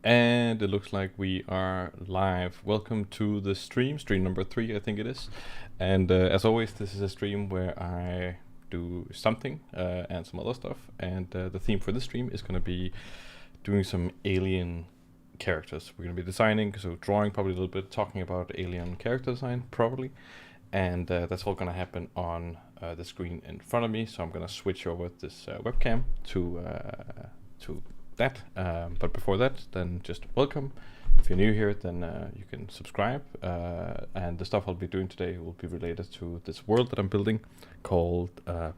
And it looks like we are live. Welcome to the stream number 3, I think it is. And as always, this is a stream where I do something and some other stuff. And the theme for this stream is going to be doing some alien characters. We're going to be designing, so drawing probably a little bit, talking about alien character design probably. And that's all going to happen on the screen in front of me. So I'm going to switch over this webcam to that. But before that, then just welcome. If you're new here, then you can subscribe. And the stuff I'll be doing today will be related to this world that I'm building called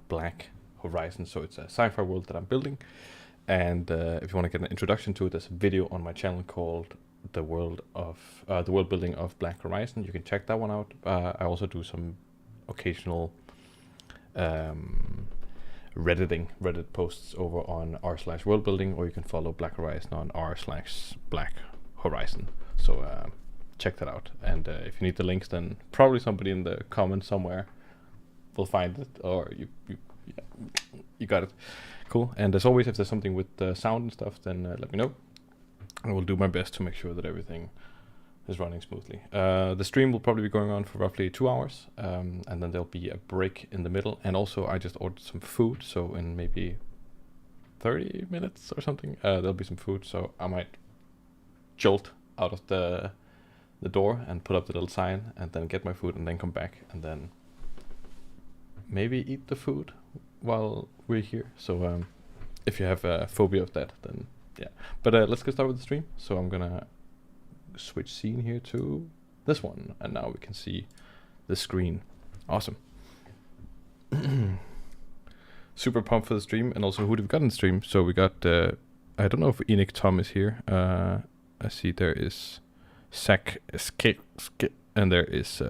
Black Horizon. So it's a sci-fi world that I'm building. And if you want to get an introduction to it, there's a video on my channel called the world building of Black Horizon. You can check that one out. I also do some occasional Reddit posts over on r/world building, or you can follow Black Horizon on r/Black Horizon. So check that out. And if you need the links, then probably somebody in the comments somewhere will find it, or you got it. Cool. And as always, if there's something with sound and stuff, then let me know. I will do my best to make sure that everything is running smoothly. The stream will probably be going on for roughly 2 hours, and then there'll be a break in the middle. And also, I just ordered some food, so in maybe 30 minutes or something, there'll be some food. So I might jolt out of the door and put up the little sign, and then get my food, and then come back, and then maybe eat the food while we're here. So if you have a phobia of that, then yeah. But let's get started with the stream. So I'm gonna switch scene here to this one, and now we can see the screen. Awesome. Super pumped for the stream. And also, who do we got in the stream? So we got I don't know if Enoch Tom is here. I see there is Zach and there is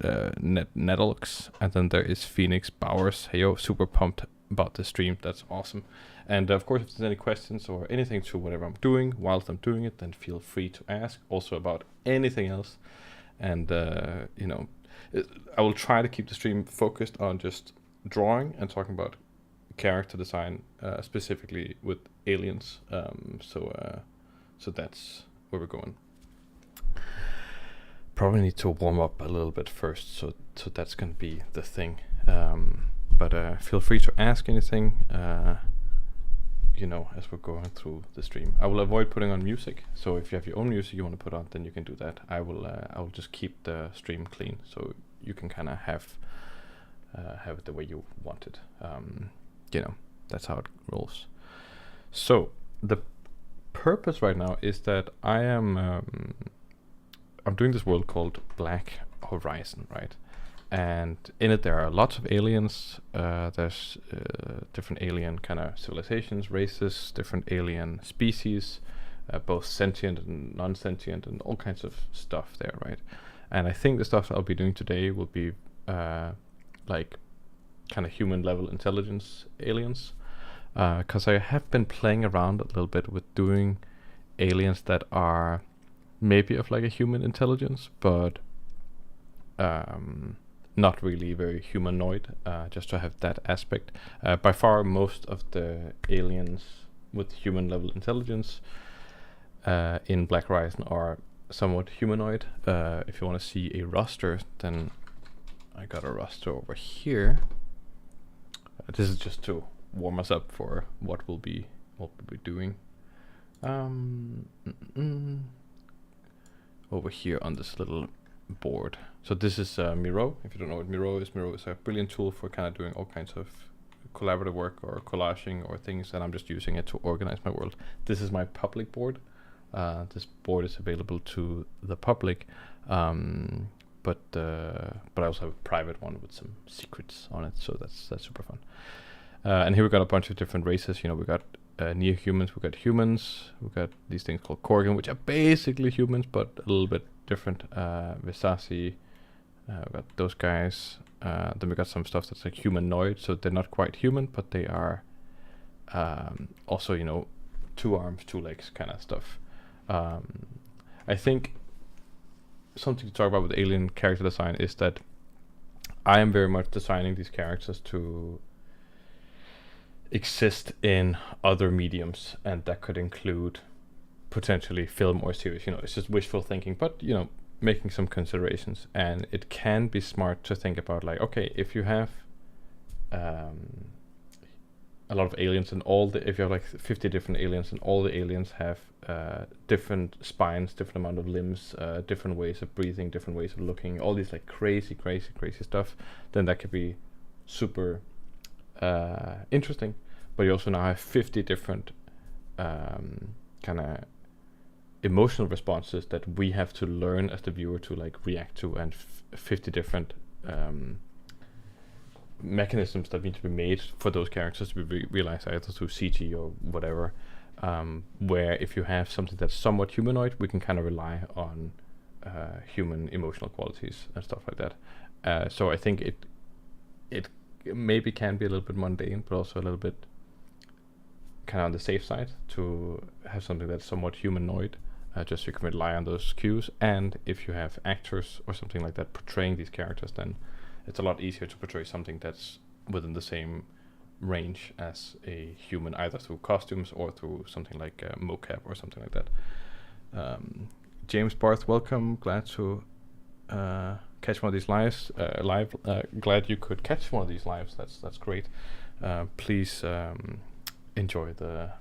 Netlux, and then there is Phoenix Bowers. Hey yo, super pumped about the stream. That's awesome. And of course, if there's any questions or anything to whatever I'm doing whilst I'm doing it, then feel free to ask. Also about anything else. And I will try to keep the stream focused on just drawing and talking about character design, specifically with aliens. So that's where we're going. Probably need to warm up a little bit first, so that's going to be the thing. But feel free to ask anything, as we're going through the stream. I will avoid putting on music, so if you have your own music you want to put on, then you can do that. I will just keep the stream clean, so you can kind of have it the way you want it. That's how it rolls. So the purpose right now is that I'm doing this world called Black Horizon, right? And in it there are lots of aliens. There's different alien kind of civilizations, races, different alien species, both sentient and non-sentient, and all kinds of stuff there, right? And I think the stuff I'll be doing today will be like kind of human level intelligence aliens, because I have been playing around a little bit with doing aliens that are maybe of like a human intelligence, but not really very humanoid, just to have that aspect. By far most of the aliens with human level intelligence in Black Horizon are somewhat humanoid. If you want to see a roster, then I got a roster over here. This is just to warm us up for what we'll be doing. Over here on this little board. So this is Miro. If you don't know what Miro is a brilliant tool for kind of doing all kinds of collaborative work or collaging or things, and I'm just using it to organize my world. This is my public board. This board is available to the public, but I also have a private one with some secrets on it, so that's super fun. And here we got a bunch of different races. We got near humans, we got humans, we got these things called Korgan, which are basically humans but a little bit different. Visasi, we got those guys. Then we got some stuff that's like humanoid, so they're not quite human, but they are also 2 arms, 2 legs kind of stuff. I think something to talk about with alien character design is that I am very much designing these characters to exist in other mediums, and that could include potentially feel more serious. It's just wishful thinking, but making some considerations. And it can be smart to think about, like, okay, if you have a lot of aliens, and if you have like 50 different aliens, and all the aliens have different spines, different amount of limbs, different ways of breathing, different ways of looking, all these like crazy stuff, then that could be super interesting. But you also now have 50 different kind of emotional responses that we have to learn as the viewer to like react to, and 50 different mechanisms that need to be made for those characters to be realized either through CG or whatever, where if you have something that's somewhat humanoid, we can kind of rely on human emotional qualities and stuff like that. So I think it maybe can be a little bit mundane, but also a little bit kind of on the safe side to have something that's somewhat humanoid, just so you can rely on those cues. And if you have actors or something like that portraying these characters, then it's a lot easier to portray something that's within the same range as a human, either through costumes or through something like mocap or something like that. James Barth, welcome. Glad to catch one of these lives live. Glad you could catch one of these lives. That's great. Please enjoy the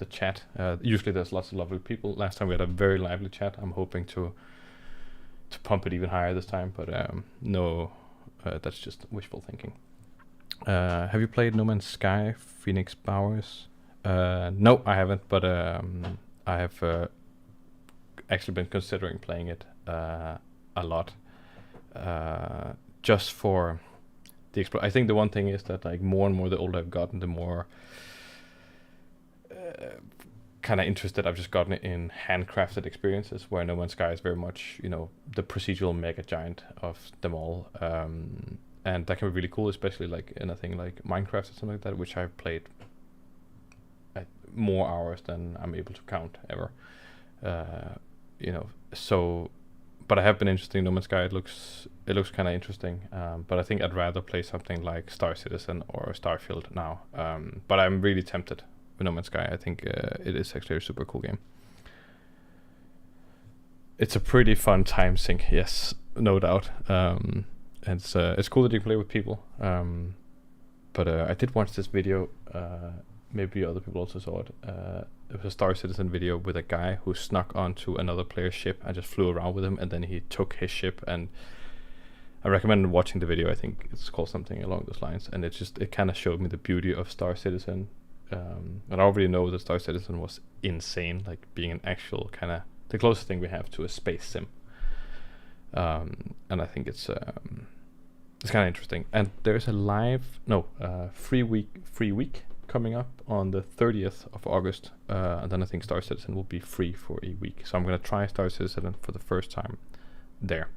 chat. Usually there's lots of lovely people. Last time we had a very lively chat. I'm hoping to pump it even higher this time, but no. That's just wishful thinking. Have you played No Man's Sky, Phoenix Bowers? No, I haven't, but I have actually been considering playing it a lot. Just for the I think the one thing is that like more and more the older I've gotten, the more kind of interested I've just gotten in handcrafted experiences, where No Man's Sky is very much, the procedural mega giant of them all. And that can be really cool, especially like in a thing like Minecraft or something like that, which I've played more hours than I'm able to count ever. So, but I have been interested in No Man's Sky. It looks kind of interesting. But I think I'd rather play something like Star Citizen or Starfield now. But I'm really tempted with No Man's Sky. I think it is actually a super cool game. It's a pretty fun time sink, yes, no doubt. It's cool that you can play with people. But I did watch this video. Maybe other people also saw it. It was a Star Citizen video with a guy who snuck onto another player's ship and just flew around with him, and then he took his ship. And I recommend watching the video. I think it's called something along those lines, and it kind of showed me the beauty of Star Citizen. And I already know that Star Citizen was insane, like being an actual kind of the closest thing we have to a space sim. And I think it's kind of interesting. And there's a free week coming up on the 30th of August, and then I think Star Citizen will be free for a week. So I'm gonna try Star Citizen for the first time there.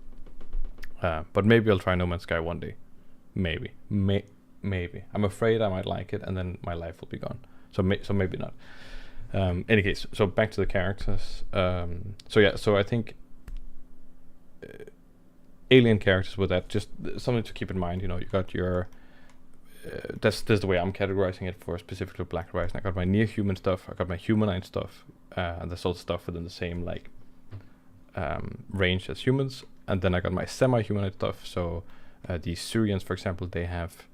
But maybe I'll try No Man's Sky one day. Maybe. I'm afraid I might like it, and then my life will be gone. So maybe not. Any case, so back to the characters. So I think alien characters with that, just something to keep in mind. You got your that's the way I'm categorizing it for specifically Black Horizon. I got my near human stuff, I got my humanoid stuff, and there's all stuff within the same like range as humans, and then I got my semi-humanoid stuff. So the Syrians, for example, they have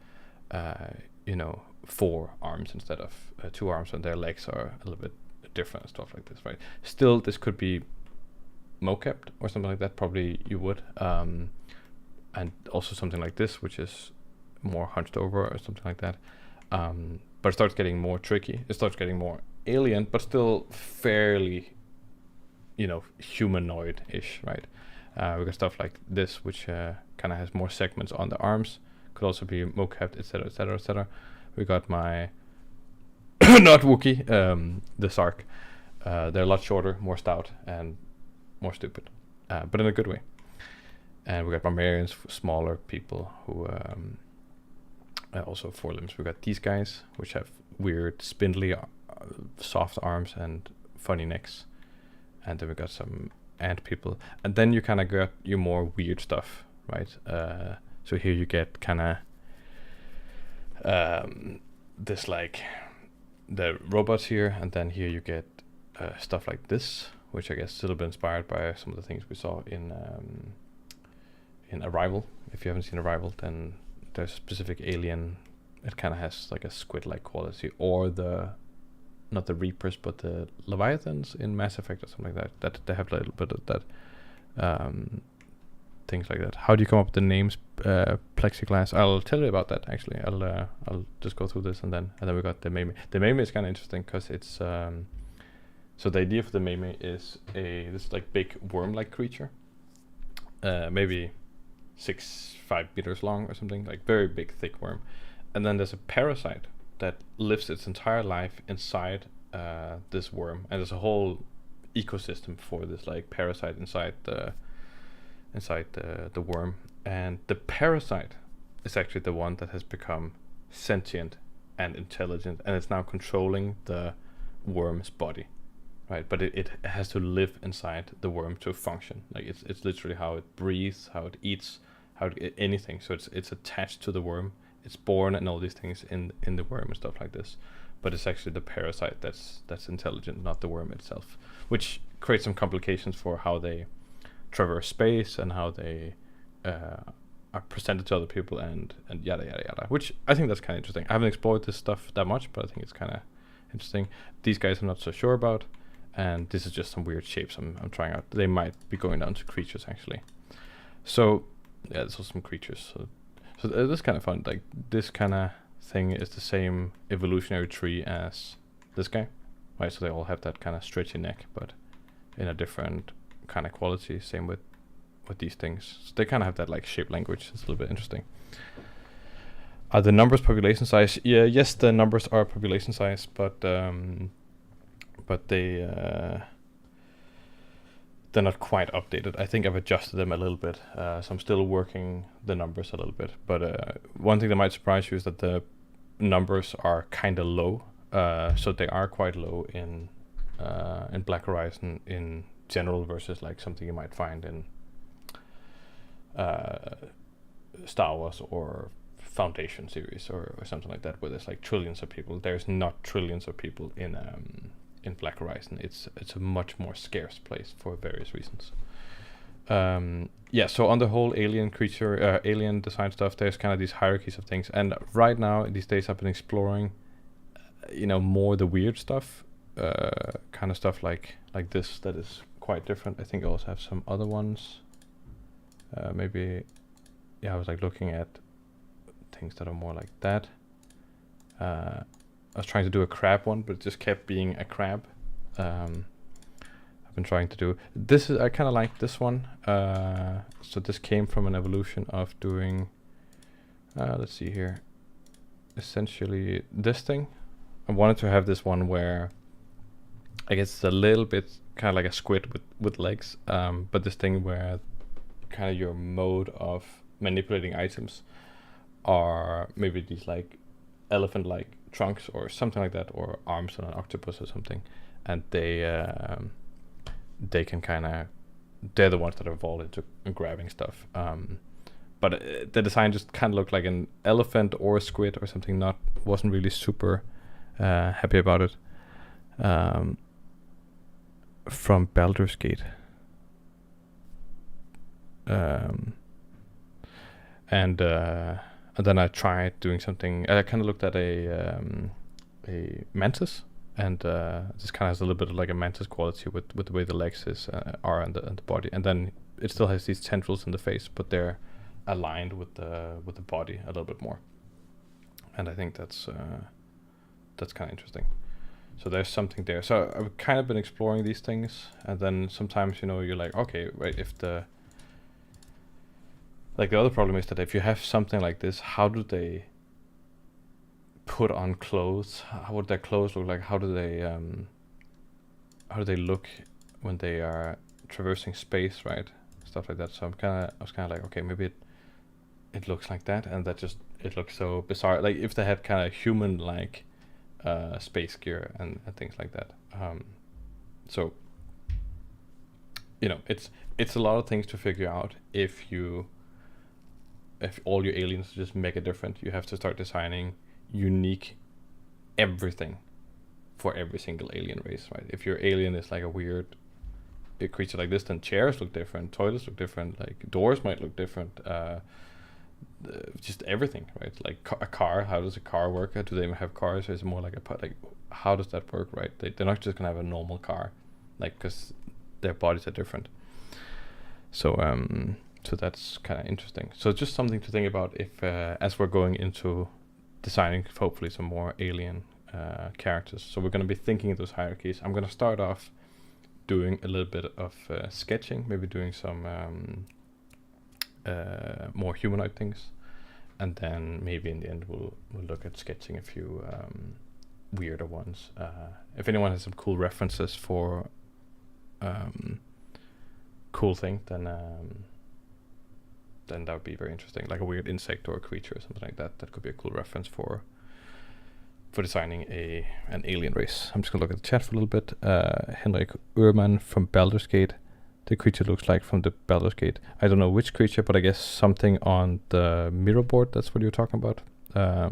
4 arms instead of 2 arms, and their legs are a little bit different and stuff like this, right? Still, this could be mocapped or something like that. Probably you would, and also something like this, which is more hunched over or something like that. But it starts getting more tricky. It starts getting more alien, but still fairly, humanoid-ish, right? We got stuff like this, which kind of has more segments on the arms. Could also be mocapped, etc., etc., etc. We got my not Wookiee, the Sark. They're a lot shorter, more stout, and more stupid, but in a good way. And we got barbarians, smaller people who also 4 limbs. We got these guys, which have weird, spindly, soft arms and funny necks. And then we got some ant people. And then you kind of got your more weird stuff, right? So here you get kind of this like the robots here, and then here you get stuff like this, which I guess is a little bit inspired by some of the things we saw in Arrival. If you haven't seen Arrival, then there's a specific alien. It kind of has like a squid-like quality, or not the Reapers, but the Leviathans in Mass Effect or something like that. That they have a little bit of that, things like that. How do you come up with the names? Plexiglass. I'll tell you about that actually. I'll just go through this and then we got the Meme. The Meme is kind of interesting because it's so the idea for the Meme is this like big worm-like creature, maybe 5 meters long or something, like very big thick worm, and then there's a parasite that lives its entire life inside this worm, and there's a whole ecosystem for this like parasite inside the worm, and the parasite is actually the one that has become sentient and intelligent, and it's now controlling the worm's body, right? But it has to live inside the worm to function. Like it's literally how it breathes, how it eats, anything. So it's attached to the worm. It's born and all these things in the worm and stuff like this. But it's actually the parasite that's intelligent, not the worm itself, which creates some complications for how they traverse space and how they are presented to other people and yada yada yada. Which I think that's kind of interesting. I haven't explored this stuff that much, but I think it's kind of interesting. These guys I'm not so sure about, and this is just some weird shapes I'm trying out. They might be going down to creatures actually. So yeah, there's also some creatures. So this is kind of fun. Like this kind of thing is the same evolutionary tree as this guy, right? So they all have that kind of stretchy neck, but in a different kind of quality. Same with these things. So they kind of have that like shape language. It's a little bit interesting. Are the numbers population size? Yeah, yes, the numbers are population size, but they're not quite updated. I think I've adjusted them a little bit, so I'm still working the numbers a little bit. But one thing that might surprise you is that the numbers are kind of low. So they are quite low in Black Horizon in general versus like something you might find in Star Wars or Foundation series or something like that, where there's like trillions of people. There's not trillions of people in Black Horizon. It's a much more scarce place for various reasons. Yeah, so on the whole alien creature, alien design stuff, there's kind of these hierarchies of things. And right now, these days, I've been exploring, more the weird stuff, kind of stuff like this that is quite different. I think I also have some other ones. Maybe, yeah, I was like looking at things that are more like that. I was trying to do a crab one, but it just kept being a crab. I've been trying to do this. I kind of like this one. So this came from an evolution of doing. Let's see here. Essentially, this thing. I wanted to have this one where I guess it's a little bit kind of like a squid with legs, but this thing where kind of your mode of manipulating items are maybe these like elephant-like trunks or something like that, or arms on an octopus or something, and they can kind of, they're the ones that evolved into grabbing stuff. But the design just kind of looked like an elephant or a squid or something. Wasn't really super happy about it. From Baldur's Gate. And then I tried doing something. I kind of looked at a mantis, and this kind of has a little bit of like a mantis quality with the way the legs are and the body, and then it still has these tendrils in the face, but they're aligned with the body a little bit more. And I think that's kind of interesting. So there's something there. So I've kind of been exploring these things, and then sometimes you're like, okay, right, if the other problem is that if you have something like this, how do they put on clothes? How would their clothes look like? How do they look when they are traversing space, right? Stuff like that. So I was kind of like, okay, maybe it looks like that, and it looks so bizarre. Like if they had kind of human-like space gear and things like that. So it's a lot of things to figure out. If all your aliens just make it different, you have to start designing unique everything for every single alien race, right? If your alien is like a weird a creature like this, then chairs look different, toilets look different, like doors might look different, just everything, right? Like a car, how does a car work? Do they even have cars? Or is it more like like how does that work, right? They're not just gonna have a normal car, like, because their bodies are different. So so that's kind of interesting. So just something to think about if as we're going into designing hopefully some more alien characters. So we're going to be thinking of those hierarchies. I'm going to start off doing a little bit of sketching, maybe doing some more humanoid things, and then maybe in the end we'll look at sketching a few weirder ones. If anyone has some cool references for cool thing, then that would be very interesting, like a weird insect or a creature or something like that. That could be a cool reference for designing an alien race. I'm just gonna look at the chat for a little bit. Henrik Urman from Baldur's Gate. The creature looks like from the Baldur's Gate. I don't know which creature, but I guess something on the Miro board. That's what you're talking about. I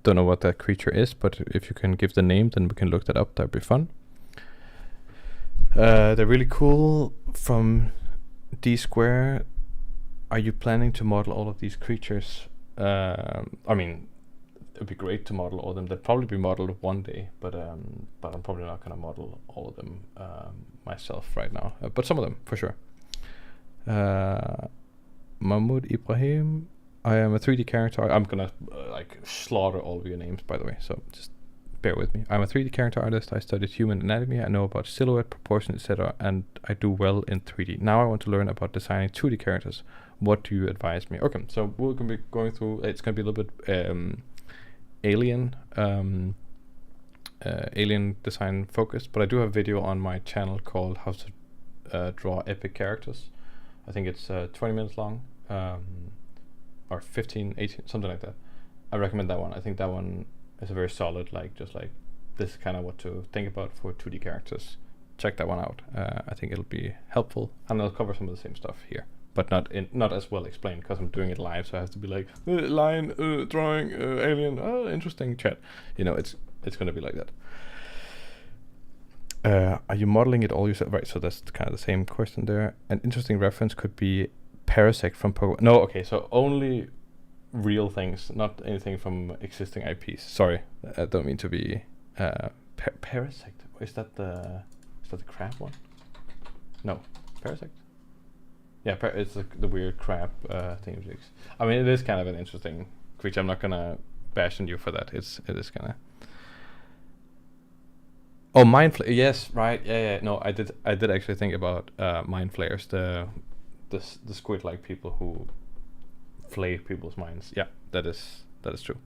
don't know what that creature is, but if you can give the name, then we can look that up. That'd be fun. They're really cool from D Square. Are you planning to model all of these creatures? I mean, it would be great to model all of them. They'll probably be modeled one day, but I'm probably not going to model all of them myself right now. But some of them, for sure. Mahmoud Ibrahim, I am a 3D character. I'm going to like slaughter all of your names, by the way, so just bear with me. I'm a 3D character artist. I studied human anatomy. I know about silhouette, proportion, etc., and I do well in 3D. Now I want to learn about designing 2D characters. What do you advise me? Okay, so we're going to be going through, it's going to be a little bit alien alien design focused, but I do have a video on my channel called How to Draw Epic Characters. I think it's 20 minutes long, or 15, 18, something like that. I recommend that one. I think that one is a very solid, like, just like, this is kind of what to think about for 2D characters. Check that one out. I think it'll be helpful, and I'll cover some of the same stuff here, but not as well explained, because I'm doing it live, so I have to be like line drawing alien, interesting chat. You know, it's going to be like that. Are you modeling it all yourself? Right, so that's kind of the same question there. An interesting reference could be Parasect from Pokemon. No, okay, so only real things, not anything from existing IPs. Sorry, I don't mean to be Parasect. Is that the crab one? No, Parasect. Yeah, it's the weird crab thing. I mean, it is kind of an interesting creature. I'm not gonna bash on you for that. It is kind of. Oh, mind flare. Yes, right. Yeah. No, I did actually think about mind flayers. The squid-like people who flay people's minds. Yeah, that is true.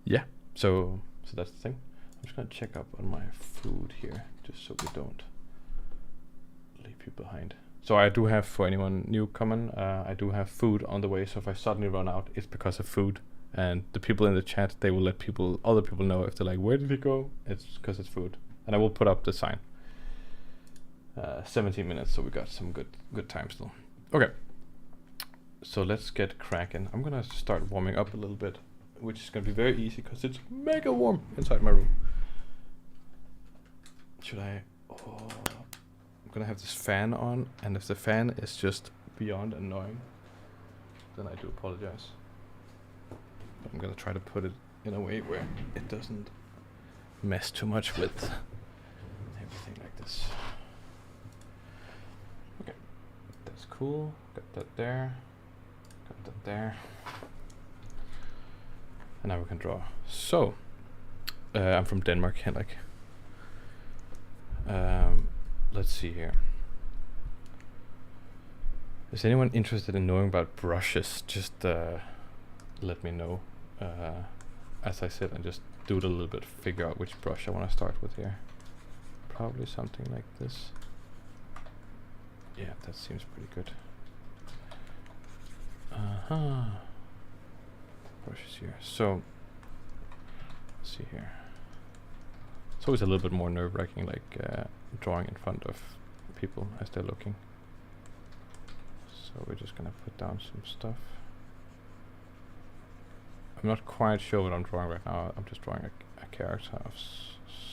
Yeah. So that's the thing. I'm just gonna check up on my food here, just so we don't leave you behind. So I do have, for anyone new coming, I do have food on the way. So if I suddenly run out, it's because of food. And the people in the chat, they will let other people know if they're like, where did he go? It's because it's food. And I will put up the sign. 17 minutes, so we got some good time still. Okay. So let's get cracking. I'm gonna start warming up a little bit, which is gonna be very easy because it's mega warm inside my room. Should I? Oh, I'm gonna have this fan on, and if the fan is just beyond annoying, then I do apologize. But I'm gonna try to put it in a way where it doesn't mess too much with everything like this. Okay, that's cool. Got that there. Got that there. And now we can draw. So, I'm from Denmark, Henrik. Let's see here. Is anyone interested in knowing about brushes? Just let me know. As I said, and just do it a little bit, figure out which brush I want to start with here. Probably something like this. Yeah, that seems pretty good. Brushes here. So, let's see here. It's always a little bit more nerve-wracking, like drawing in front of people as they're looking. So we're just gonna put down some stuff. I'm not quite sure what I'm drawing right now. I'm just drawing a character of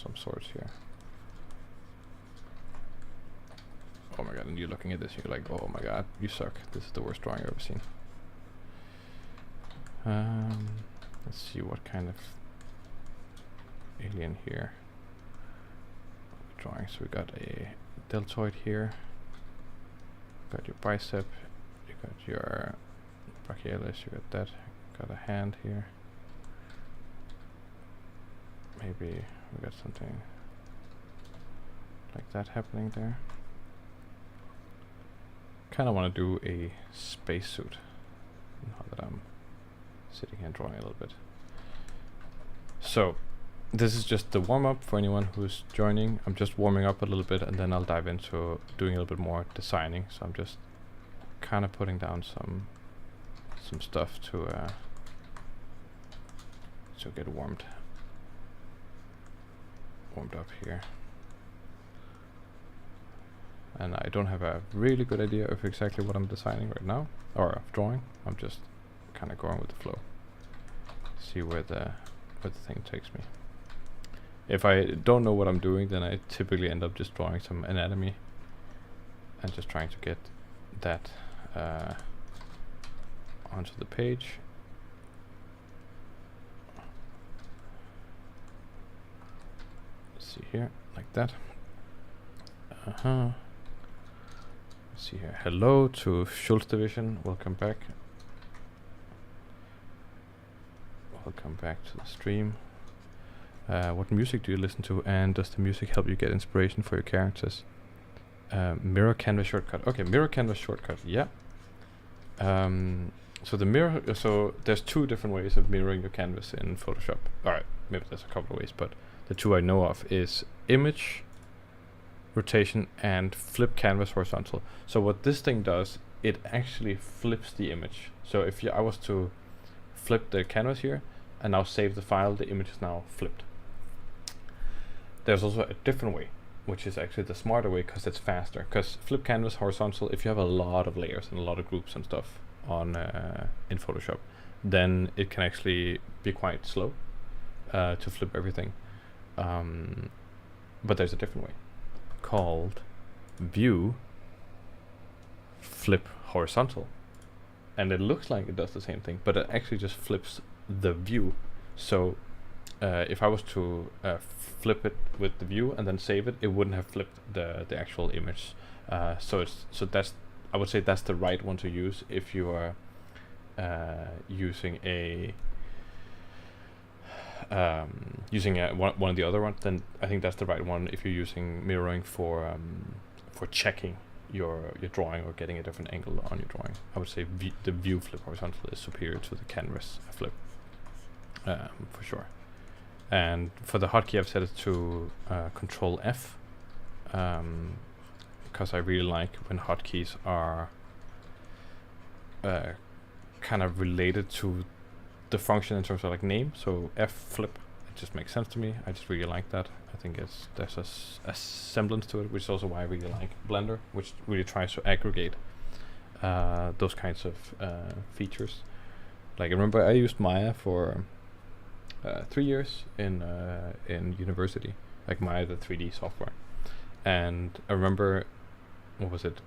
some sort here. Oh my god, and you're looking at this, you're like, oh my god, you suck. This is the worst drawing I've ever seen. Let's see what kind of alien here we're drawing. So we got a deltoid here, got your bicep, you got your brachialis, you got that, got a hand here. Maybe we got something like that happening there. Kind of want to do a spacesuit now that I'm sitting here and drawing a little bit. So this is just the warm-up for anyone who's joining. I'm just warming up a little bit and then I'll dive into doing a little bit more designing. So I'm just kind of putting down some stuff to get warmed up here. And I don't have a really good idea of exactly what I'm designing right now, or drawing. I'm just kind of going with the flow. See where the thing takes me. If I don't know what I'm doing, then I typically end up just drawing some anatomy and just trying to get that onto the page. Let's see here, like that. See here. Hello to Schultz Division. Welcome back. Welcome back to the stream. What music do you listen to, and does the music help you get inspiration for your characters? Miro canvas shortcut. Okay, Miro canvas shortcut. Yeah. So the mirror. So there's two different ways of mirroring your canvas in Photoshop. All right, maybe there's a couple of ways, but the two I know of is image rotation and flip canvas horizontal. So what this thing does, it actually flips the image. So if I was to flip the canvas here and now save the file, the image is now flipped. There's also a different way, which is actually the smarter way because it's faster. Because flip canvas horizontal, if you have a lot of layers and a lot of groups and stuff on in Photoshop, then it can actually be quite slow to flip everything. But there's a different way called view flip horizontal, and it looks like it does the same thing, but it actually just flips the view. So if I was to flip it with the view and then save it, it wouldn't have flipped the actual image. So that's, I would say that's the right one to use if you are using one of the other ones. Then I think that's the right one if you're using mirroring for checking your drawing or getting a different angle on your drawing. I would say the view flip horizontal is superior to the canvas flip for sure. And for the hotkey, I've set it to Control F because I really like when hotkeys are kind of related to the function in terms of like name. So F flip, it just makes sense to me. I just really like that. I think there's a semblance to it, which is also why I really like Blender, which really tries to aggregate those kinds of features. Like I remember I used Maya for 3 years in university, like Maya, the 3D software. And I remember, what was it?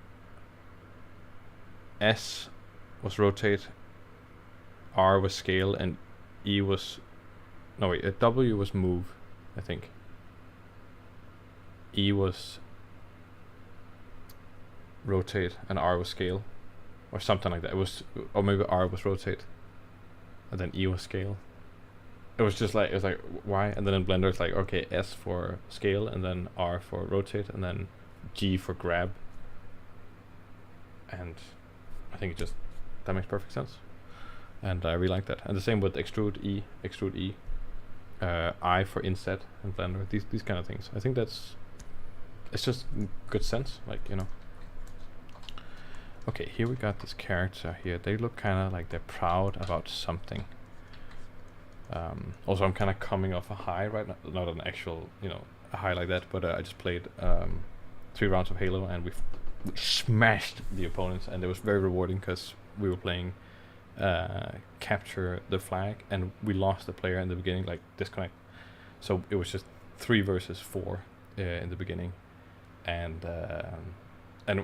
S was rotate, R was scale, and E was, no wait, W was move, I think. E was rotate and R was scale, or something like that. It was, or maybe R was rotate, and then E was scale. It was just like, it was like, why? And then in Blender it's like, okay, S for scale, and then R for rotate, and then G for grab. And I think it just, that makes perfect sense. And I really like that. And the same with extrude E, I for inset in Blender, these kind of things. I think it's just good sense, like, you know. Okay, here we got this character here. They look kind of like they're proud about something. Also, I'm kind of coming off a high right now, not an actual, you know, a high like that, but I just played 3 rounds of Halo, and we smashed the opponents, and it was very rewarding because we were playing capture the flag, and we lost the player in the beginning, like disconnect. So it was just 3 versus 4 in the beginning, and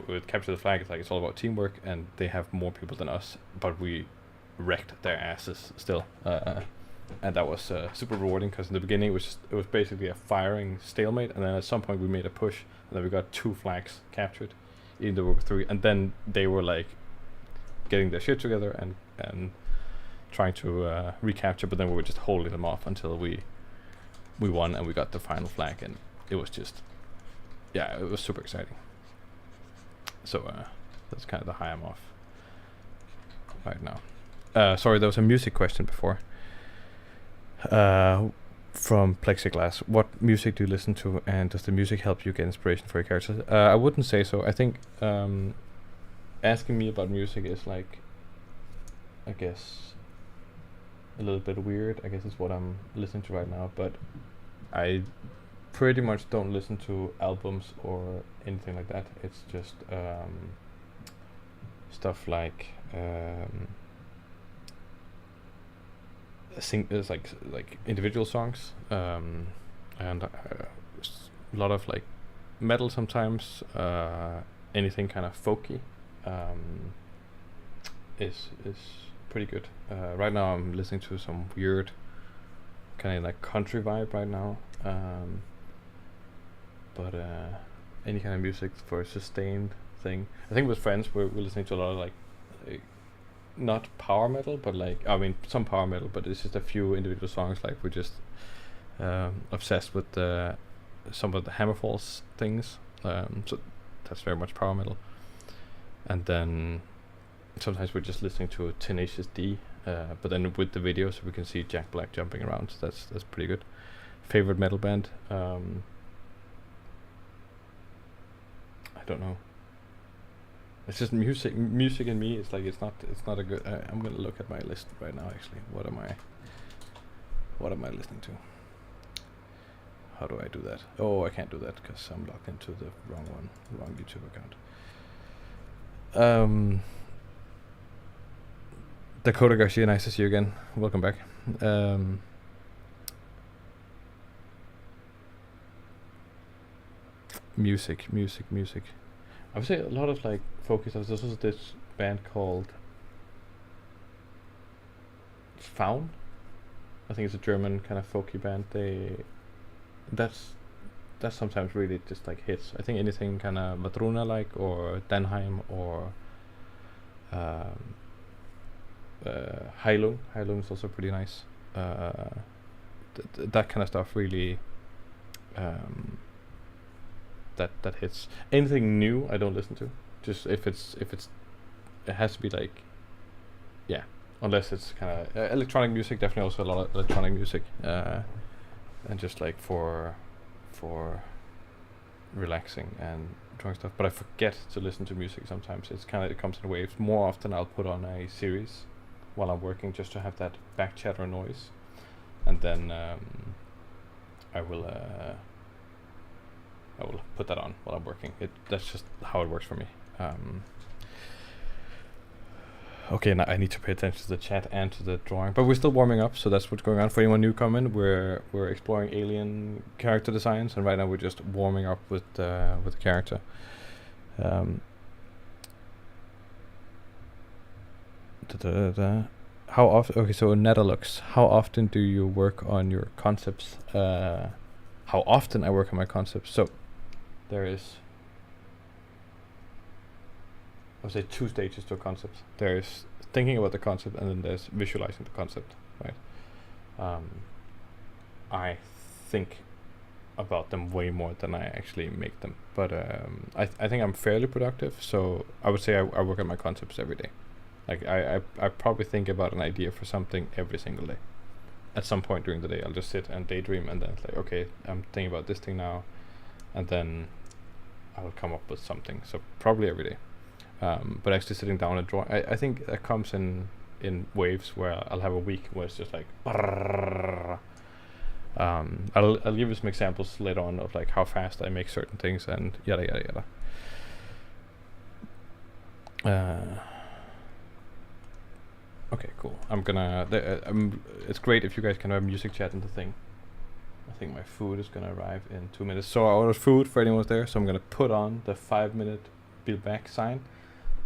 with capture the flag, it's like it's all about teamwork, and they have more people than us, but we wrecked their asses still, and that was super rewarding, because in the beginning it was basically a firing stalemate, and then at some point we made a push, and then we got 2 flags captured, even though we were 3, and then they were like getting their shit together and trying to recapture, but then we were just holding them off until we won, and we got the final flag, and it was just, yeah, it was super exciting. So that's kind of the high I'm off right now. Sorry, there was a music question before. From Plexiglass. What music do you listen to, and does the music help you get inspiration for your characters? I wouldn't say so. I think asking me about music is like, I guess, a little bit weird. I guess it's what I'm listening to right now, but I pretty much don't listen to albums or anything like that. It's just stuff like it's like individual songs, and a lot of like metal sometimes. Anything kind of folky is pretty good. Right now I'm listening to some weird kind of like country vibe right now, but any kind of music for a sustained thing. I think with friends we're listening to a lot of like not power metal, but like, I mean, some power metal, but it's just a few individual songs. Like we're just obsessed with some of the Hammerfalls things, so that's very much power metal. And then sometimes we're just listening to Tenacious D, but then with the video, so we can see Jack Black jumping around. So that's pretty good. Favorite metal band? I don't know. It's just music in me. It's like it's not a good. I'm gonna look at my list right now. Actually, what am I listening to? How do I do that? Oh, I can't do that because I'm logged into the wrong YouTube account. Dakota Garcia, nice to see you again. Welcome back. Music. I would say a lot of like focus. There's also this band called Faun. I think it's a German kind of folky band. That's sometimes really just like hits. I think anything kind of Madruna like, or Danheim, or Heilung. Heilung is also pretty nice. That kind of stuff really that hits. Anything new I don't listen to. Just if it has to be like, yeah, unless it's kind of electronic music. Definitely also a lot of electronic music, and just like for relaxing and drawing stuff. But I forget to listen to music sometimes. It comes in waves. More often I'll put on a series while I'm working, just to have that back chatter noise, and then I will put that on while I'm working. That's just how it works for me. Okay, now I need to pay attention to the chat and to the drawing, but we're still warming up, so that's what's going on. For anyone new coming, we're exploring alien character designs, and right now we're just warming up with the character. How often? Okay, so Netherlux. How often do you work on your concepts? How often I work on my concepts? So there is, I would say, 2 stages to a concept. There's thinking about the concept, and then there's visualizing the concept, right? I think about them way more than I actually make them, but I think I'm fairly productive, so I would say I work on my concepts every day. Like I probably think about an idea for something every single day. At some point during the day, I'll just sit and daydream, and then it's like, okay, I'm thinking about this thing now, and then I will come up with something. So probably every day. But actually sitting down and drawing, I think that comes in waves, where I'll have a week where it's just like, I'll give you some examples later on of like how fast I make certain things and yada yada yada. Okay, cool. I'm gonna. It's great if you guys can have music chat in the thing. I think my food is gonna arrive in 2 minutes. So I ordered food for anyone who's there. So I'm gonna put on the 5-minute be back sign,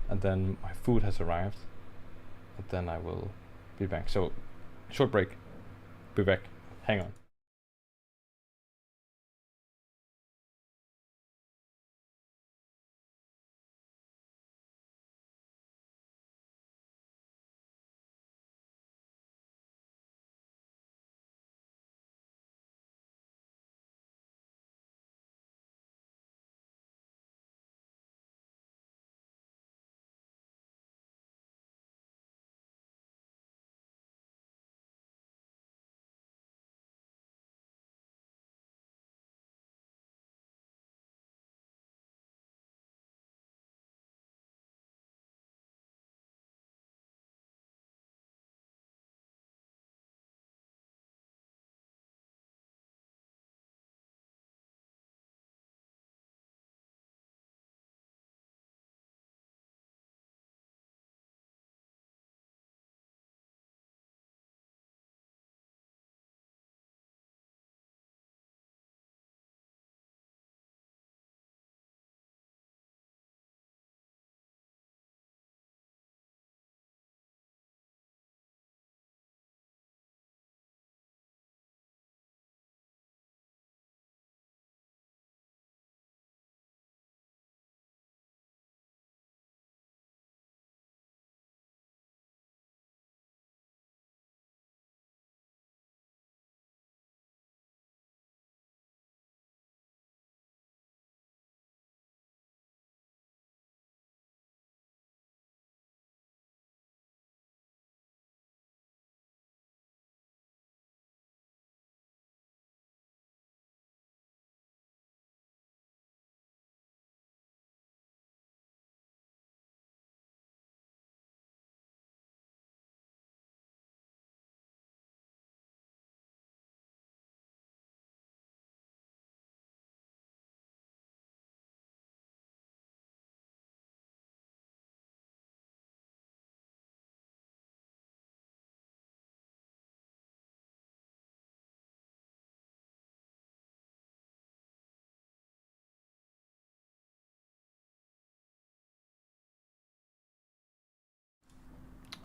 and then my food has arrived, and then I will be back. So short break. Be back. Hang on.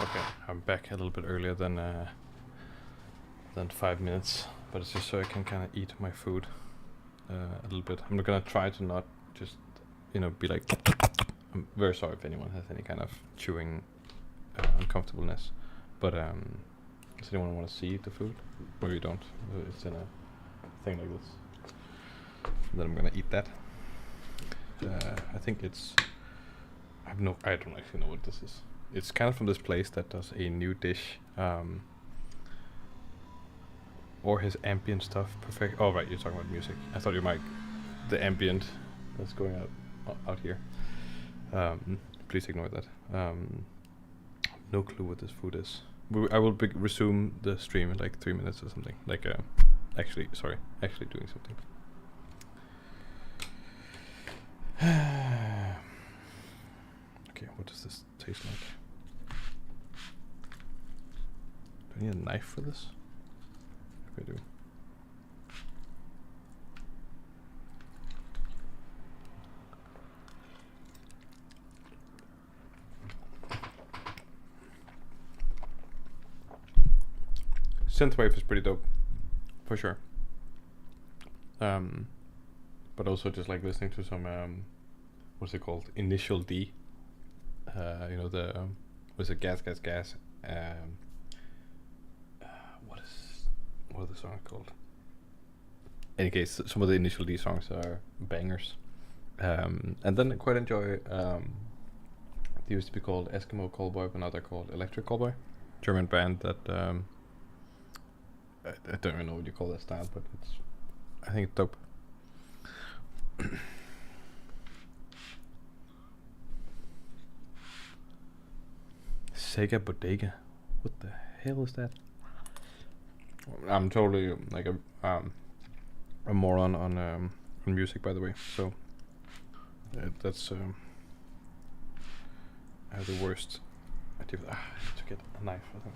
Okay, I'm back a little bit earlier than 5 minutes, but it's just so I can kind of eat my food a little bit. I'm gonna try to not just, be like. I'm very sorry if anyone has any kind of chewing uncomfortableness, but does anyone want to see the food? Or you don't? It's in a thing like this. Then I'm gonna eat that. I think it's. I don't actually know what this is. It's kind of from this place that does a new dish, or his ambient stuff. Perfect. Oh right, you're talking about music. I thought you might the ambient that's going out here. Please ignore that. No clue what this food is. I will resume the stream in like 3 minutes or something. Like actually doing something. Okay, what does this taste like? Do I need a knife for this? If I do. Synthwave is pretty dope, for sure. But also just like listening to some what's it called? Initial D. The what's it? Gas. What are the songs called? In any case, some of the Initial D songs are bangers. And then I quite enjoy. They used to be called Eskimo Callboy, but now they're called Electric Callboy. German band that I don't even know what you call that style, but I think it's dope. Sega Bodega. What the hell is that? I'm totally like a moron on music, by the way. So that's I have the worst I have to get a knife, I think.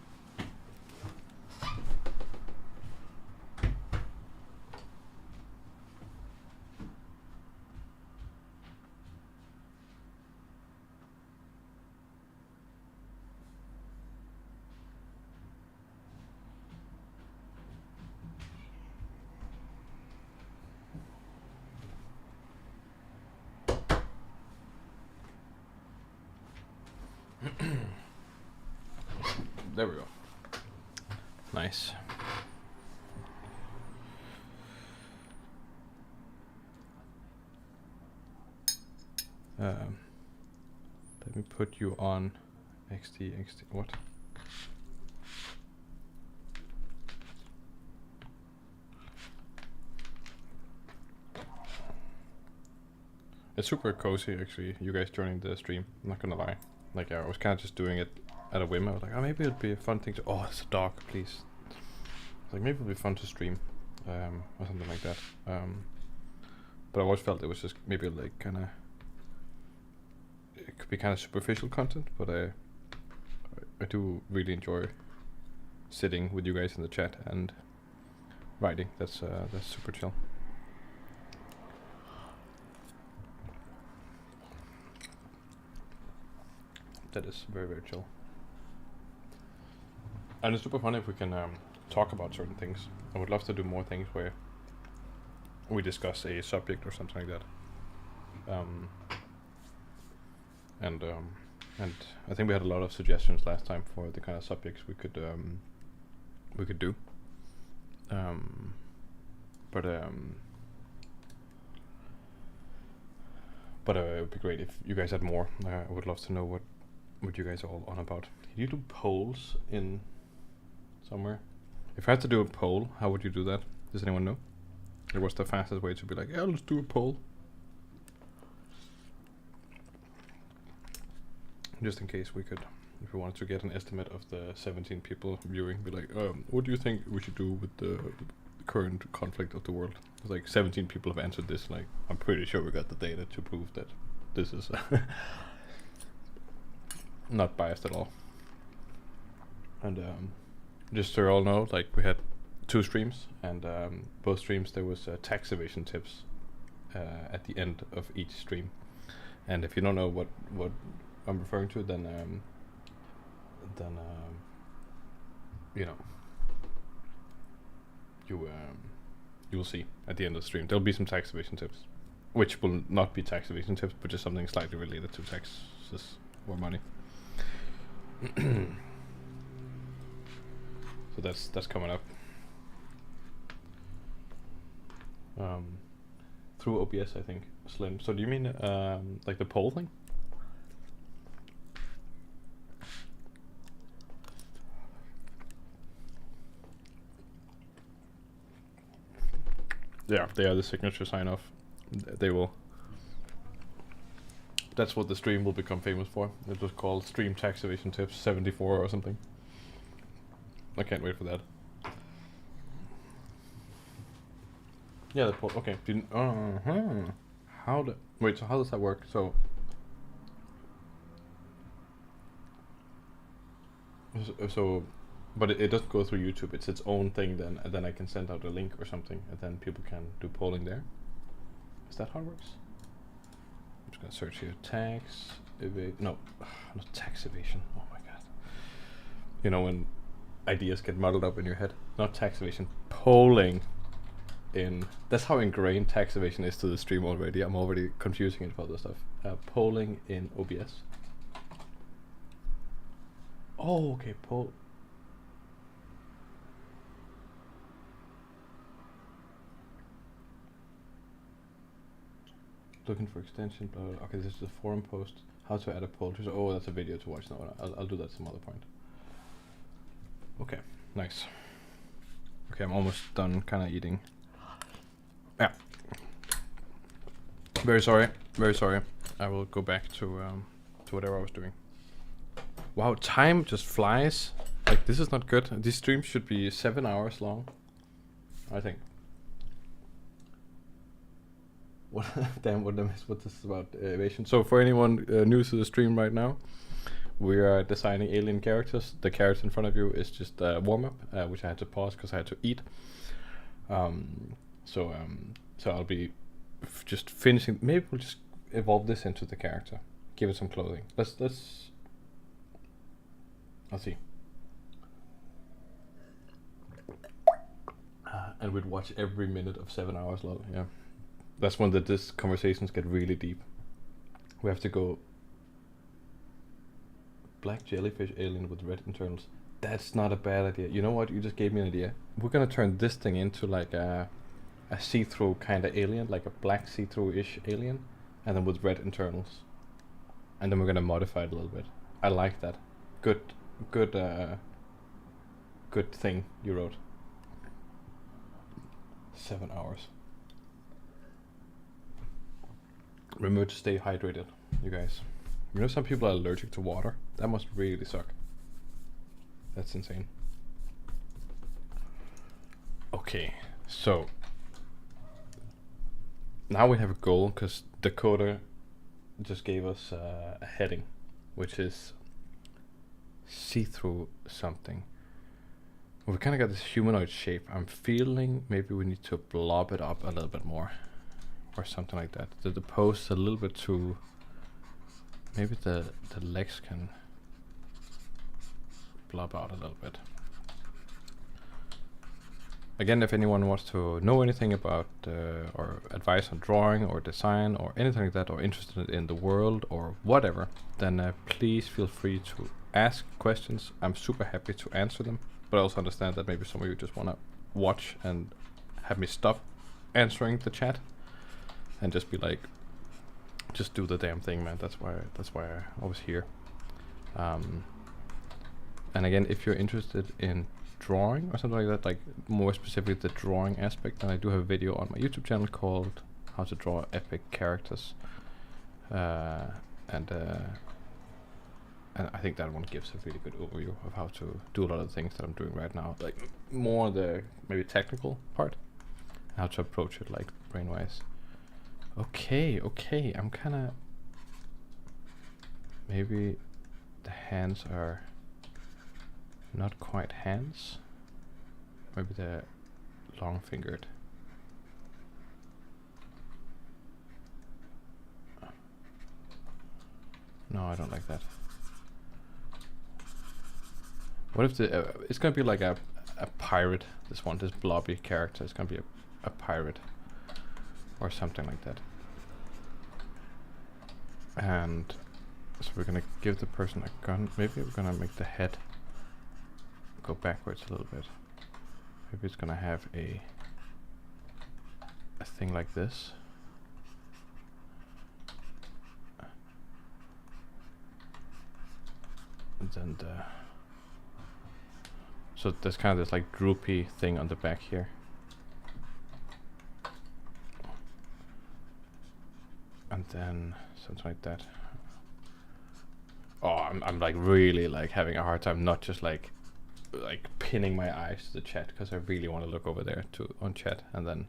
There we go. Nice. Let me put you on XT. What? It's super cozy, actually, you guys joining the stream. I'm not gonna lie. Like, I was kind of just doing it at a whim. I was like, oh, maybe it'd be a fun thing to. Oh, it's a dog, please. Like, maybe it'd be fun to stream, or something like that. But I always felt it was just maybe like kind of. It could be kind of superficial content, but I do really enjoy sitting with you guys in the chat and writing. That's super chill. That is very, very chill. And it's super fun if we can talk about certain things. I would love to do more things where we discuss a subject or something like that. And I think we had a lot of suggestions last time for the kind of subjects we could do. But it would be great if you guys had more. I would love to know what you guys are all on about. Can you do polls in somewhere? If I had to do a poll, how would you do that? Does anyone know? Or what's the fastest way to be like, yeah, let's do a poll? Just in case we could, if we wanted to get an estimate of the 17 people viewing, be like, what do you think we should do with the current conflict of the world? It's like 17 people have answered this. Like, I'm pretty sure we got the data to prove that this is not biased at all. And just so you all know, like, we had 2 streams, and both streams there was tax evasion tips at the end of each stream. And if you don't know what I'm referring to, then you know, you will see at the end of the stream there'll be some tax evasion tips, which will not be tax evasion tips, but just something slightly related to taxes or money. So that's coming up through OBS, I think. Slim. So do you mean like the poll thing? Yeah, they are the signature sign off. They will. That's what the stream will become famous for. It was called Stream Tax Evasion Tips 74 or something. I can't wait for that. Yeah, the poll. Okay. Wait, so how does that work? So but it doesn't go through YouTube. It's its own thing then, and then I can send out a link or something, and then people can do polling there. Is that how it works? I'm just gonna search here. Tax evasion. No, not tax evasion. Oh my god. You know when ideas get muddled up in your head. Not tax evasion. Polling in. That's how ingrained tax evasion is to the stream already. I'm already confusing it for other stuff. Polling in OBS. Oh, okay. Looking for extension. Okay, this is a forum post. How to add a poll. Oh, that's a video to watch. No, I'll do that some other point. Okay, nice. Okay, I'm almost done kind of eating. Yeah. Very sorry. Very sorry. I will go back to whatever I was doing. Wow, time just flies. Like, this is not good. These streams should be 7 hours long, I think. What? Damn, what this is about evasion. So for anyone new to the stream right now, We are designing alien characters. The character in front of you is just a warm up, which I had to pause because I had to eat. So I'll be just finishing. Maybe we'll just evolve this into the character. Give it some clothing. I'll see. And we'd watch every minute of 7 hours long. Yeah, that's when this conversations get really deep. We have to go. Black jellyfish alien with red internals. That's not a bad idea. You know what? You just gave me an idea. We're gonna turn this thing into like a see-through kind of alien, like a black see-through-ish alien, and then with red internals. And then we're gonna modify it a little bit. I like that. Good thing you wrote. 7 hours. Remember to stay hydrated, you guys. You know some people are allergic to water? That must really suck. That's insane. Okay, so now we have a goal because Dakota just gave us a heading, which is see-through something. We kind of got this humanoid shape. I'm feeling maybe we need to blob it up a little bit more or something like that. The pose a little bit too. Maybe the legs can blob out a little bit. Again, if anyone wants to know anything about or advice on drawing or design or anything like that, or interested in the world or whatever, then please feel free to ask questions. I'm super happy to answer them, but I also understand that maybe some of you just want to watch and have me stop answering the chat and just be like, just do the damn thing, man. That's why I was here. And again, if you're interested in drawing or something like that, like more specifically the drawing aspect, then I do have a video on my YouTube channel called How to Draw Epic Characters, and I think that one gives a really good overview of how to do a lot of the things that I'm doing right now, like more the maybe technical part, how to approach it like brain-wise. Okay, I'm kind of, maybe the hands are not quite hands. Maybe they're long-fingered. No, I don't like that. What if the it's gonna be like a pirate? This blobby character is gonna be a pirate or something like that. And so we're gonna give the person a gun. Maybe we're gonna make the head go backwards a little bit. Maybe it's gonna have a thing like this. And then so there's kind of this like droopy thing on the back here. And then something like that. Oh, I'm like really like having a hard time not just like pinning my eyes to the chat, because I really want to look over there on chat, and then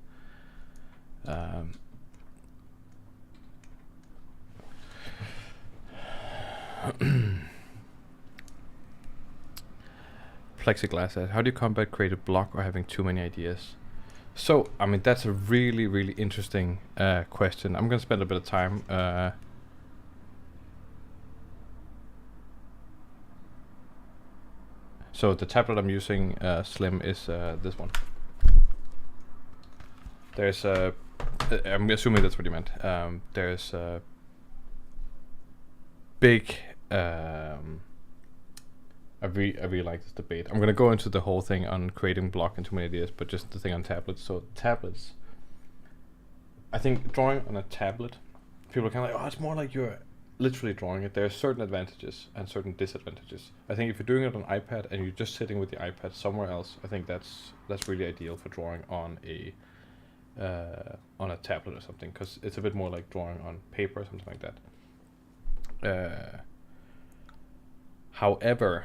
Plexiglass says, how do you combat creative block or having too many ideas? So, I mean, that's a really, really interesting question. I'm going to spend a bit of time. So the tablet I'm using, Slim, is this one. There's a, I'm assuming that's what you meant. There's a big, I really like this debate. I'm gonna go into the whole thing on creating block and too many ideas, but just the thing on tablets. So tablets, I think drawing on a tablet, people are kind of like, oh, it's more like you're literally drawing it. There are certain advantages and certain disadvantages. I think if you're doing it on iPad and you're just sitting with the iPad somewhere else, I think that's really ideal for drawing on a tablet or something, because it's a bit more like drawing on paper or something like that. However,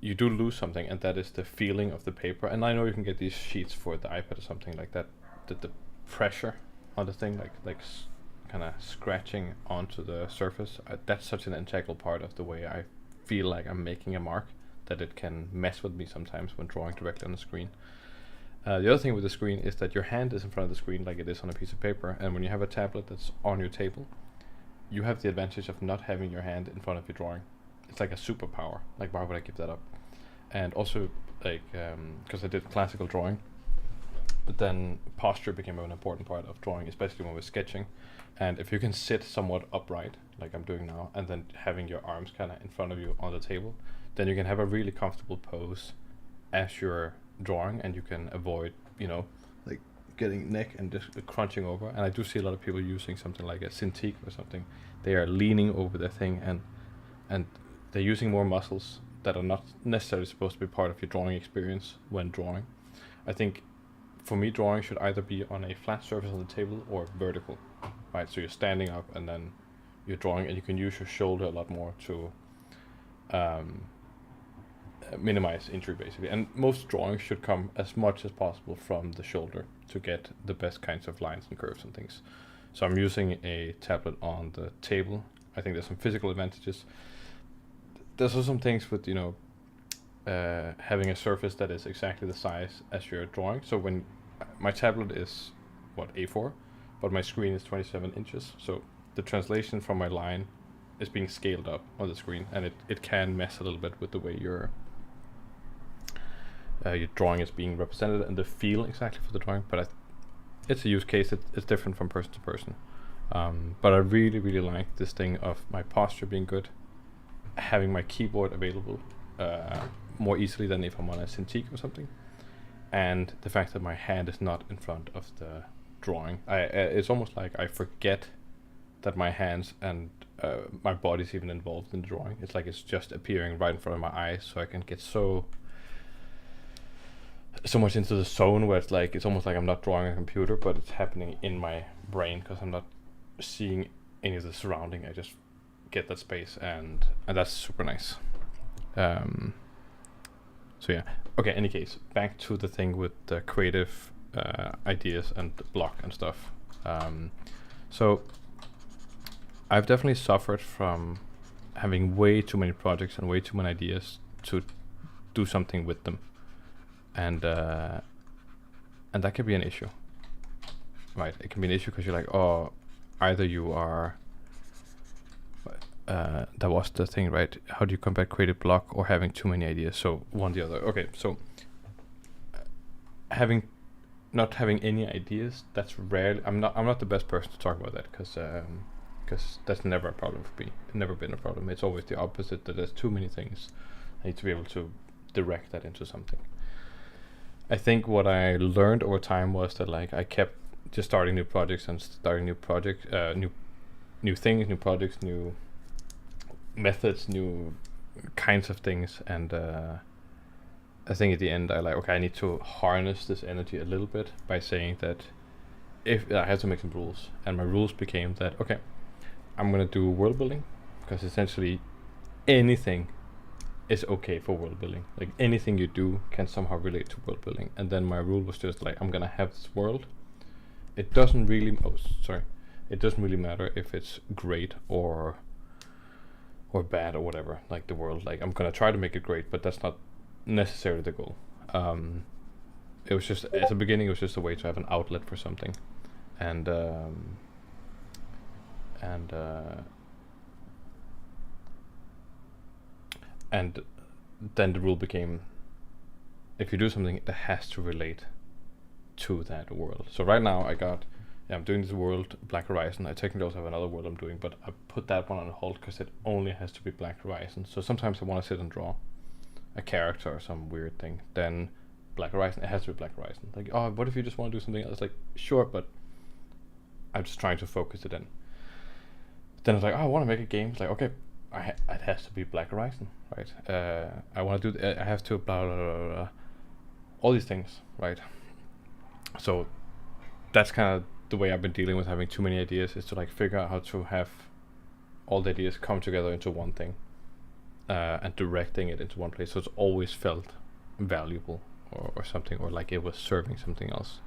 you do lose something, and that is the feeling of the paper. And I know you can get these sheets for the iPad or something like that. The pressure on the thing, like kind of scratching onto the surface. That's such an integral part of the way I feel like I'm making a mark, that it can mess with me sometimes when drawing directly on the screen. The other thing with the screen is that your hand is in front of the screen like it is on a piece of paper, and when you have a tablet that's on your table, you have the advantage of not having your hand in front of your drawing. It's like a superpower. Like, why would I give that up? And also, like, because I did classical drawing, but then posture became an important part of drawing, especially when we're sketching. And if you can sit somewhat upright, like I'm doing now, and then having your arms kind of in front of you on the table, then you can have a really comfortable pose as you're drawing, and you can avoid, like getting neck and just crunching over. And I do see a lot of people using something like a Cintiq or something. They are leaning over their thing, and they're using more muscles that are not necessarily supposed to be part of your drawing experience when drawing. I think for me, drawing should either be on a flat surface on the table or vertical, right? So you're standing up and then you're drawing, and you can use your shoulder a lot more to minimize injury, basically. And most drawings should come as much as possible from the shoulder to get the best kinds of lines and curves and things. So I'm using a tablet on the table. I think there's some physical advantages. There's also some things with, having a surface that is exactly the size as you're drawing. So when my tablet is A4, but my screen is 27 inches. So the translation from my line is being scaled up on the screen, and it can mess a little bit with the way your drawing is being represented and the feel exactly for the drawing. But it's a use case. It's different from person to person. But I really, really like this thing of my posture being good, having my keyboard available more easily than if I'm on a Cintiq or something, and the fact that my hand is not in front of the drawing. It's almost like I forget that my hands and my body's even involved in the drawing. It's like it's just appearing right in front of my eyes, so I can get so much into the zone where it's almost like I'm not drawing on a computer, but it's happening in my brain because I'm not seeing any of the surrounding. I just get that space, and that's super nice. So yeah, okay, any case, back to the thing with the creative ideas and block and stuff. So I've definitely suffered from having way too many projects and way too many ideas to do something with them, and that can be an issue, right? It can be an issue because you're like, oh, either you are that was the thing, right? How do you combat creative block or having too many ideas? So one or the other. Okay, so not having any ideas, that's rarely. I'm not the best person to talk about that because that's never a problem for me. It's never been a problem. It's always the opposite, that there's too many things. I need to be able to direct that into something. I think what I learned over time was that I kept just starting new projects and starting new things, new projects, new methods, new kinds of things, and I think at the end I need to harness this energy a little bit by saying that if I had to make some rules, and my rules became that I'm gonna do world building, because essentially anything is okay for world building. Like anything you do can somehow relate to world building. And then my rule was just I'm gonna have this world. It doesn't really matter if it's great or bad or whatever, like the world. Like I'm gonna try to make it great, but that's not necessarily the goal. It was just, at the beginning, it was just a way to have an outlet for something, and then the rule became, if you do something, it has to relate to that world. So right now I'm doing this world, Black Horizon. I technically also have another world I'm doing, but I put that one on hold because it only has to be Black Horizon. So sometimes I want to sit and draw a character or some weird thing. Then Black Horizon, it has to be Black Horizon. Like, oh, what if you just want to do something else? Like, sure, but I'm just trying to focus it in. Then it's like, oh, I want to make a game. It's like, okay, it has to be Black Horizon, right? I want to do, I have to blah, blah, blah, blah, all these things, right? So that's kind of the way I've been dealing with having too many ideas, is to figure out how to have all the ideas come together into one thing, and directing it into one place, so it's always felt valuable or something, or like it was serving something else.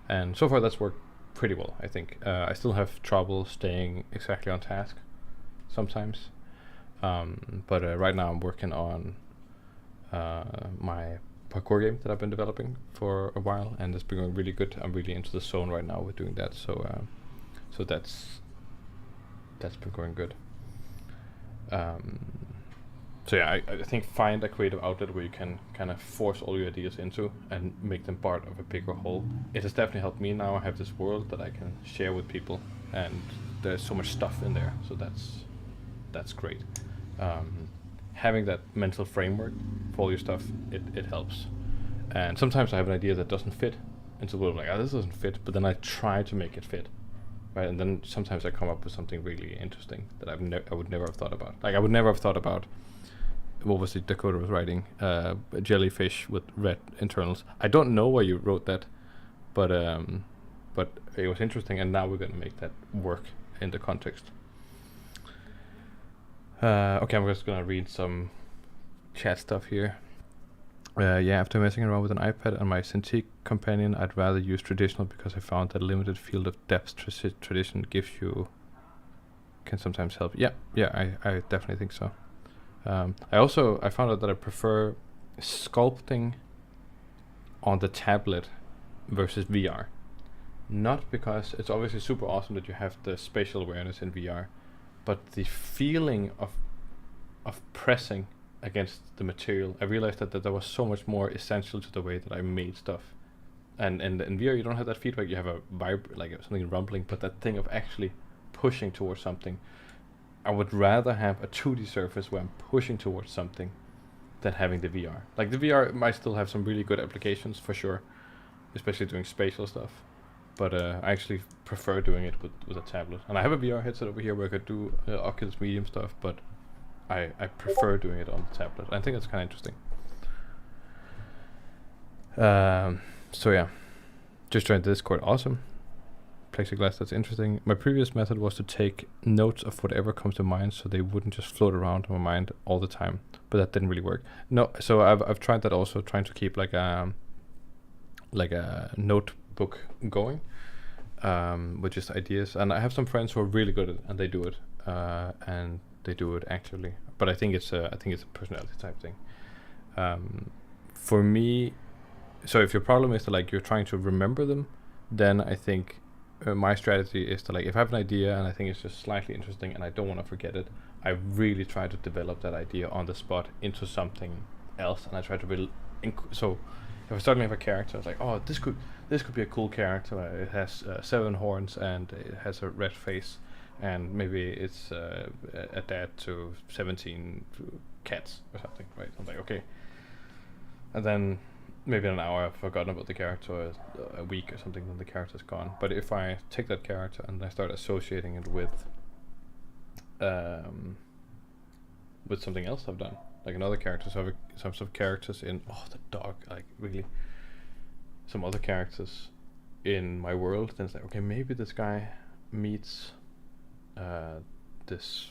And so far that's worked pretty well, I think. I still have trouble staying exactly on task sometimes, But right now I'm working on my parkour game that I've been developing for a while, and it's been going really good. I'm really into the zone right now with doing that, so that's been going good. So yeah, I think find a creative outlet where you can kind of force all your ideas into and make them part of a bigger whole. It has definitely helped me. Now I have this world that I can share with people, and there's so much stuff in there, so that's great. Having that mental framework for all your stuff, it helps. And sometimes I have an idea that doesn't fit into the world, like, oh, this doesn't fit, but then I try to make it fit, right? And then sometimes I come up with something really interesting that I would never have thought about. Like, I would never have thought about, what was it Dakota was writing? A jellyfish with red internals. I don't know why you wrote that, but it was interesting, and now we're gonna make that work in the context. Okay, I'm just gonna read some chat stuff here. Yeah, after messing around with an iPad and my Cintiq companion, I'd rather use traditional because I found that limited field of depth tradition can sometimes help. Yeah, I definitely think so. I found out that I prefer sculpting on the tablet versus VR. Not because it's obviously super awesome that you have the spatial awareness in VR, but the feeling of pressing against the material, I realized that was so much more essential to the way that I made stuff. And in VR you don't have that feedback. You have a like something rumbling, but that thing of actually pushing towards something. I would rather have a 2D surface where I'm pushing towards something than having the VR. Like, the VR might still have some really good applications for sure, especially doing spatial stuff. But I actually prefer doing it with a tablet. And I have a VR headset over here where I could do Oculus Medium stuff, but I prefer doing it on the tablet. I think that's kind of interesting. So yeah, just joined Discord. Awesome. Plexiglass, that's interesting. My previous method was to take notes of whatever comes to mind, so they wouldn't just float around in my mind all the time. But that didn't really work. No, so I've tried that also, trying to keep like a notebook going, with just ideas. And I have some friends who are really good at it, and they do it, actively. But I think it's a personality type thing. For me, so if your problem is that, like, you're trying to remember them, then I think my strategy is to, like, if I have an idea and I think it's just slightly interesting and I don't want to forget it, I really try to develop that idea on the spot into something else, and I try to so if I suddenly have a character, it's like, oh, this could be a cool character. It has 7 horns and it has a red face, and maybe it's a dad to 17 cats or something, right? I'm like, okay. And then maybe in an hour I've forgotten about the character, a week or something, then the character's gone. But if I take that character and I start associating it with something else I've done, like another character, so I have some characters in, the dog, like, really, some other characters in my world, then it's like, okay, maybe this guy meets this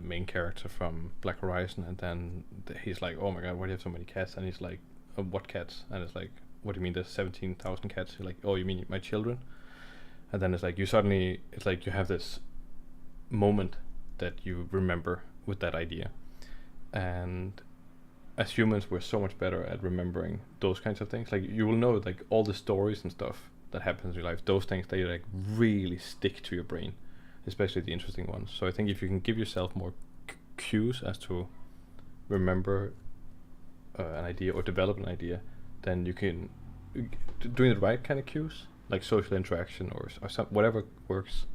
main character from Black Horizon, and then he's like, oh my god, why do you have so many cats? And he's like, what cats? And it's like, what do you mean there's 17,000 cats? You're like, oh, you mean my children? And then it's like, it's like you have this moment that you remember with that idea. And as humans, we're so much better at remembering those kinds of things. Like, you will know, like, all the stories and stuff that happens in your life, those things, they, like, really stick to your brain, especially the interesting ones. So I think if you can give yourself more cues as to remember an idea or develop an idea, then you can, doing the right kind of cues, like social interaction or whatever works,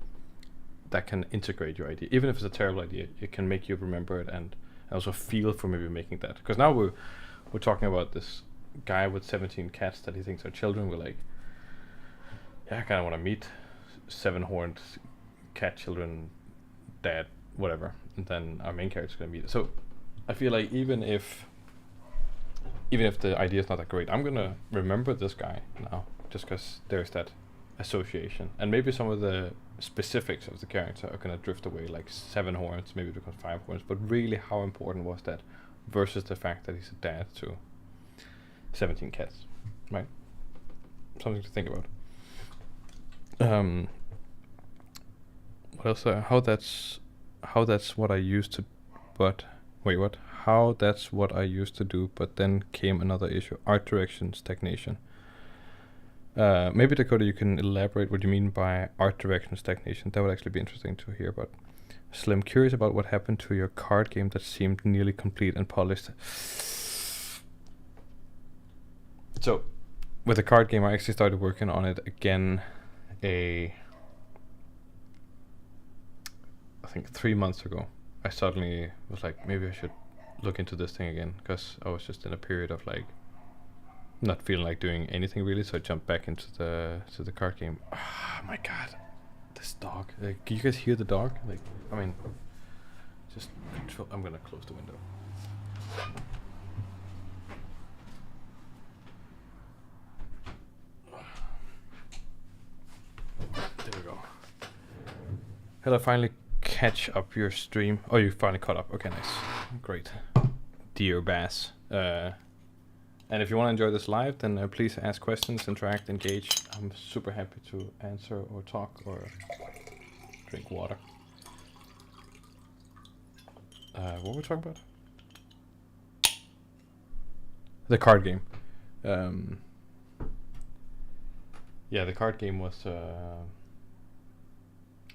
that can integrate your idea. Even if it's a terrible idea, it can make you remember it and also feel for maybe making that. Because now we're talking about this guy with 17 cats that he thinks are children. We're like, yeah, I kind of want to meet 7-horned cat children, dad, whatever. And then our main character's going to meet it. So I feel like even if the idea is not that great, I'm going to remember this guy now, just because there's that association. And maybe some of the specifics of the character are going to drift away, like 7 horns, maybe because 5 horns. But really, how important was that versus the fact that he's a dad to 17 cats, right? Something to think about. What else? How that's what I use to but wait, what? How? That's what I used to do, but then came another issue: art direction stagnation. Maybe Dakota, you can elaborate what you mean by art direction stagnation. That would actually be interesting to hear about. Slim, curious about what happened to your card game that seemed nearly complete and polished. So, with the card game, I actually started working on it again. I think 3 months ago. I suddenly was like, maybe I should look into this thing again, because I was just in a period of like not feeling like doing anything really, so I jumped back into the card game. Oh my god, this dog! Like, can you guys hear the dog? Like, I mean, just control. I'm gonna close the window. There we go. Hello, finally catch up your stream. Oh, you finally caught up. Okay, nice, great, dear Bass. And if you want to enjoy this live, then please ask questions, interact, engage. I'm super happy to answer or talk or drink water. What were we talking about? The card game. Yeah, the card game was.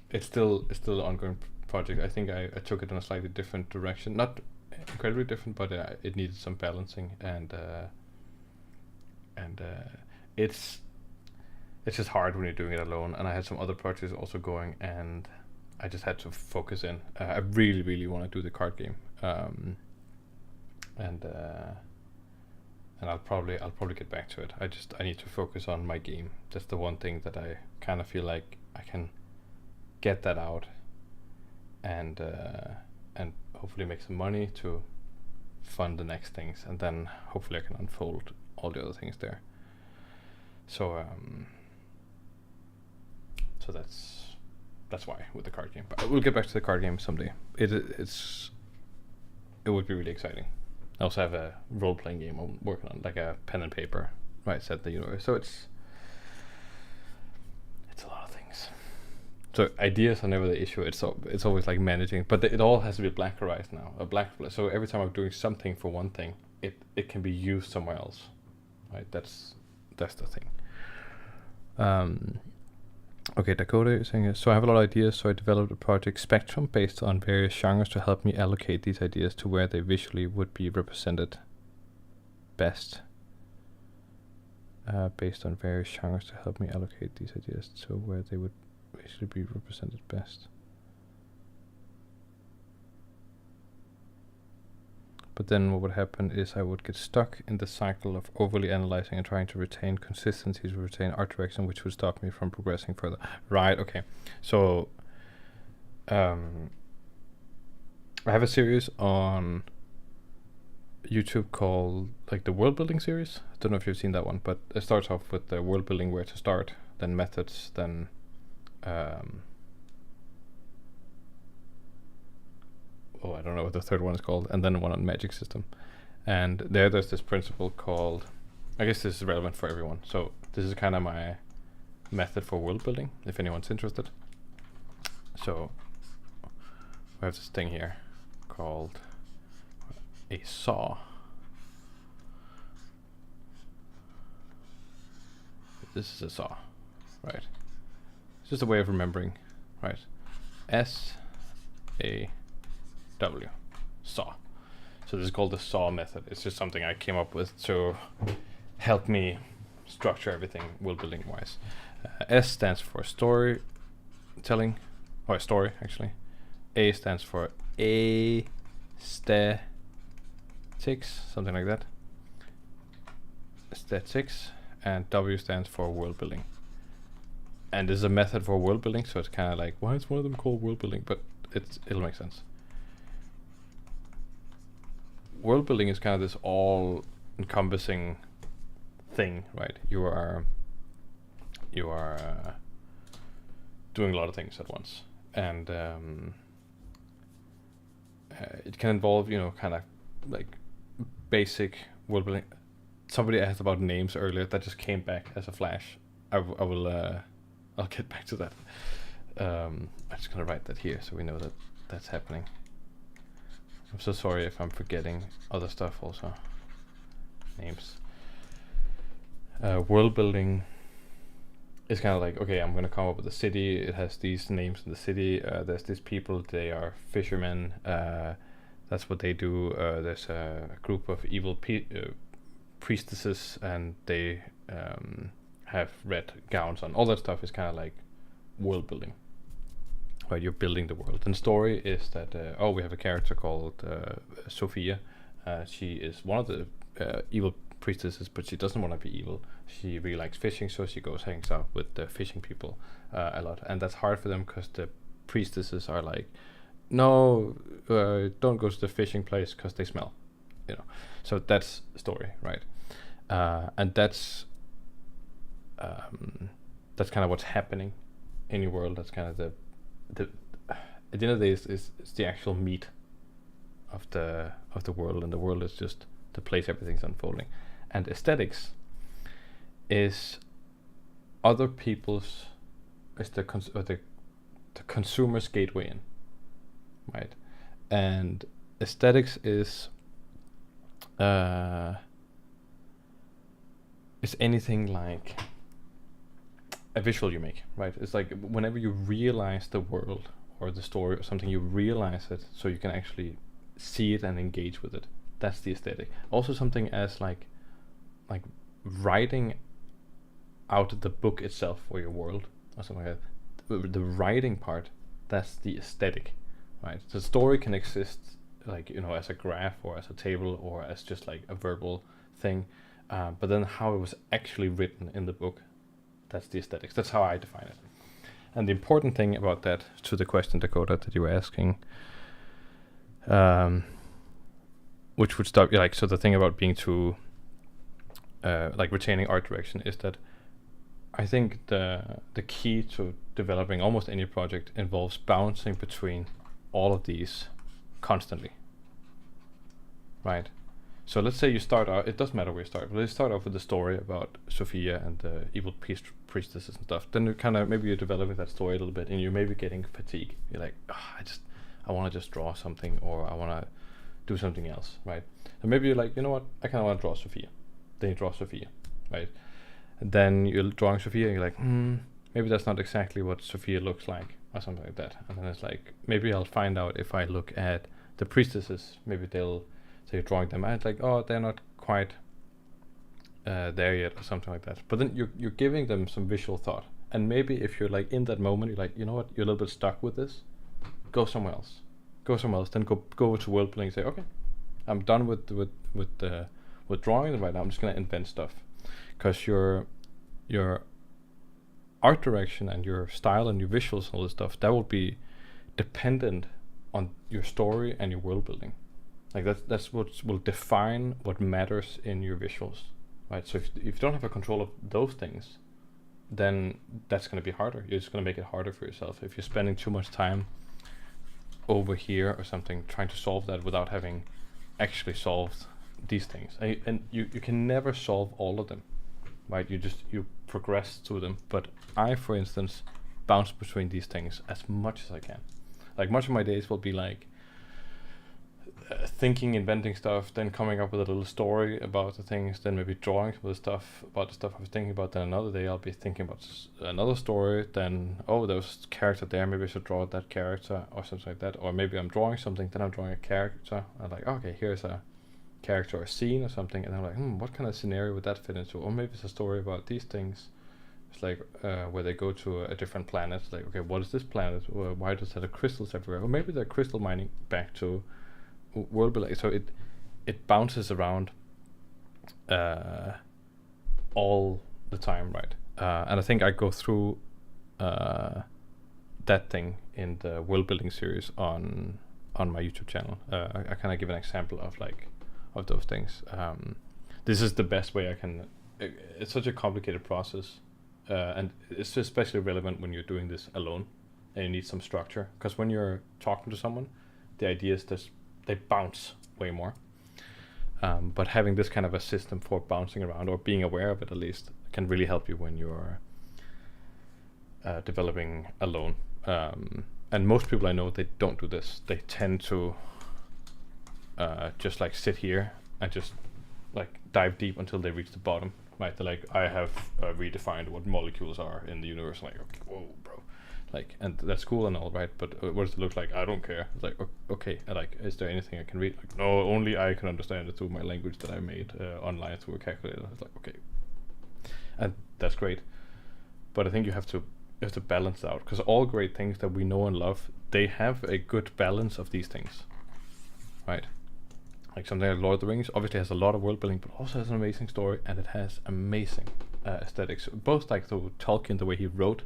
It's still an ongoing project. I think I took it in a slightly different direction. Not incredibly different, but it needed some balancing, and it's just hard when you're doing it alone. And I had some other projects also going, and I just had to focus in. I really want to do the card game, and I'll probably get back to it. I need to focus on my game. That's the one thing that I kind of feel like I can get that out, and hopefully make some money to fund the next things, and then hopefully I can unfold all the other things there. So so that's why with the card game. But we'll get back to the card game someday. It would be really exciting. I also have a role-playing game I'm working on, like a pen and paper, right, set the universe. So it's a lot of things. So ideas are never the issue. It's always like managing, but it all has to be Black Horizon now. So every time I'm doing something for one thing, it can be used somewhere else, right? That's the thing. Okay, Dakota is saying, so I have a lot of ideas, so I developed a project Spectrum based on various genres to help me allocate these ideas to where they visually would be represented best. Based on various genres to help me allocate these ideas to where they would visually be represented best. But then what would happen is I would get stuck in the cycle of overly analyzing and trying to retain consistency, to retain art direction, which would stop me from progressing further. Right, okay. So I have a series on YouTube called like the world building series. I don't know if you've seen that one, but it starts off with the world building, where to start, then methods, then I don't know what the third one is called, and then one on magic system. And there's this principle called, I guess this is relevant for everyone. So this is kind of my method for world building, if anyone's interested. So we have this thing here called a saw. This is a saw, right? It's just a way of remembering, right? S-A-W, saw. So this is called the saw method. It's just something I came up with to help me structure everything world building wise. S stands for storytelling, or story actually. A stands for aesthetics, something like that. Aesthetics, and W stands for world building. And this is a method for world building, so it's kind of like, why is one of them called world building? But it'll make sense. World building is kind of this all-encompassing thing, right? You are doing a lot of things at once, and it can involve, kind of like basic world building. Somebody asked about names earlier. That just came back as a flash. I'll get back to that. I'm just gonna write that here so we know that that's happening. I'm so sorry if I'm forgetting other stuff also. Names. World building is kind of like, okay, I'm gonna come up with a city. It has these names in the city. There's these people. They are fishermen. That's what they do. There's a group of evil priestesses, and they have red gowns on. All that stuff is kind of like world building, right? You're building the world. And story is that we have a character called Sophia. She is one of the evil priestesses, but she doesn't want to be evil. She really likes fishing, so she hangs out with the fishing people a lot, and that's hard for them because the priestesses are like, no, don't go to the fishing place because they smell, you know. So that's story, right? And that's kind of what's happening in your world. That's kind of the at the end of the day is the actual meat of the world, and the world is just the place everything's unfolding. And aesthetics is other people's, is the consumer's gateway in, right? And aesthetics is anything like a visual you make, right? It's like whenever you realize the world or the story or something, you realize it so you can actually see it and engage with it. That's the aesthetic. Also something as like writing out the book itself or your world or something like that. The writing part, that's the aesthetic, right? The story can exist like, you know, as a graph or as a table or as just like a verbal thing, but then how it was actually written in the book, that's the aesthetics. That's how I define it. And the important thing about that, to the question, Dakota, that you were asking, which would stop, like, so the thing about being too like retaining art direction is that I think the key to developing almost any project involves bouncing between all of these constantly, right? So let's say you start out, it doesn't matter where you start, but let's start off with the story about Sophia and the evil priestesses and stuff. Then you kind of, maybe you're developing that story a little bit and you're maybe getting fatigue. You're like, I want to just draw something, or I want to do something else, right? And maybe you're like, you know what, I kind of want to draw Sophia. Then you draw Sophia, right? And then you're drawing Sophia and you're like, maybe that's not exactly what Sophia looks like, or something like that. And then it's like, maybe I'll find out if I look at the priestesses, maybe they'll, so you're drawing them, and it's like, oh, they're not quite there yet, or something like that. But then you're giving them some visual thought. And maybe if you're like in that moment, you're like, you know what, you're a little bit stuck with this, go somewhere else. Then go over to world building and say, okay, I'm done with drawing right now. I'm just gonna invent stuff, because your art direction and your style and your visuals and all this stuff, that will be dependent on your story and your world building. Like that's what will define what matters in your visuals, right? So if you don't have a control of those things, then that's going to be harder. You're just going to make it harder for yourself if you're spending too much time over here or something trying to solve that without having actually solved these things. And you can never solve all of them, right? You progress through them. But I, for instance, bounce between these things as much as I can. Like, much of my days will be like thinking, inventing stuff, then coming up with a little story about the things, then maybe drawing some of the stuff about the stuff I was thinking about. Then another day I'll be thinking about another story, then, oh, there was a character there, maybe I should draw that character or something like that. Or maybe I'm drawing something, then I'm drawing a character. I'm like, okay, here's a character or a scene or something, and I'm like, what kind of scenario would that fit into? Or maybe it's a story about these things. It's like where they go to a different planet. Like, okay, what is this planet? Why does it have crystals everywhere? Or maybe they're crystal mining back to world building. So it bounces around all the time, right? And I think I go through that thing in the world building series on my YouTube channel. I kind of give an example of those things. This is the best way I can. It's such a complicated process, and it's especially relevant when you're doing this alone and you need some structure. Because when you're talking to someone, the ideas they bounce way more. But having this kind of a system for bouncing around, or being aware of it at least, can really help you when you're developing alone. And most people I know, they don't do this. They tend to just like sit here and just like dive deep until they reach the bottom, right? They're like, I have redefined what molecules are in the universe. Like, okay, whoa, bro, like, and that's cool and all, right? But what does it look like? I don't care. It's like, okay, like, is there anything I can read? Like, no, only I can understand it through my language that I made online through a calculator. It's like, okay, and that's great. But I think you have to balance out, because all great things that we know and love, they have a good balance of these things, right? Like something like Lord of the Rings obviously has a lot of world building, but also has an amazing story, and it has amazing aesthetics, both like through Tolkien, the way he wrote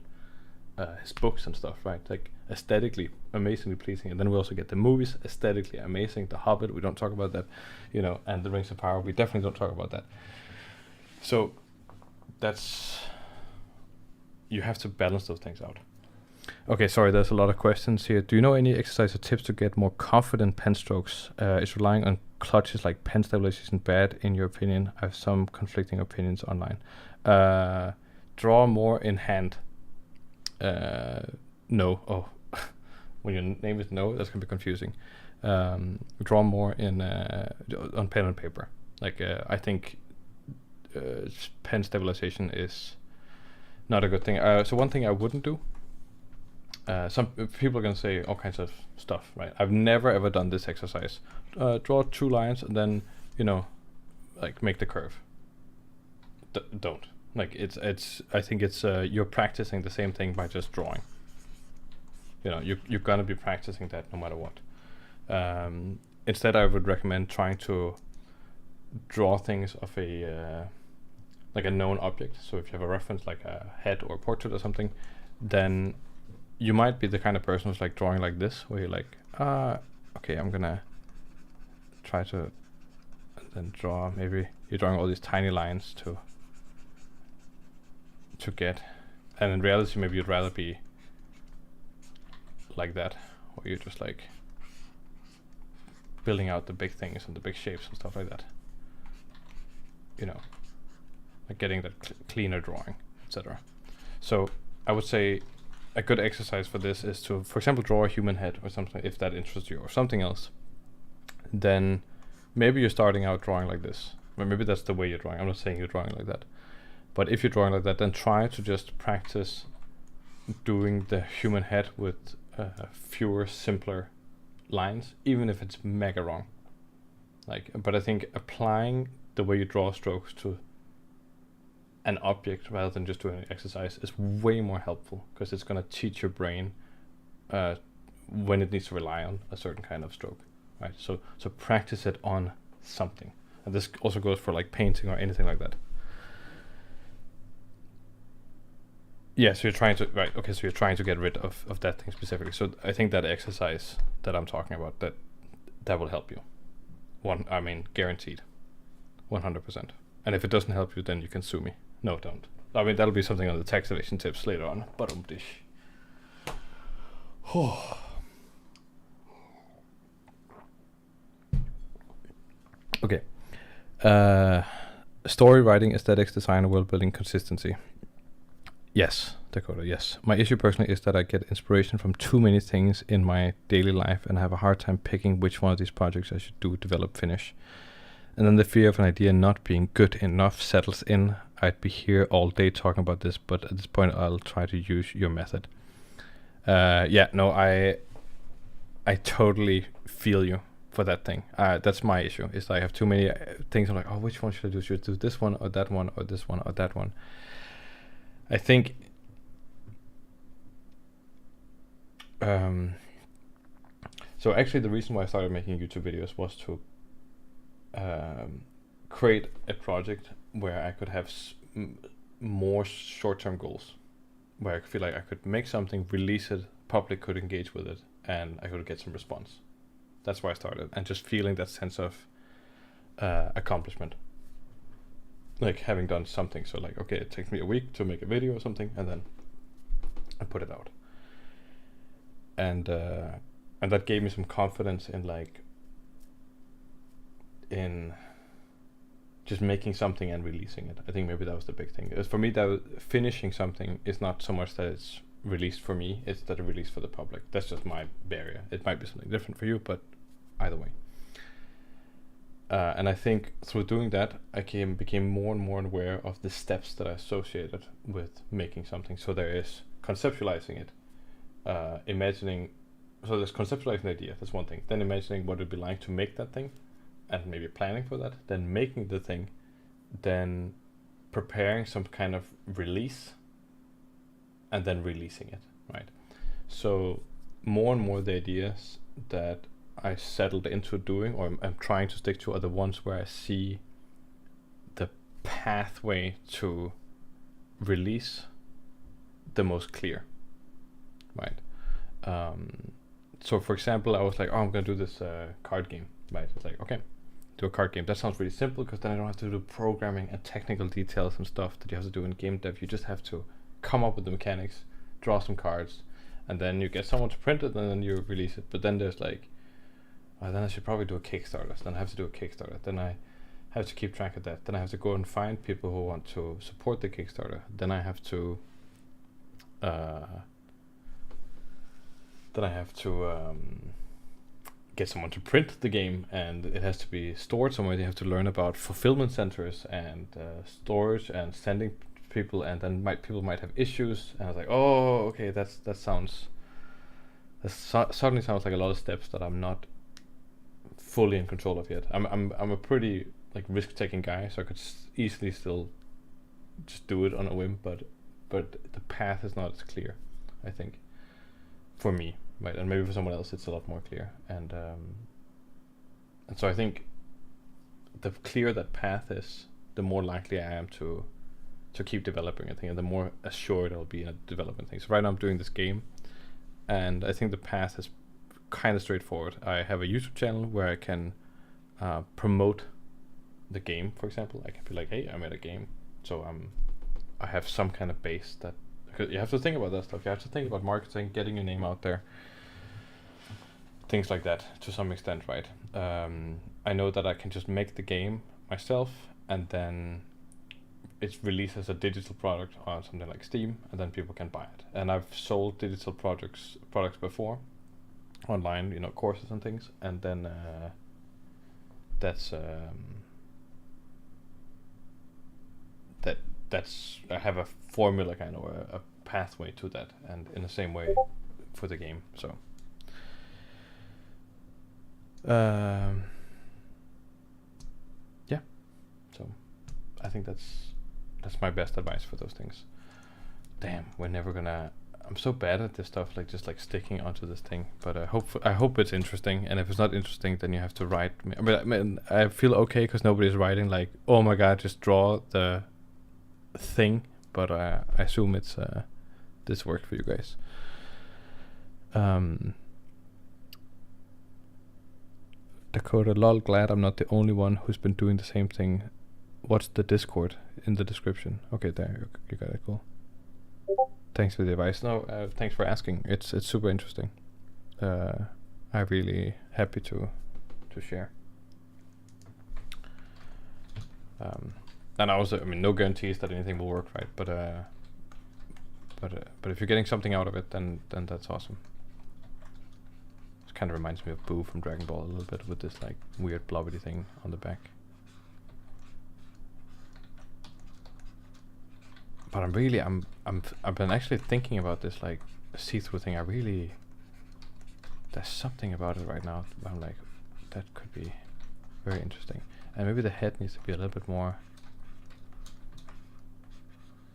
his books and stuff, right? Like aesthetically amazingly pleasing. And then we also get the movies, aesthetically amazing. The Hobbit, we don't talk about that, you know, and The Rings of Power, we definitely don't talk about that. So that's, you have to balance those things out. Okay, sorry, there's a lot of questions here. Do you know any exercise or tips to get more confident pen strokes? Is relying on clutches like pen stabilization bad in your opinion? I have some conflicting opinions online. Draw more in hand. No. Oh, when your name is no, that's gonna be confusing. Draw more in on pen and paper. Like I think pen stabilization is not a good thing. So one thing I wouldn't do. Some people are gonna say all kinds of stuff, right? I've never ever done this exercise. Draw 2 lines and then, you know, like make the curve. Don't. Like it's. I think it's you're practicing the same thing by just drawing. You know, you're gonna be practicing that no matter what. Instead, I would recommend trying to draw things of a like a known object. So if you have a reference like a head or a portrait or something, then you might be the kind of person who's like drawing like this, where you're like, okay, I'm gonna try to, and then draw. Maybe you're drawing all these tiny lines to get, and in reality, maybe you'd rather be like that, where you're just like building out the big things and the big shapes and stuff like that. You know, like getting that cleaner drawing, etc. So I would say a good exercise for this is to, for example, draw a human head or something, if that interests you, or something else. Then maybe you're starting out drawing like this, or maybe that's the way you're drawing. I'm not saying you're drawing like that, but if you're drawing like that, then try to just practice doing the human head with fewer, simpler lines, even if it's mega wrong. Like, but I think applying the way you draw strokes to an object rather than just doing an exercise is way more helpful, because it's going to teach your brain when it needs to rely on a certain kind of stroke, right? So practice it on something, and this also goes for like painting or anything like that. Yeah, so you're trying to, right, okay, so you're trying to get rid of that thing specifically. So I think that exercise that I'm talking about, that will help you. I mean, guaranteed. 100%. And if it doesn't help you, then you can sue me. No, don't. I mean, that'll be something on the tax evasion tips later on. Bottom dish. Okay. Story writing, aesthetics, design, and world building consistency. Yes, Dakota, yes. My issue personally is that I get inspiration from too many things in my daily life and have a hard time picking which one of these projects I should do, develop, finish. And then the fear of an idea not being good enough settles in. I'd be here all day talking about this, but at this point I'll try to use your method. Yeah, no, I totally feel you for that thing. That's my issue, is I have too many things. I'm like, oh, which one should I do? Should I do this one or that one or this one or that one? I think so actually the reason why I started making YouTube videos was to create a project where I could have more short-term goals, where I could feel like I could make something, release it, public could engage with it, and I could get some response. That's why I started, and just feeling that sense of accomplishment. Like having done something, so like, okay, it takes me a week to make a video or something, and then I put it out. And that gave me some confidence in like, in just making something and releasing it. I think maybe that was the big thing. For me, that finishing something is not so much that it's released for me, it's that it's released for the public. That's just my barrier. It might be something different for you, but either way. And I think through doing that, I became more and more aware of the steps that are associated with making something. So there is conceptualizing it, imagining. So there's conceptualizing the idea. That's one thing. Then imagining what it'd be like to make that thing, and maybe planning for that. Then making the thing. Then preparing some kind of release, and then releasing it. Right. So more and more the ideas that I settled into doing, or I'm trying to stick to, are the ones where I see the pathway to release the most clear, right? So for example, I was like, oh, I'm gonna do this card game, right? It's like, okay, do a card game. That sounds really simple, because then I don't have to do programming and technical details and stuff that you have to do in game dev. You just have to come up with the mechanics, draw some cards, and then you get someone to print it, and then you release it. But then there's like, then I should probably do a Kickstarter. Then I have to do a Kickstarter. Then I have to keep track of that. Then I have to go and find people who want to support the Kickstarter. Then I have to get someone to print the game, and it has to be stored somewhere. You have to learn about fulfillment centers and storage and sending people, and then people might have issues. And I was like, oh, okay, suddenly sounds like a lot of steps that I'm not fully in control of yet. I'm a pretty like risk-taking guy, so I could easily still just do it on a whim, but the path is not as clear, I think, for me, right? And maybe for someone else it's a lot more clear. And so I think the clearer that path is, the more likely I am to keep developing, I think, and the more assured I'll be in developing things. So right now I'm doing this game, and I think the path is kind of straightforward. I have a YouTube channel where I can promote the game. For example, I can be like, hey, I made a game, so I have some kind of base. That, because you have to think about that stuff. You have to think about marketing, getting your name out there, things like that to some extent, right? I know that I can just make the game myself, and then it's released as a digital product on something like Steam, and then people can buy it. And I've sold digital products before online, courses and things, and then that's I have a formula, kind of a pathway to that, and in the same way for the game. So yeah, so I think that's my best advice for those things. Damn, we're never gonna. I'm so bad at this stuff, like just like sticking onto this thing. But I hope it's interesting. And if it's not interesting, then you have to write me. I mean, I feel okay because nobody's writing like, oh my god, just draw the thing. But I assume it's this worked for you guys. Dakota, lol, glad I'm not the only one who's been doing the same thing. What's the Discord? In the description. Okay, there, you got it. Cool. Thanks for the advice. No, thanks for asking. It's super interesting. I'm really happy to share. And also, I mean, no guarantees that anything will work, right? But if you're getting something out of it, then that's awesome. It kind of reminds me of Boo from Dragon Ball a little bit, with this like weird blobby thing on the back. But I've been actually thinking about this like see-through thing. There's something about it right now. I'm like, that could be very interesting. And maybe the head needs to be a little bit more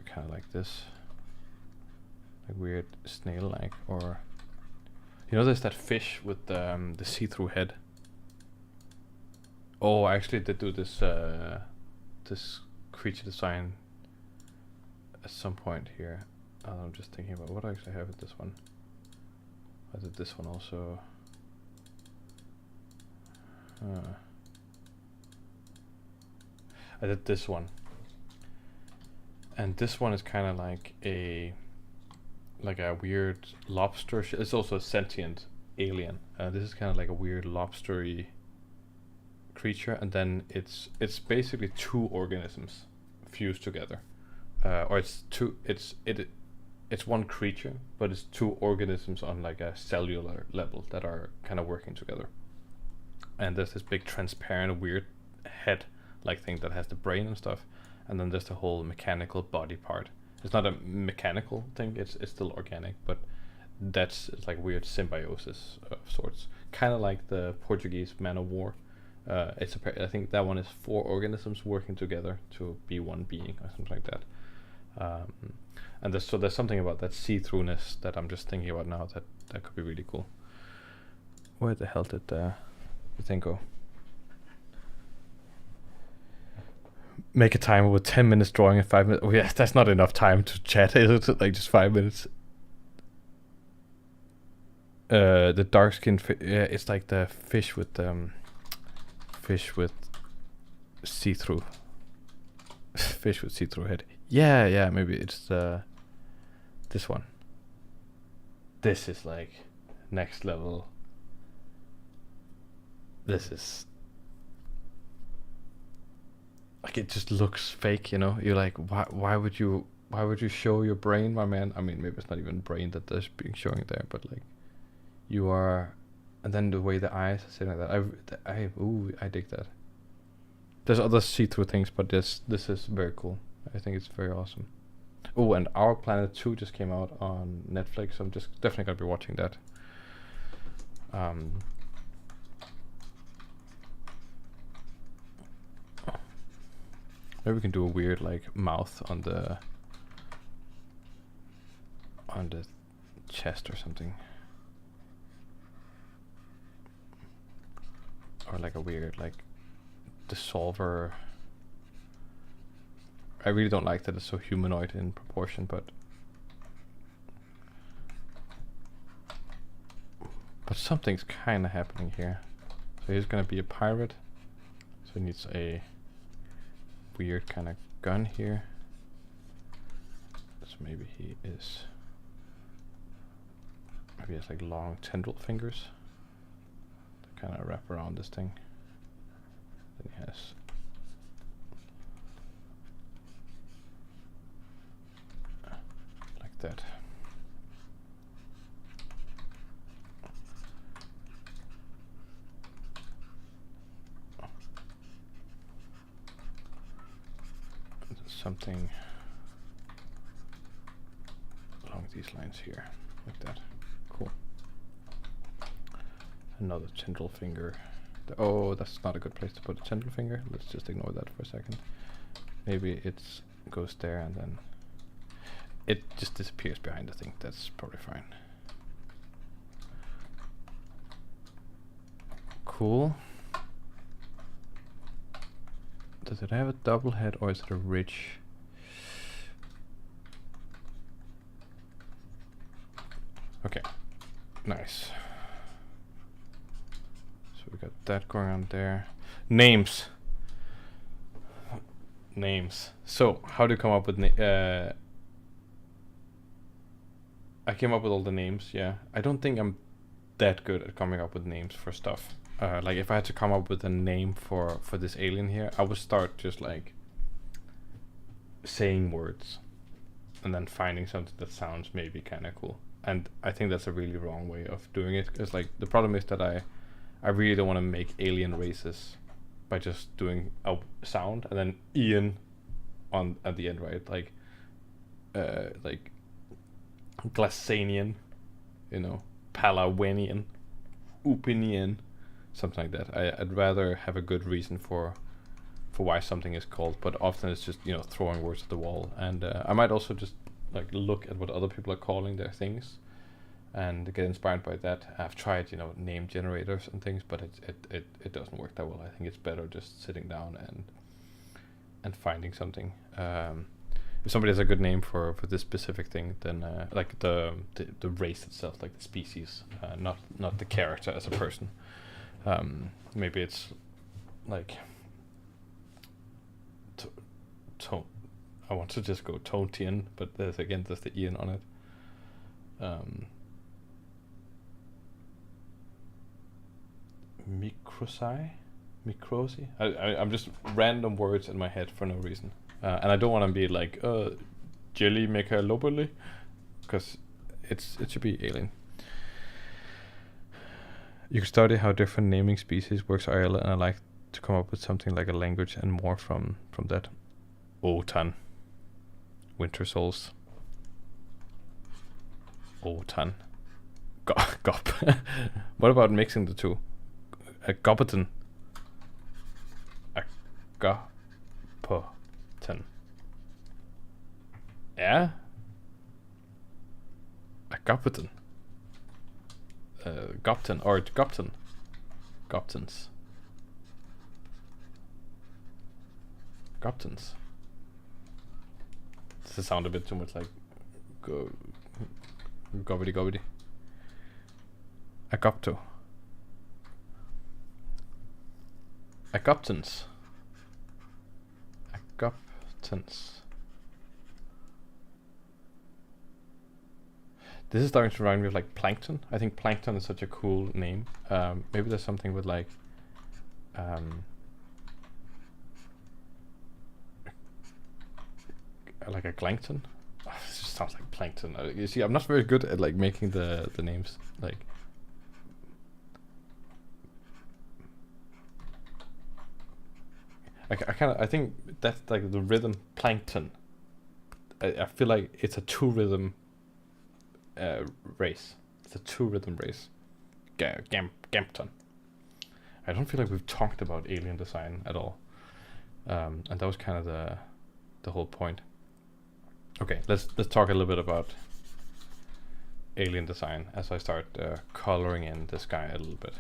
kind of like this, like weird snail-like, or there's that fish with the see-through head. Oh, I actually did do this this creature design at some point here. I'm just thinking about what I actually have with this one. I did this one also. I did this one, and this one is kind of like a weird lobster. It's also a sentient alien. This is kind of like a weird lobstery creature, and then it's basically two organisms fused together. Or it's one creature, but it's two organisms on like a cellular level that are kind of working together. And there's this big transparent weird head like thing that has the brain and stuff, and then there's the whole mechanical body part. It's not a mechanical thing, it's still organic, but it's like weird symbiosis of sorts, kind of like the Portuguese man of war. I think that one is 4 organisms working together to be one being or something like that. And there's something about that see-throughness that I'm just thinking about now that could be really cool. Where the hell did the thing go? Make a timer with 10 minutes drawing and 5 minutes. Oh yeah, that's not enough time to chat, is it? Like just 5 minutes. The dark skin, yeah, it's like the fish with see-through. Fish with see-through head. Yeah, maybe it's this one. This is like next level. This is like, it just looks fake, you know. You're like, why would you show your brain, my man? I mean, maybe it's not even brain that is being showing there, but like, you are, and then the way the eyes are sitting like that. I dig that. There's other see-through things, but this is very cool. I think it's very awesome. Oh, and Our Planet 2 just came out on Netflix, so I'm just definitely gonna be watching that. Maybe we can do a weird like mouth on the chest or something, or like a weird like dissolver. I really don't like that it's so humanoid in proportion, but something's kind of happening here. So he's gonna be a pirate, so he needs a weird kind of gun here. So maybe he has like long tendril fingers to kind of wrap around this thing. Then he has like that. Something along these lines here, like that. Cool. Another tendril finger. Oh, that's not a good place to put a tendril finger. Let's just ignore that for a second. Maybe it goes there and then it just disappears behind the thing. That's probably fine. Cool. Does it have a double head or is it a ridge? Okay, nice. So we got that going on there. Names. So how do you come up with I came up with all the names, yeah. I don't think I'm that good at coming up with names for stuff. Like if I had to come up with a name for this alien here, I would start just like saying words and then finding something that sounds maybe kind of cool. And I think that's a really wrong way of doing it, because like the problem is that I really don't want to make alien races by just doing a sound and then Ian at the end, right? Like Glassanian, you know, Palawanian, Upinian, something like that. I'd rather have a good reason for why something is called, but often it's just, you know, throwing words at the wall. And I might also just like look at what other people are calling their things and get inspired by that. I've tried, you know, name generators and things, but it doesn't work that well. I think it's better just sitting down and finding something. If somebody has a good name for this specific thing, then like the race itself, like the species, not the character as a person. Maybe it's like I want to just go Tontian, but there's the Ian on it. Microsi. I'm just random words in my head for no reason, and I don't want to be like Jelly Mechaloboli, because it should be alien. You can study how different naming species works IRL, and I like to come up with something like a language and more from that. Otan. Winter Souls. Otan. Gop. What about mixing the two? A Gopaton. A Gopaton. Yeah? A Gopaton. Gopton or Gopton. Goptons. Goptons. Does it sound a bit too much like gobbity gobbity? A Gopto. A Goptons. A Goptons. This is starting to remind me of like Plankton. I think Plankton is such a cool name. Maybe there's something with like a Glankton. Oh, this just sounds like Plankton. You see, I'm not very good at like making the names like. I think that's like the rhythm Plankton. I feel like it's a 2-rhythm race. It's a 2-rhythm race. Gampton. I don't feel like we've talked about alien design at all, and that was kind of the whole point. Okay, let's talk a little bit about alien design as I start coloring in the sky a little bit.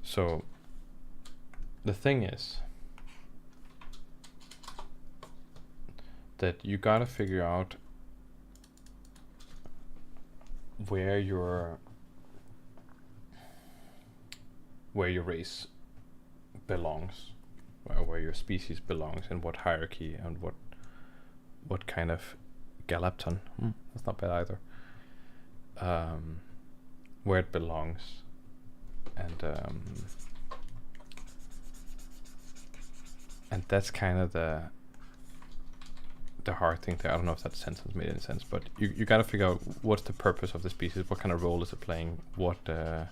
So the thing is that you gotta figure out where your race belongs, where your species belongs, and what hierarchy and what kind of galapton. That's not bad either. Where it belongs, and that's kind of the hard thing there. I don't know if that sentence made any sense, but you gotta figure out what's the purpose of the species, what kind of role is it playing, what are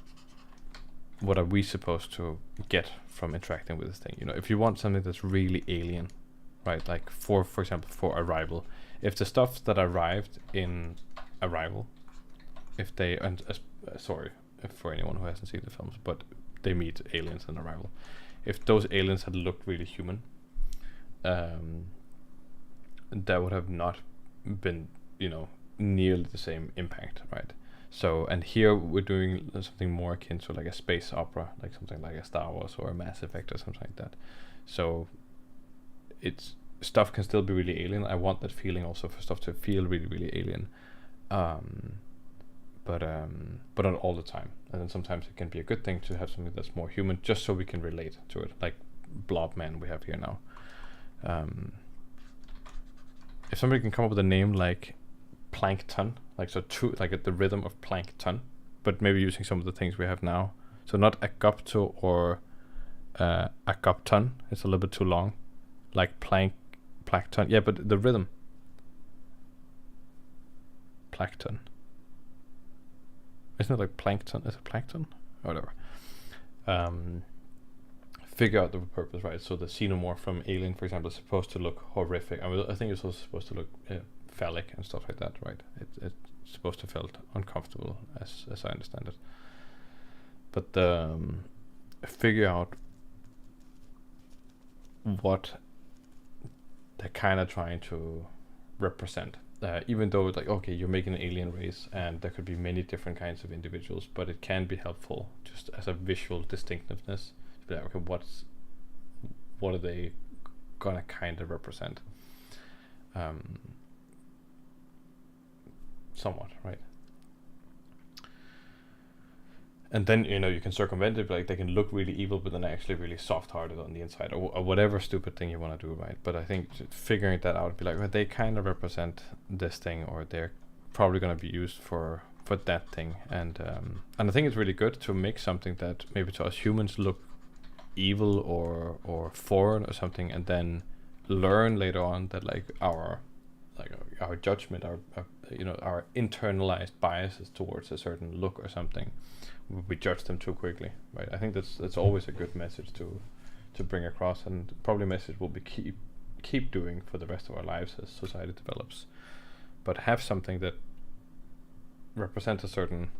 we supposed to get from interacting with this thing. You know, if you want something that's really alien, right, like for example for Arrival, if the stuff that arrived in Arrival, if they sorry if for anyone who hasn't seen the films, but they meet aliens in Arrival, if those aliens had looked really human, that would have not been, you know, nearly the same impact, right? So, and here we're doing something more akin to like a space opera, like something like a Star Wars or a Mass Effect or something like that. So it's stuff can still be really alien. I want that feeling also for stuff to feel really, really alien. But not all the time. And then sometimes it can be a good thing to have something that's more human, just so we can relate to it, like Blob Man we have here now. If somebody can come up with a name like Plankton, like so true, like at the rhythm of Plankton, but maybe using some of the things we have now. So not a Gopto or a Gopton. It's a little bit too long. Like Plankton. Yeah, but the rhythm. Plankton. Isn't it like plankton? Is it plankton? Or whatever. Figure out the purpose, right? So the xenomorph from Alien, for example, is supposed to look horrific. I mean, I think it's also supposed to look phallic and stuff like that, right? It's supposed to feel uncomfortable, as I understand it. But figure out what they're kind of trying to represent. Even though, like, okay, you're making an alien race, and there could be many different kinds of individuals, but it can be helpful just as a visual distinctiveness. Like, okay, what are they gonna kind of represent? Somewhat, right? And then, you know, you can circumvent it, like they can look really evil, but then actually really soft-hearted on the inside, or whatever stupid thing you want to do, right? But I think figuring that out, be like, well, they kind of represent this thing, or they're probably going to be used for that thing, and I think it's really good to make something that maybe to us humans look evil or foreign or something, and then learn later on that like our our judgment, our our internalized biases towards a certain look or something, we judge them too quickly, right? I think that's always a good message to bring across, and probably a message we'll be keep doing for the rest of our lives as society develops. But have something that represents a certain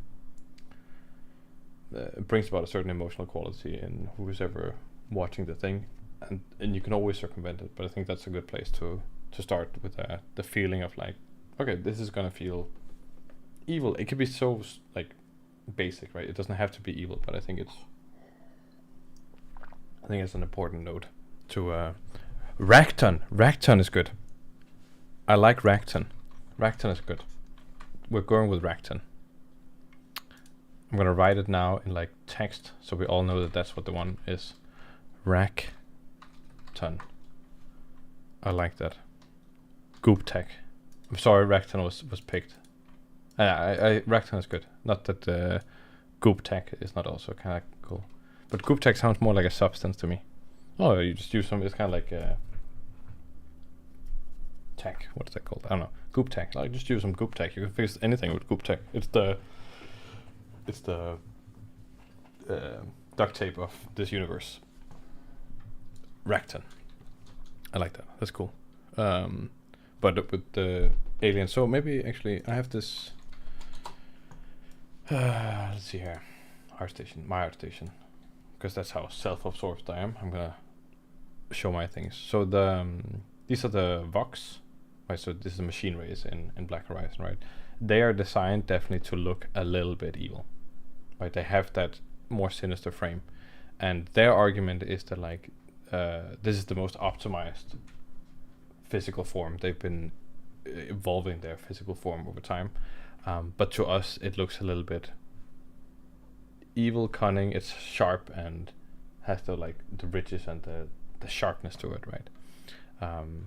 brings about a certain emotional quality in who's ever watching the thing, and you can always circumvent it. But I think that's a good place to start with the feeling of like, okay, this is gonna feel evil. It could be so like basic, right? It doesn't have to be evil, but I think it's an important note to Ragton is good. I like Ragton. Ragton is good. We're going with Ragton. I'm gonna write it now in like text so we all know that that's what the one is. Ragton. I like that. Goop tech. I'm sorry, Ragton was picked. Ragton is good. Not that Goop tech is not also kind of cool, but Goop tech sounds more like a substance to me. Oh, you just use some. It's kind of like tech. What is that called? I don't know. Goop tech. Like just use some Goop tech. You can fix anything with Goop tech. It's the duct tape of this universe. Ragton. I like that. That's cool. But with the alien, so maybe actually I have this. Let's see here, my art station, because that's how self-absorbed I am. I'm gonna show my things. So these are the Vox, right? So this is the machine rays in Black Horizon, right? They are designed definitely to look a little bit evil, right? They have that more sinister frame, and their argument is that like this is the most optimized physical form. They've been evolving their physical form over time, but to us it looks a little bit evil, cunning. It's sharp and has the like the ridges and the sharpness to it, right?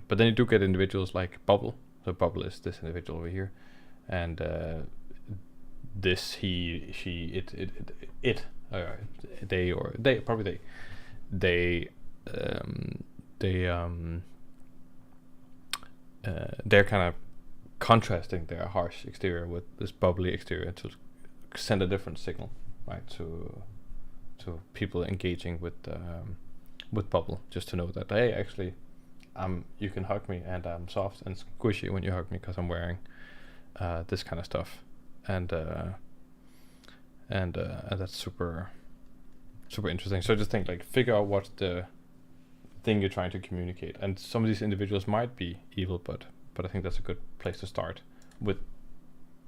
But then you do get individuals like Bubble. So Bubble is this individual over here, and this they're kind of contrasting their harsh exterior with this bubbly exterior to send a different signal, right, to people engaging with Bubble, just to know that, hey, actually you can hug me and I'm soft and squishy when you hug me because I'm wearing this kind of stuff, and that's super interesting. So I just think like figure out what's the thing you're trying to communicate, and some of these individuals might be evil, but I think that's a good place to start with.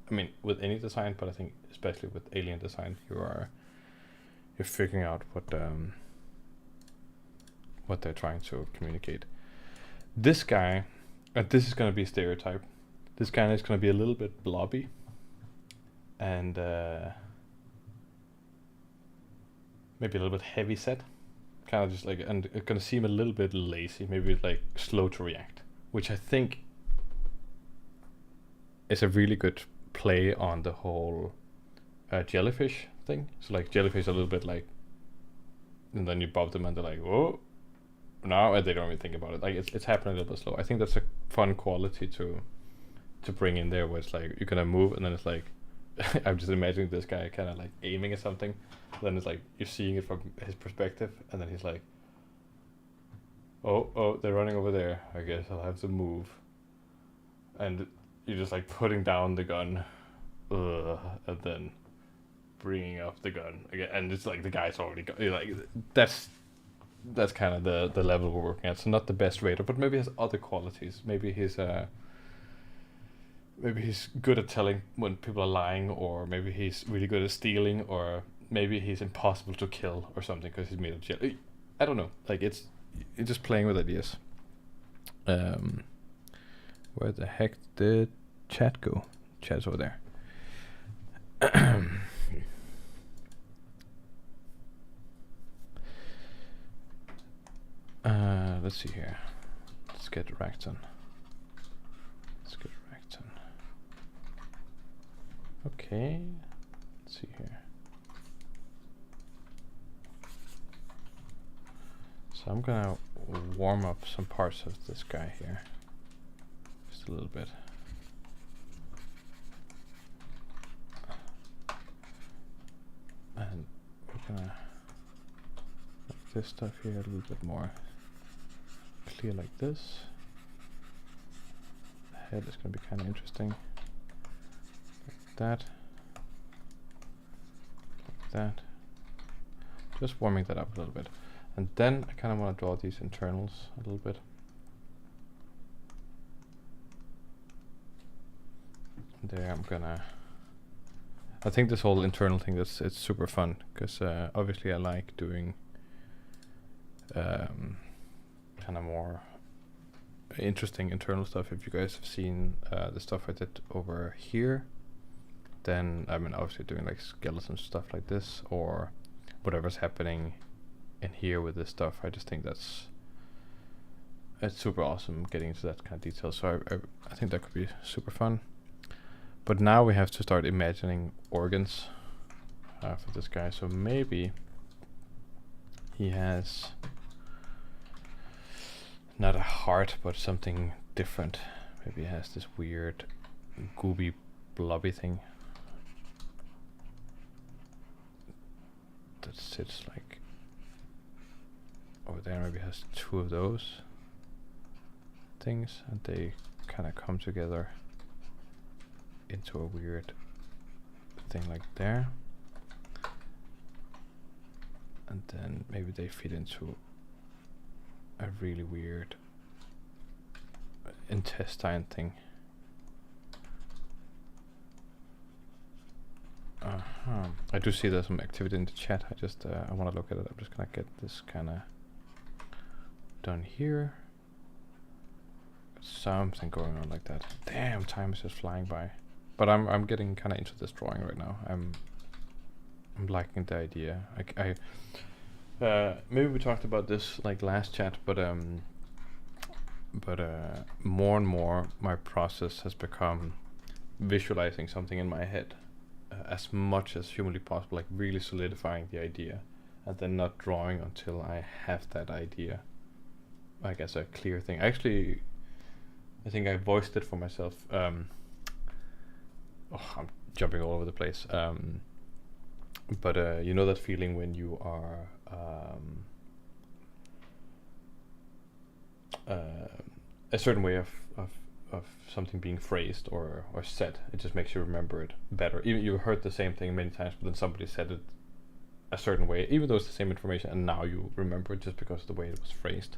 I mean, with any design, but I think especially with alien design, you're figuring out what they're trying to communicate. This guy, this is going to be a stereotype. This guy is going to be a little bit blobby, and maybe a little bit heavy set, kind of just like, and it's going to seem a little bit lazy, maybe like slow to react, which I think is a really good play on the whole jellyfish thing. So like jellyfish are a little bit like, and then you bob them and they're like, whoa, now, and they don't even think about it. Like it's happening a little bit slow. I think that's a fun quality to bring in there, where it's like you're gonna move and then it's like I'm just imagining this guy kind of like aiming at something, then it's like you're seeing it from his perspective, and then he's like, oh, they're running over there, I guess I'll have to move, and you're just like putting down the gun, and then bringing up the gun again, and it's like the guy's already like that's kind of the level we're working at. So not the best raider, but maybe he has other qualities. Maybe he's good at telling when people are lying, or maybe he's really good at stealing, or maybe he's impossible to kill or something because he's made of jelly. I don't know. Like it's just playing with ideas. Where the heck did chat go? Chat's over there. Let's see here. Let's get Ragton. Okay. Let's see here. So I'm gonna warm up some parts of this guy here. Just a little bit. And we're gonna make this stuff here a little bit more clear like this. The head is gonna be kind of interesting. Like that. Like that. Just warming that up a little bit. And then I kind of want to draw these internals a little bit. There I'm gonna... I think this whole internal thing, it's super fun, because obviously I like doing kind of more interesting internal stuff. If you guys have seen the stuff I did over here, then I mean obviously doing like skeleton stuff like this, or whatever's happening in here with this stuff. I just think it's super awesome getting into that kind of detail. So I think that could be super fun. But now we have to start imagining organs for this guy. So maybe he has not a heart, but something different. Maybe he has this weird gooby blobby thing that sits like over there. Maybe has two of those things, and they kind of come together into a weird thing like there, and then maybe they fit into a really weird intestine thing. I do see there's some activity in the chat. I just I want to look at it. I'm just gonna get this kind of done here. Something going on like that. Damn, time is just flying by. But I'm getting kind of into this drawing right now. I'm liking the idea. I maybe we talked about this like last chat, but more and more my process has become visualizing something in my head as much as humanly possible, like really solidifying the idea, and then not drawing until I have that idea, like as a clear thing. Actually, I think I voiced it for myself. I'm jumping all over the place. But you know that feeling when you are a certain way of something being phrased or said, it just makes you remember it better. Even you heard the same thing many times, but then somebody said it a certain way, even though it's the same information, and now you remember it just because of the way it was phrased.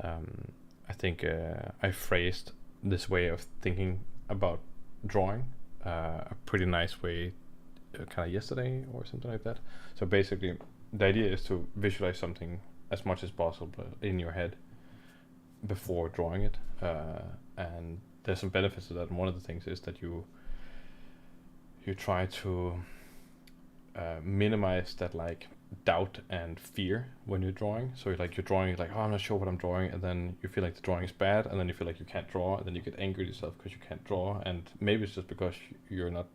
I think I phrased this way of thinking about drawing a pretty nice way kind of yesterday or something like that. So basically the idea is to visualize something as much as possible in your head before drawing it, and there's some benefits to that, and one of the things is that you try to minimize that like doubt and fear when you're drawing. So you're drawing, like, oh, I'm not sure what I'm drawing, and then you feel like the drawing is bad, and then you feel like you can't draw, and then you get angry at yourself because you can't draw, and maybe it's just because you're not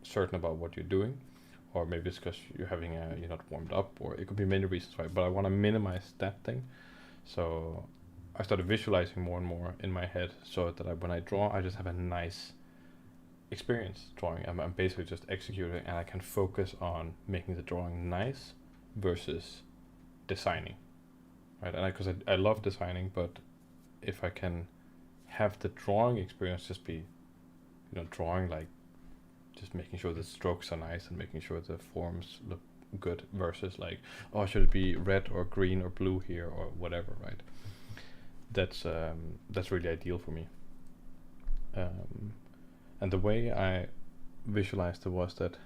certain about what you're doing, or maybe it's because you're not warmed up, or it could be many reasons why, but I want to minimize that thing. So I started visualizing more and more in my head, so that when I draw, I just have a nice experience drawing. I'm basically just executing, and I can focus on making the drawing nice versus designing, right? And because I love designing, but if I can have the drawing experience just be, drawing, like just making sure the strokes are nice and making sure the forms look good, versus like, oh, should it be red or green or blue here or whatever, right? That's really ideal for me. And the way I visualized it was that,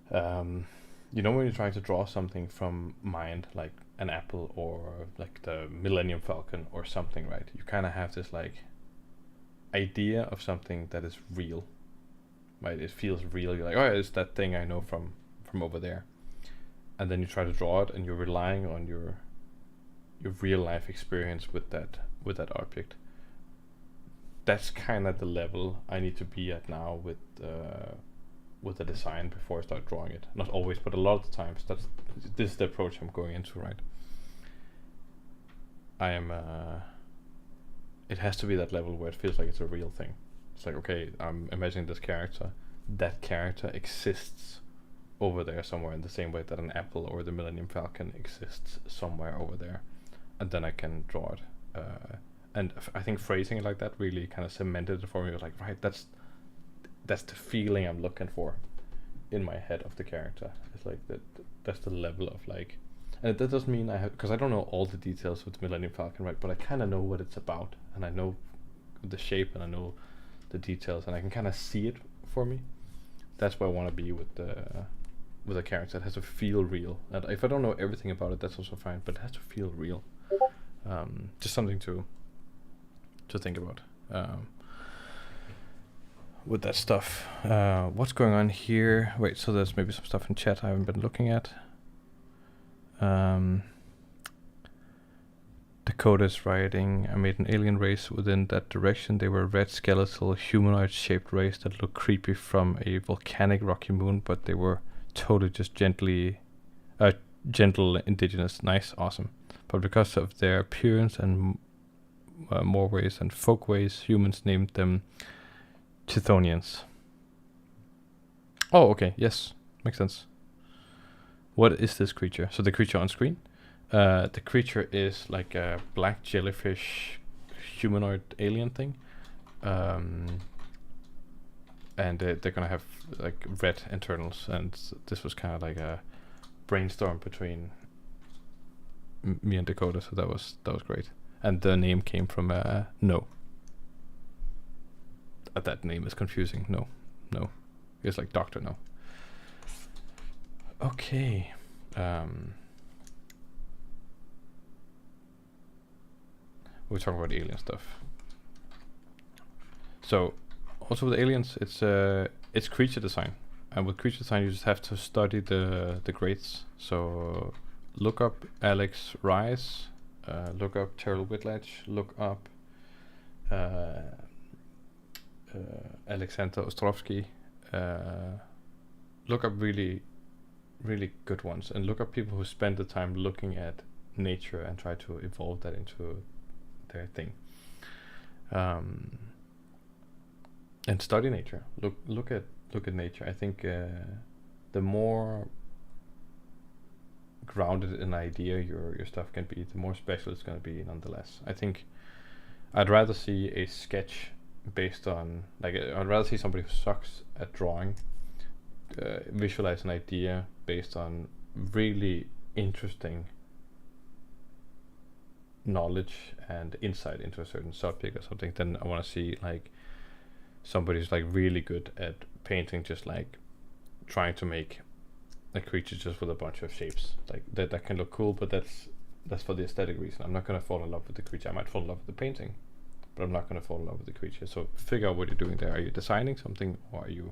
when you're trying to draw something from mind, like an apple or like the Millennium Falcon or something, right? You kind of have this like idea of something that is real, right? It feels real. You're like, oh, it's that thing I know from over there. And then you try to draw it, and you're relying on your real life experience with that object. That's kind of the level I need to be at now with the design before I start drawing it. Not always, but a lot of the times this is the approach I'm going into, right? I am it has to be that level where it feels like it's a real thing. It's like, okay, I'm imagining this character. That character exists over there somewhere, in the same way that an apple or the Millennium Falcon exists somewhere over there, and then I can draw it. And I think phrasing it like that really kind of cemented it for me. Like, right, that's the feeling I'm looking for in my head of the character. It's like that's the level of like, and that doesn't mean I have, because I don't know all the details with Millennium Falcon, right? But I kind of know what it's about, and I know the shape, and I know the details, and I can kind of see it for me. That's where I want to be with a character. It has to feel real. And if I don't know everything about it, that's also fine. But it has to feel real. Just something to think about with that stuff. What's going on here? Wait, so there's maybe some stuff in chat I haven't been looking at. Dakota's writing, I made an alien race within that direction. They were a red skeletal humanoid shaped race that looked creepy from a volcanic rocky moon, but they were totally just gentle indigenous. Nice, awesome. But because of their appearance and more ways and folkways, humans named them Chthonians. Oh, okay, yes, makes sense. What is this creature? So the creature on screen? The creature is like a black jellyfish humanoid alien thing. And they're gonna have like red internals, and this was kind of like a brainstorm between me and Dakota, so that was great. And the name came from No. That name is confusing. No. It's like Dr. No. Okay. We're talking about alien stuff. So, also with aliens, it's creature design, and with creature design, you just have to study the grades. So, look up Alex Rice, look up Terrell Whitlatch, look up Alexander Ostrovsky. Look up really, really good ones, and look up people who spend the time looking at nature and try to evolve that into their thing. And study nature. Look at nature. I think the more grounded in idea your stuff can be, the more special it's going to be nonetheless. I think I'd rather see a sketch based on, like, I'd rather see somebody who sucks at drawing visualize an idea based on really interesting knowledge and insight into a certain subject or something. Then I want to see like somebody who's like really good at painting, just like trying to make a creature just with a bunch of shapes. Like that can look cool, but that's for the aesthetic reason. I'm not gonna fall in love with the creature. I might fall in love with the painting, but I'm not gonna fall in love with the creature. So figure out what you're doing there. Are you designing something, or are you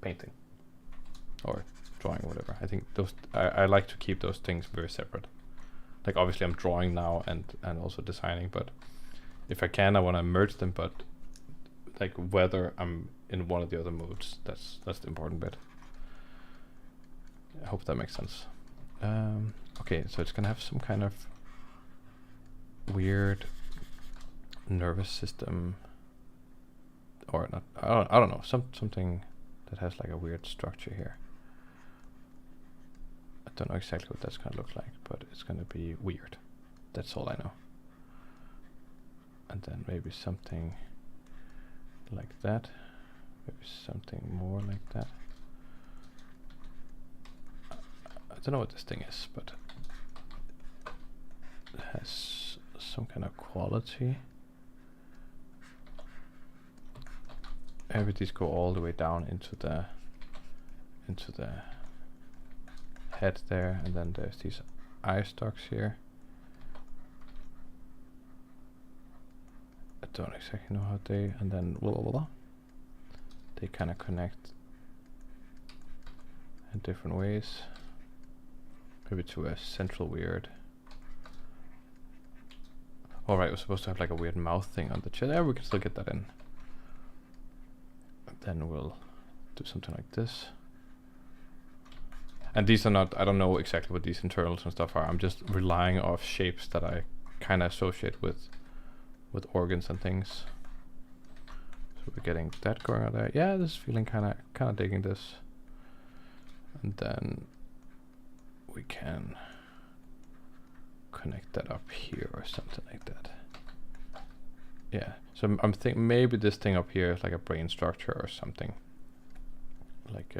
painting or drawing, or whatever? I think those I like to keep those things very separate. Like obviously I'm drawing now and also designing, but if I can, I want to merge them. But like whether I'm in one of the other modes, that's the important bit. I hope that makes sense. Okay, so it's gonna have some kind of weird nervous system, or not. I don't know. Something that has like a weird structure here. I don't know exactly what that's gonna look like, but it's gonna be weird. That's all I know. And then maybe something like that. Maybe something more like that. I don't know what this thing is, but it has some kind of quality. Maybe these go all the way down into the head there, and then there's these eye stalks here. I don't exactly know how they, and then they kind of connect in different ways. Maybe to a central weird. Alright, we're supposed to have like a weird mouth thing on the chest. Yeah, we can still get that in. And then we'll do something like this. And these are not, I don't know exactly what these internals and stuff are. I'm just relying off shapes that I kind of associate with organs and things. So we're getting that going on there. Yeah, this is feeling kind of digging this. And then we can connect that up here or something like that. Yeah, so I'm thinking maybe this thing up here is like a brain structure or something. Like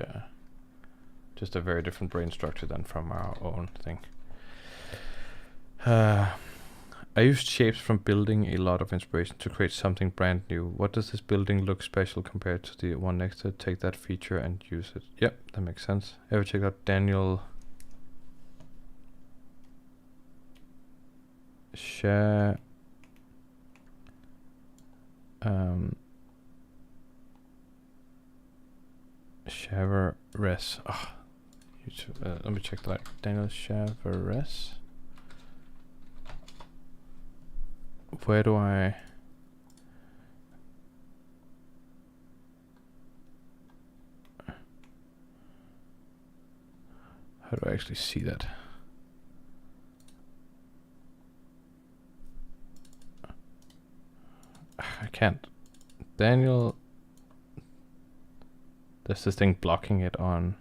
just a very different brain structure than from our own thing. I used shapes from building a lot of inspiration to create something brand new. What does this building look special compared to the one next to it? Take that feature and use it. Yep, that makes sense. Ever check out Daniel Shaver Res. Oh, let me check that out. Daniel Shaver Res. Where do I? How do I actually see that? I can't. Daniel. There's this thing blocking it on.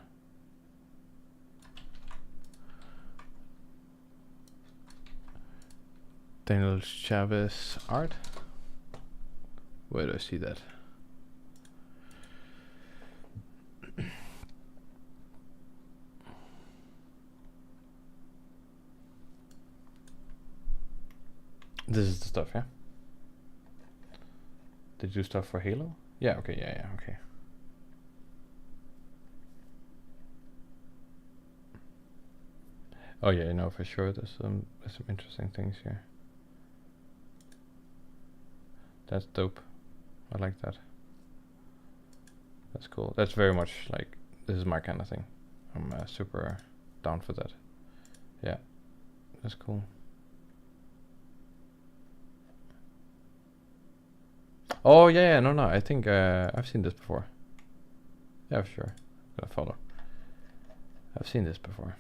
Daniel Chavez art. Where do I see that? This is the stuff, yeah? Did you do stuff for Halo? Yeah, okay, yeah, okay. Oh yeah, no, for sure. There's some interesting things here. That's dope. I like that. That's cool. That's very much like, this is my kind of thing. I'm super down for that. Yeah, that's cool. Oh yeah, no, I think I've seen this before. Yeah, for sure. I'm gonna follow. I've seen this before.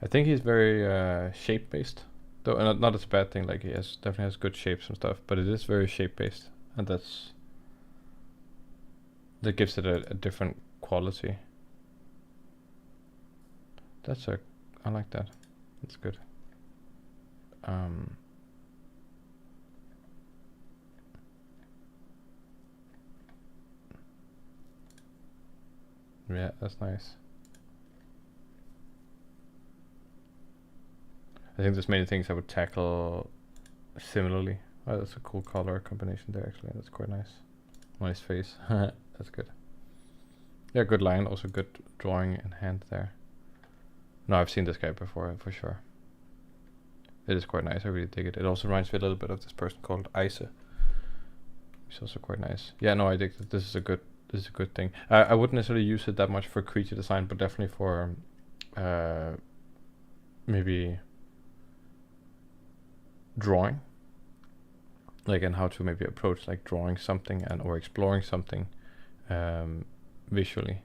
I think he's very shape based, though not as a bad thing. Like he definitely has good shapes and stuff, but it is very shape based, and that gives it a different quality. I like that. That's good. Yeah, that's nice. I think there's many things I would tackle similarly. Oh, that's a cool color combination there actually. That's quite nice. Nice face. That's good. Yeah, good line. Also good drawing in hand there. No, I've seen this guy before for sure. It is quite nice. I really dig it. It also reminds me a little bit of this person called Ice. It's also quite nice. Yeah, no, I dig that. This is a good thing. I wouldn't necessarily use it that much for creature design, but definitely for maybe drawing, like, and how to maybe approach like drawing something or exploring something visually.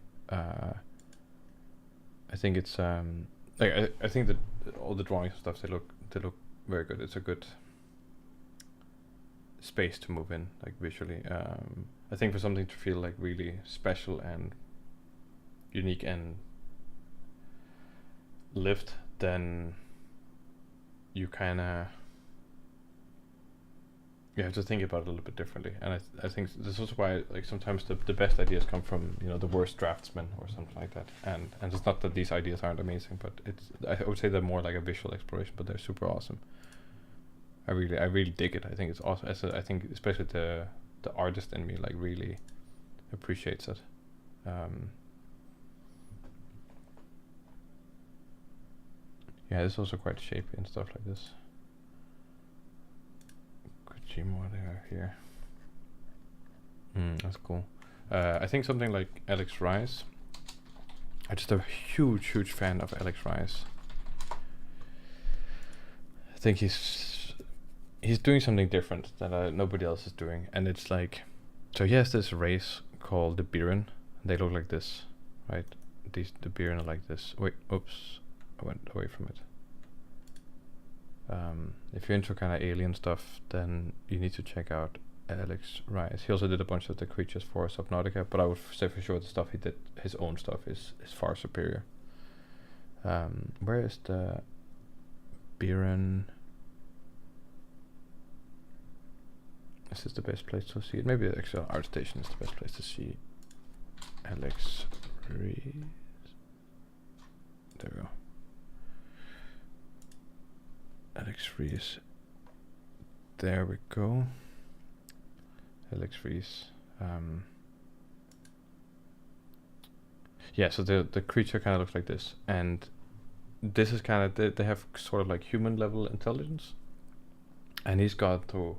I think it's like I think that all the drawings and stuff, they look very good. It's a good space to move in, like visually. I think for something to feel like really special and unique and lived, then you kind of have to think about it a little bit differently. And I think this is also why, like, sometimes the best ideas come from, you know, the worst draftsmen or something like that. And it's not that these ideas aren't amazing, but I would say they're more like a visual exploration, but they're super awesome. I really dig it. I think it's awesome. I think especially the artist in me like really appreciates it. Yeah, it's also quite shapy and stuff like this. More there here. That's cool. I think something like Alex Rice. I'm just a huge fan of Alex Rice. I think he's doing something different that nobody else is doing, and it's like, so he has this race called the Biren. They look like this, right? The Biren are like this. Wait, oops, I went away from it. If you're into kind of alien stuff, then you need to check out Alex Rice. He also did a bunch of the creatures for Subnautica, but I would say for sure the stuff he did, his own stuff, is far superior. Where is the Biren? Is this the best place to see it? Maybe the actual art station is the best place to see Alex Reese. There we go. Alex Reese. There we go. Alex Reese. Yeah, so the creature kind of looks like this, and this is kind of they have sort of like human level intelligence, and he's got through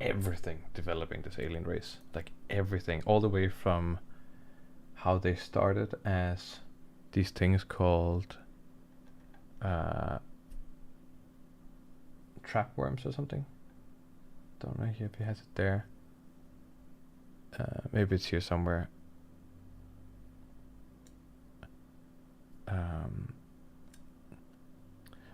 everything developing this alien race, like everything, all the way from how they started as these things called trap worms or something. Don't know if he has it there. Maybe it's here somewhere.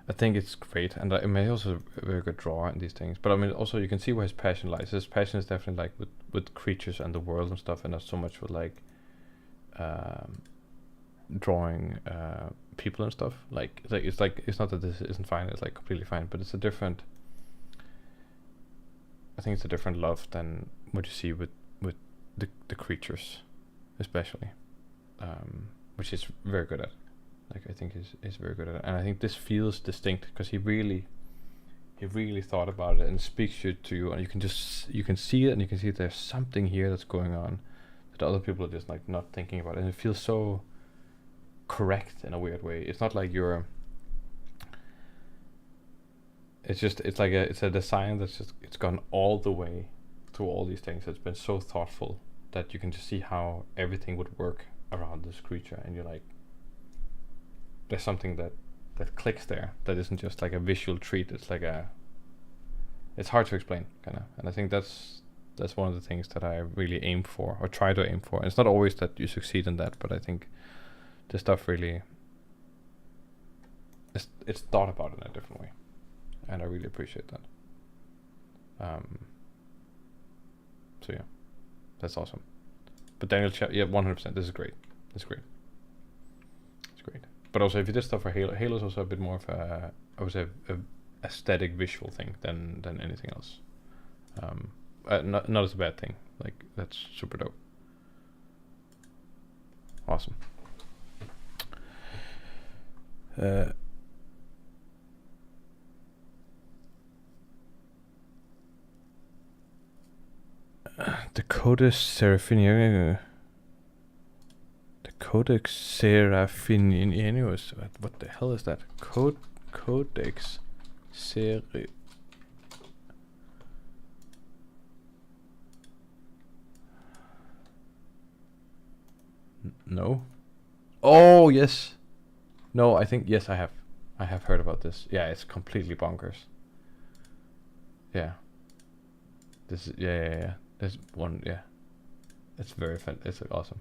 I think it's great, and I mean, he's also a very good drawer in these things. But I mean, also you can see where his passion lies. His passion is definitely like with creatures and the world and stuff, and not so much with like drawing people and stuff. It's not that this isn't fine. It's like completely fine, but it's a different. I think it's a different love than what you see with the creatures, especially, which he's very good at. Like I think he's very good at it, and I think this feels distinct because he really thought about it and speaks to you, and you can see it, and you can see there's something here that's going on that other people are just like not thinking about, and it feels so correct in a weird way. It's not like you're. It's a design that's just it's gone all the way through all these things. It's been so thoughtful that you can just see how everything would work around this creature, and you're like, there's something that clicks there that isn't just like a visual treat. It's like it's hard to explain, kind of, and I think that's one of the things that I really aim for or try to aim for. And it's not always that you succeed in that, but I think this stuff really it's thought about in a different way, and I really appreciate that. So yeah, that's awesome. But Daniel, yeah, 100%. This is great. It's great. It's great. But also, if you did stuff for Halo, Halo's also a bit more of a, I would say, a aesthetic visual thing than anything else. Not as a bad thing. Like, that's super dope. Awesome. The Codex Seraphinianus. The Codex Seraphinianus. What the hell is that? Codex No. Oh yes. No, I think yes. I have heard about this. Yeah, it's completely bonkers. Yeah. This is yeah. There's one, yeah. It's very fun. It's awesome.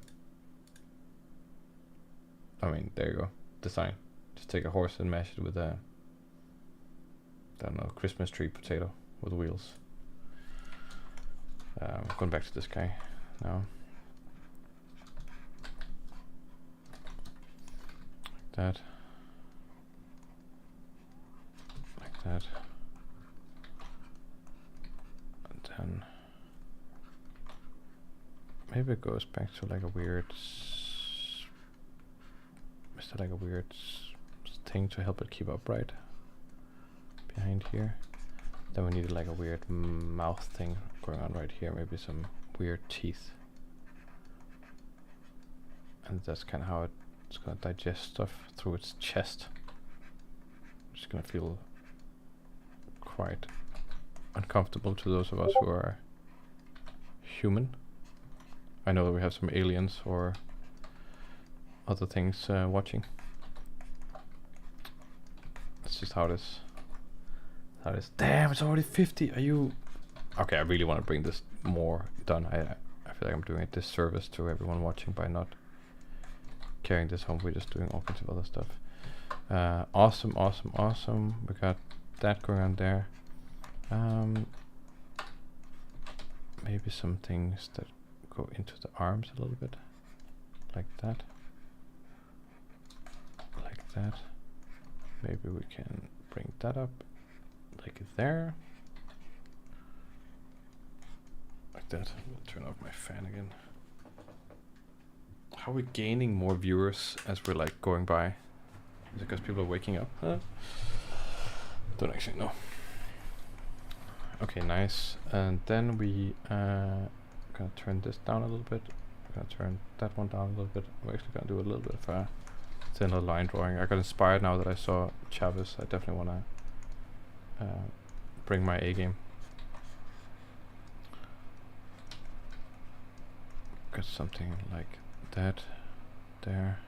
I mean, there you go. Design. Just take a horse and mash it with a, I don't know, Christmas tree potato with wheels. Going back to this guy now. Like that. Like that. And then maybe it goes back to like a weird. Is that like a weird thing to help it keep upright? Behind here. Then we need like a weird mouth thing going on right here. Maybe some weird teeth. And that's kind of how it's gonna digest stuff through its chest. It's gonna feel quite uncomfortable to those of us who are human. I know that we have some aliens or other things watching. That's just how it is. How it is. Damn, it's already 50. Are you? Okay, I really want to bring this more done. I feel like I'm doing a disservice to everyone watching by not carrying this home. We're just doing all kinds of other stuff. Awesome, awesome, awesome. We got that going on there. Maybe some things that go into the arms a little bit, like that, like that. Maybe we can bring that up, like there, like that. I'll turn off my fan again. How are we gaining more viewers as we're like going by? Is it because people are waking up? Don't actually know. Okay, nice. And then we gonna turn this down a little bit. Gonna turn that one down a little bit. We're actually gonna do a little bit of a thinner line drawing. I got inspired now that I saw Chavez. I definitely wanna bring my A game. Got something like that there.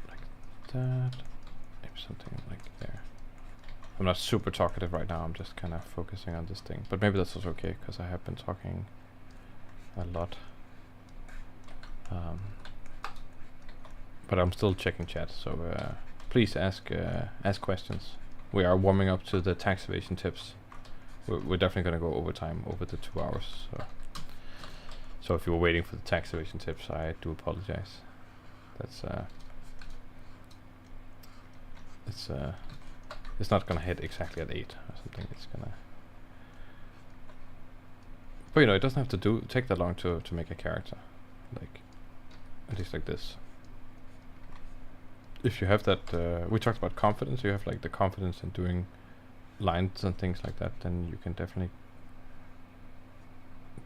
Like that. Maybe something like there. I'm not super talkative right now. I'm just kind of focusing on this thing. But maybe that's also okay, because I have been talking a lot. But I'm still checking chat, so please ask questions. We are warming up to the tax evasion tips. We're definitely going to go overtime over the 2 hours. So if you were waiting for the tax evasion tips, I do apologize. That's it's not gonna hit exactly at 8 or something. It's gonna, but you know, it doesn't have to take that long to make a character, like at least like this. If you have that, we talked about confidence. You have like the confidence in doing lines and things like that, then you can definitely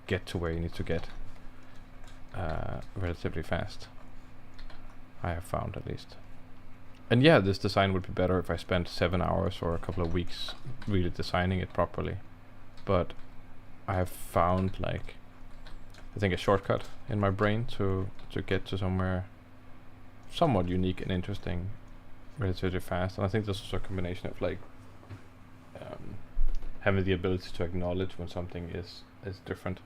get to where you need to get relatively fast. I have found, at least. And yeah, this design would be better if I spent 7 hours or a couple of weeks really designing it properly. But I have found, like, I think a shortcut in my brain to get to somewhere somewhat unique and interesting relatively fast. And I think this is a combination of like having the ability to acknowledge when something is different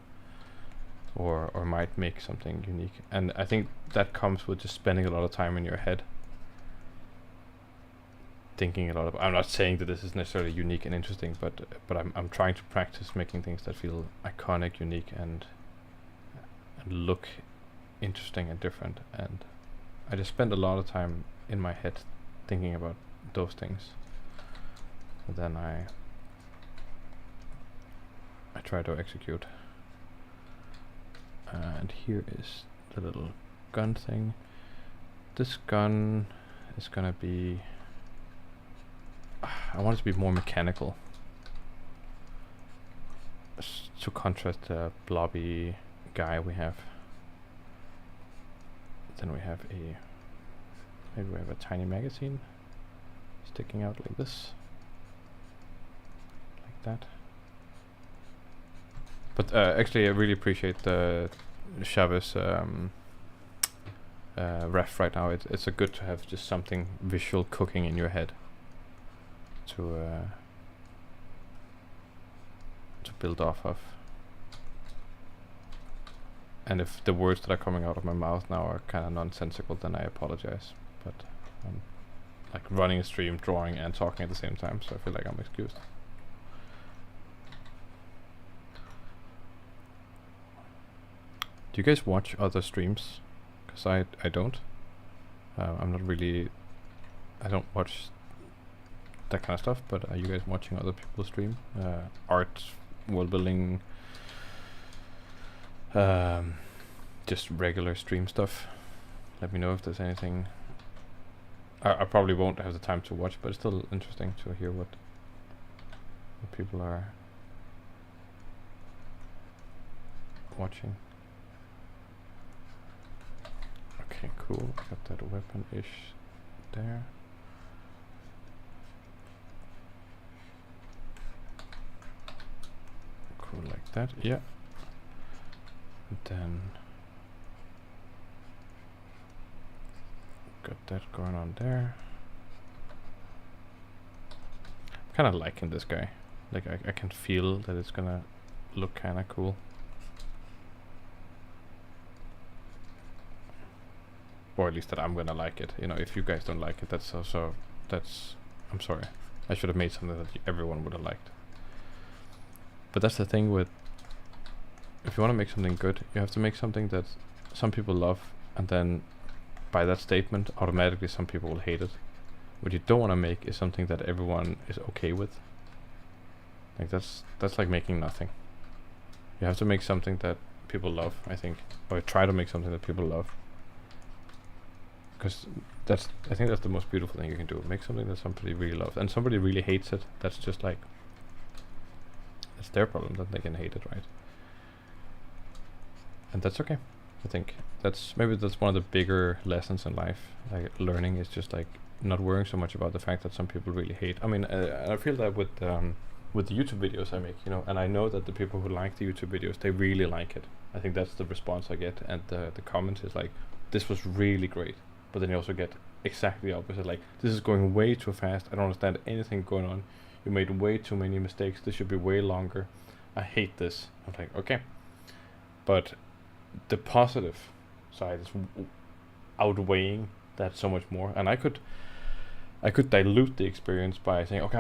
or might make something unique. And I think that comes with just spending a lot of time in your head thinking a lot about. I'm not saying that this is necessarily unique and interesting, but I'm trying to practice making things that feel iconic, unique, and look interesting and different. And I just spend a lot of time in my head thinking about those things. And then I try to execute. And here is the little gun thing. This gun is gonna be, I want it to be more mechanical, to contrast the blobby guy we have. Then we have maybe we have a tiny magazine sticking out like this, like that. But actually I really appreciate the Chavez ref right now. It's a good to have just something visual cooking in your head to build off of. And if the words that are coming out of my mouth now are kind of nonsensical, then I apologize. But I'm like running a stream, drawing and talking at the same time, so I feel like I'm excused. Do you guys watch other streams? Because I don't. I'm not really, I don't watch that kind of stuff, but are you guys watching other people stream? Art, world building, just regular stream stuff. Let me know if there's anything. I probably won't have the time to watch, but it's still interesting to hear what people are watching. Okay, cool. Got that weapon-ish there. Cool, like that. Yeah. And then got that going on there. I'm kind of liking this guy. Like I can feel that it's gonna look kind of cool. or at least that I'm gonna like it. You know, if you guys don't like it, that's also I'm sorry. I should have made something that everyone would have liked. But that's the thing with, if you want to make something good, you have to make something that some people love, and then by that statement, automatically some people will hate it. What you don't want to make is something that everyone is okay with. Like that's like making nothing. You have to make something that people love, I think, or try to make something that people love. Because I think that's the most beautiful thing you can do. Make something that somebody really loves, and somebody really hates it. That's just like, it's their problem that they can hate it, right? And that's okay. I think maybe that's one of the bigger lessons in life. Like learning is just like not worrying so much about the fact that some people really hate. I mean, I feel that with the YouTube videos I make, you know, and I know that the people who like the YouTube videos, they really like it. I think that's the response I get, and the comments is like, this was really great. But then you also get exactly the opposite, like, this is going way too fast, I don't understand anything going on, you made way too many mistakes, this should be way longer, I hate this. I'm like, okay. But the positive side is outweighing that so much more, and I could dilute the experience by saying, okay,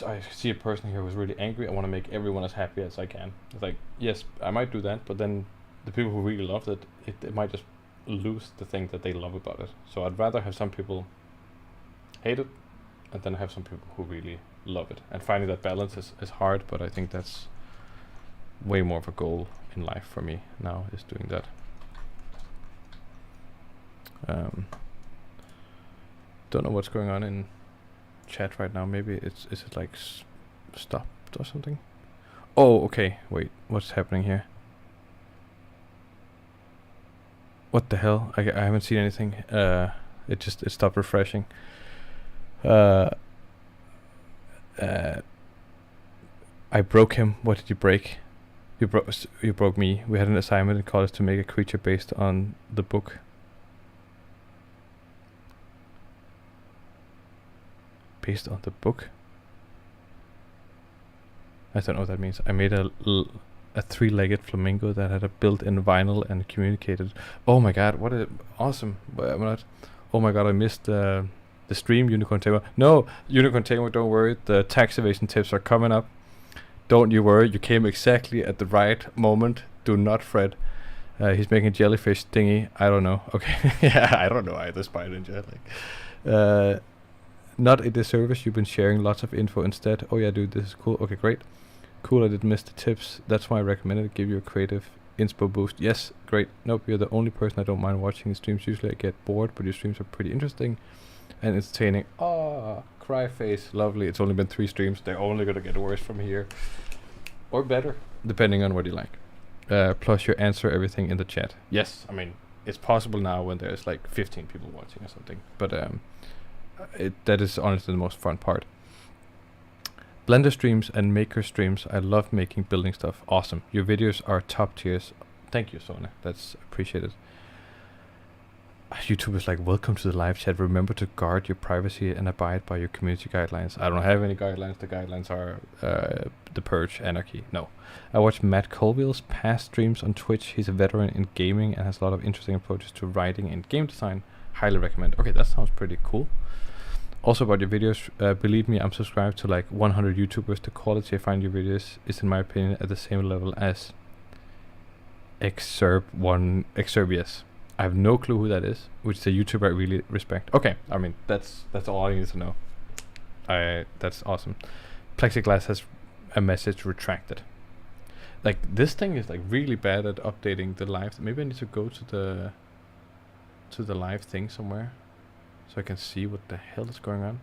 I see a person here who's really angry, I want to make everyone as happy as I can. It's like, yes, I might do that, but then the people who really love it might just lose the thing that they love about it. So I'd rather have some people hate it, and then have some people who really love it. And finding that balance is hard, but I think that's way more of a goal in life for me now, is doing that. Don't know what's going on in chat right now. Maybe is it like stopped or something? Oh, okay, wait, what's happening here? What the hell? I haven't seen anything. It stopped refreshing. I broke him. What did you break? You broke me. We had an assignment in college to make a creature based on the book. Based on the book? I don't know what that means. I made a three-legged flamingo that had a built-in vinyl and communicated. Oh my god, what a awesome! Oh my god, I missed the stream, Unicorn Tamer. No, Unicorn Tamer, don't worry. The tax evasion tips are coming up. Don't you worry. You came exactly at the right moment. Do not fret. He's making a jellyfish thingy. I don't know. Okay, yeah, I don't know either. Spider Ninja. Like, not a disservice. You've been sharing lots of info instead. Oh yeah, dude, this is cool. Okay, great. Cool, I did miss the tips. That's why I recommended it. Give you a creative inspo boost. Yes, great. Nope, you're the only person I don't mind watching streams. Usually I get bored, but your streams are pretty interesting and entertaining. Ah, cry face. Lovely. It's only been 3 streams. They're only gonna get worse from here. Or better, depending on what you like. Plus you answer everything in the chat. Yes, I mean, it's possible now when there's like 15 people watching or something. But that is honestly the most fun part. Blender streams and Maker streams. I love making building stuff. Awesome. Your videos are top tiers. Thank you, Sona. That's appreciated. YouTube is like, welcome to the live chat. Remember to guard your privacy and abide by your community guidelines. I don't have any guidelines. The guidelines are the Purge, Anarchy. No. I watch Matt Colville's past streams on Twitch. He's a veteran in gaming and has a lot of interesting approaches to writing and game design. Highly recommend. Okay, that sounds pretty cool. Also about your videos, believe me, I'm subscribed to like 100 YouTubers. The quality I find your videos is, in my opinion, at the same level as Exerbius. I have no clue who that is, which is a YouTuber I really respect. Okay, I mean, that's all I need to know. That's awesome. Plexiglass has a message retracted. Like, this thing is like really bad at updating the live. Maybe I need to go to the live thing somewhere, so I can see what the hell is going on.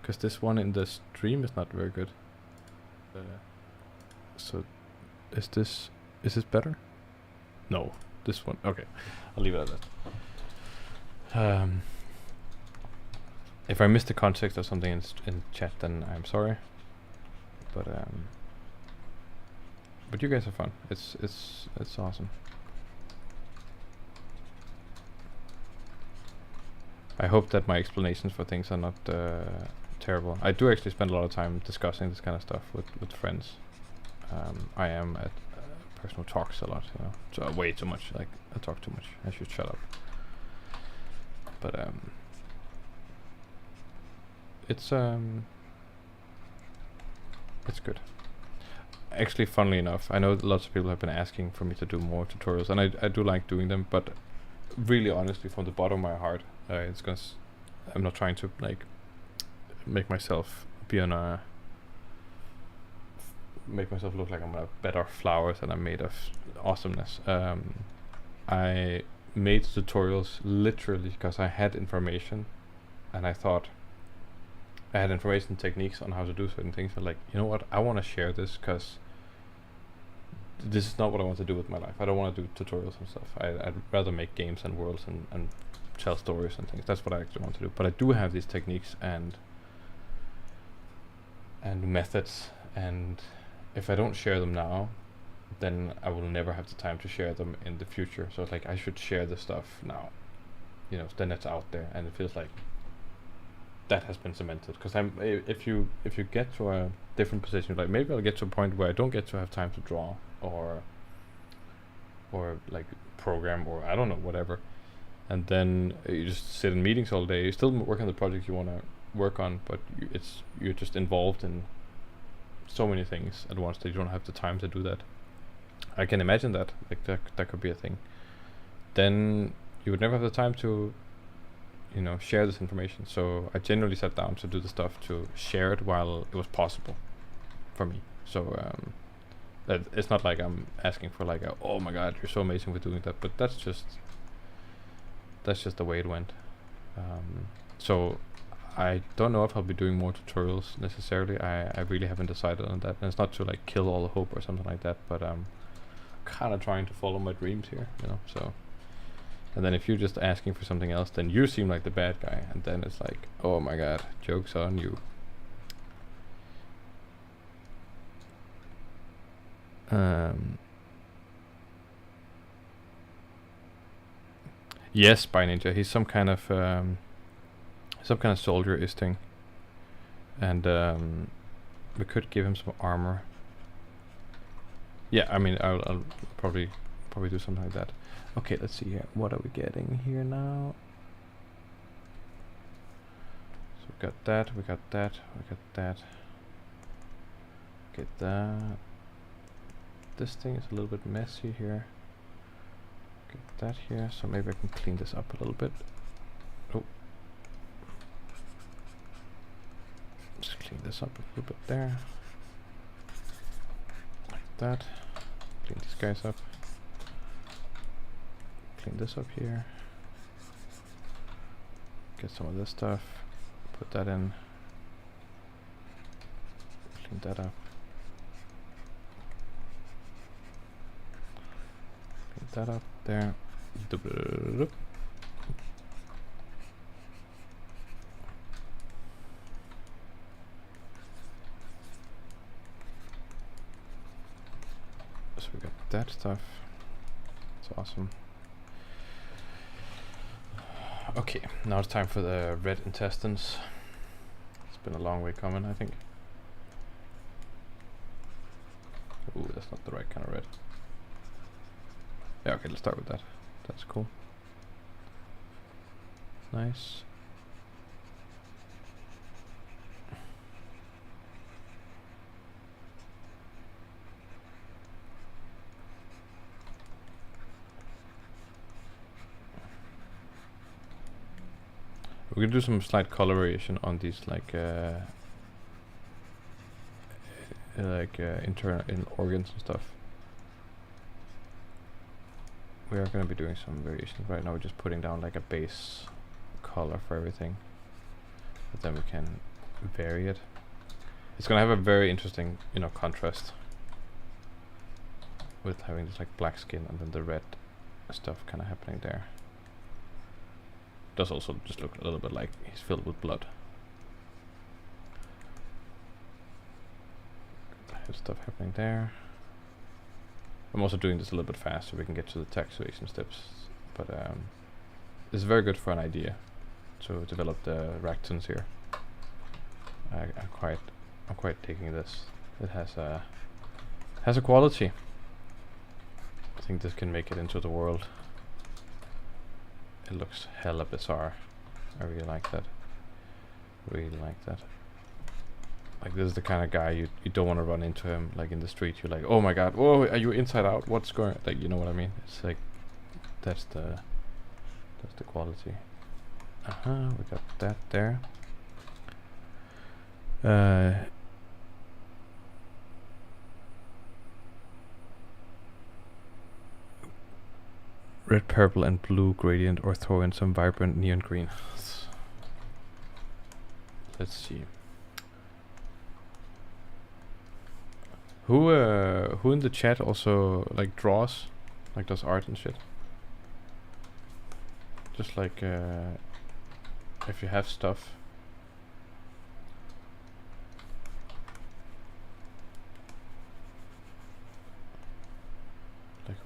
Because this one in the stream is not very good. So, is this better? No, this one. Okay, I'll leave it at that. If I missed the context or something in chat, then I'm sorry. But you guys are fun. It's awesome. I hope that my explanations for things are not terrible. I do actually spend a lot of time discussing this kind of stuff with friends. I am at personal talks a lot, you know. So way too much. Like, I talk too much. I should shut up. But it's good. Actually, funnily enough, I know lots of people have been asking for me to do more tutorials, and I do like doing them, but really honestly, from the bottom of my heart, I'm not trying to like make myself be on a make myself look like I'm a bed of flowers and I'm made of awesomeness. I made tutorials literally because I had information, and I thought I had information techniques on how to do certain things. But like, you know what? I want to share this because this is not what I want to do with my life. I don't want to do tutorials and stuff. I'd rather make games and worlds and tell stories and things. That's what I actually want to do. But I do have these techniques and methods, and if I don't share them now, then I will never have the time to share them in the future. So it's like I should share the stuff now, you know. Then it's out there, and it feels like that has been cemented. Because if you get to a different position, like maybe I'll get to a point where I don't get to have time to draw or like program, or I don't know, whatever, and then you just sit in meetings all day. You still work on the project you want to work on, but you're just involved in so many things at once that you don't have the time to do that. I can imagine that, like that could be a thing. Then you would never have the time to, you know, share this information. So I generally sat down to do the stuff to share it while it was possible for me. So that it's not like I'm asking for like a, oh my god, you're so amazing for doing that, but that's just the way it went. So I don't know if I'll be doing more tutorials necessarily. I really haven't decided on that, and it's not to like kill all the hope or something like that, but I'm kind of trying to follow my dreams here, you know. So, and then if you're just asking for something else, then you seem like the bad guy, and then it's like, oh my god, joke's on you. Yes, by Ninja, he's some kind of soldier-ish thing, and we could give him some armor. Yeah, I mean, I'll probably do something like that. Okay, let's see here. What are we getting here now? So we got that, we got that, we got that. Get that. This thing is a little bit messy here. Get that here, so maybe I can clean this up a little bit. Oh. Just clean this up a little bit there. Like that. Clean these guys up. Clean this up here. Get some of this stuff. Put that in. Clean that up. Clean that up there. So we got that stuff. It's awesome. Okay, now it's time for the red intestines. It's been a long way coming, I think. Ooh, that's not the right kind of red. Yeah, okay, let's start with that. That's cool. Nice. We're gonna do some slight coloration on these, internal organs and stuff. We are gonna be doing some variations. Right now we're just putting down like a base color for everything, but then we can vary it. It's gonna have a very interesting, you know, contrast with having this like black skin and then the red stuff kind of happening there. Does also just look a little bit like he's filled with blood. There's stuff happening there. I'm also doing this a little bit fast so we can get to the taxation steps, but it's very good for an idea to develop the ractons here. I'm quite taking this. It has a quality. I think this can make it into the world. It looks hella bizarre. I really like that. Really like that. Like this is the kind of guy you don't want to run into him like in the street. You're like, oh my god, whoa, are you inside out? What's going? Like, you know what I mean? It's like that's the quality. We got that there. Red, purple, and blue gradient, or throw in some vibrant neon green. Let's see. Who in the chat also like draws, like does art and shit? Just like if you have stuff. Like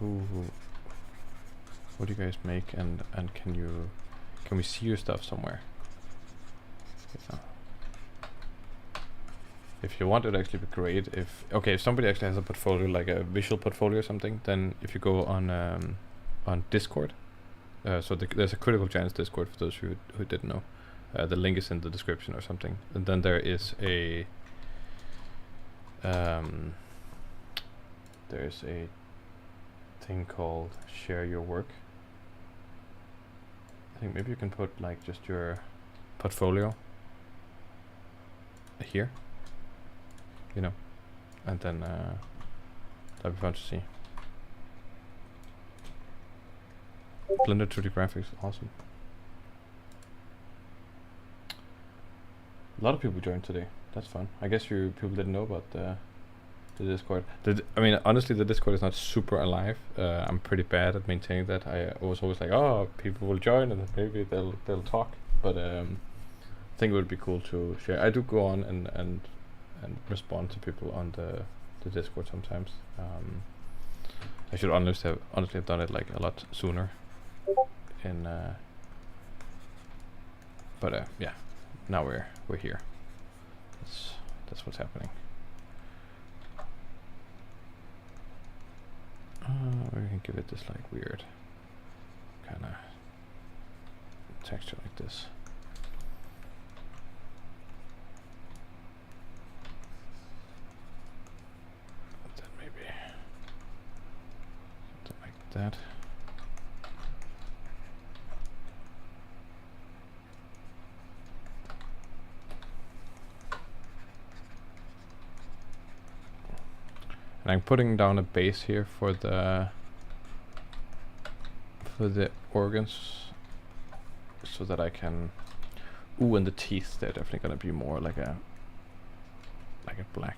what do you guys make, and can we see your stuff somewhere? If you want, it would actually be great if somebody actually has a portfolio, like a visual portfolio or something, then if you go on Discord, so there's a Critical Chance Discord for those who didn't know. The link is in the description or something, and then there is a there's a thing called Share Your Work. I think maybe you can put like just your portfolio here, you know, and then that'd be fun to see. Blender 2D graphics, awesome. A lot of people joined today. That's fun. I guess people didn't know about the Discord. I mean, honestly, the Discord is not super alive. I'm pretty bad at maintaining that. I was always like, oh, people will join and maybe they'll talk. But I think it would be cool to share. I do go on and respond to people on the Discord sometimes. I should honestly have done it like a lot sooner. But yeah, now we're here. That's what's happening. We can give it this like weird kind of texture like this. And then maybe something like that. And I'm putting down a base here for the organs, so that I can. Ooh, and the teeth, they're definitely gonna be more like a black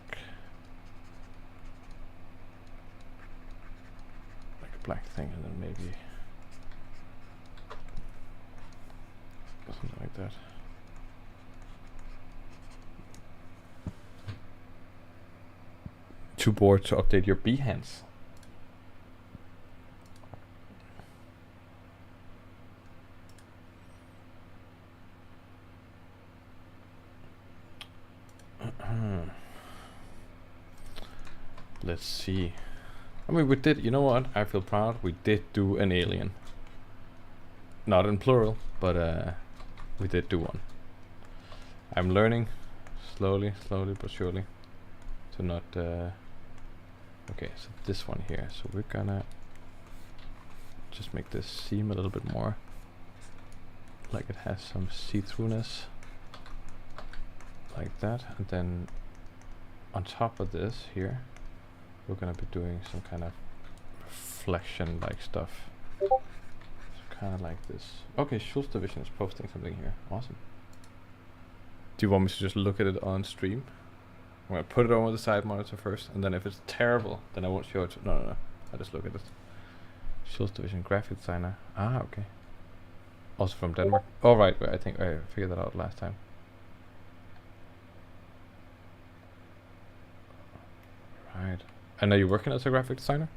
thing, and then maybe something like that. Too bored to update your Behance. Let's see. I mean, we did, you know what? I feel proud. We did do an alien. Not in plural, but we did do one. I'm learning slowly but surely to not okay, so this one here, so we're gonna just make this seem a little bit more like it has some see-throughness, like that, and then on top of this here we're gonna be doing some kind of reflection like stuff, so kind of like this. Okay, Schultz Division is posting something here, awesome. Do you want me to just look at it on stream? I'm gonna put it over the side monitor first, and then if it's terrible, then I won't show it. No. I just look at it. Schultz Division graphic designer. Ah, okay. Also from Denmark. Oh, right. I think I figured that out last time. Right. And are you working as a graphic designer?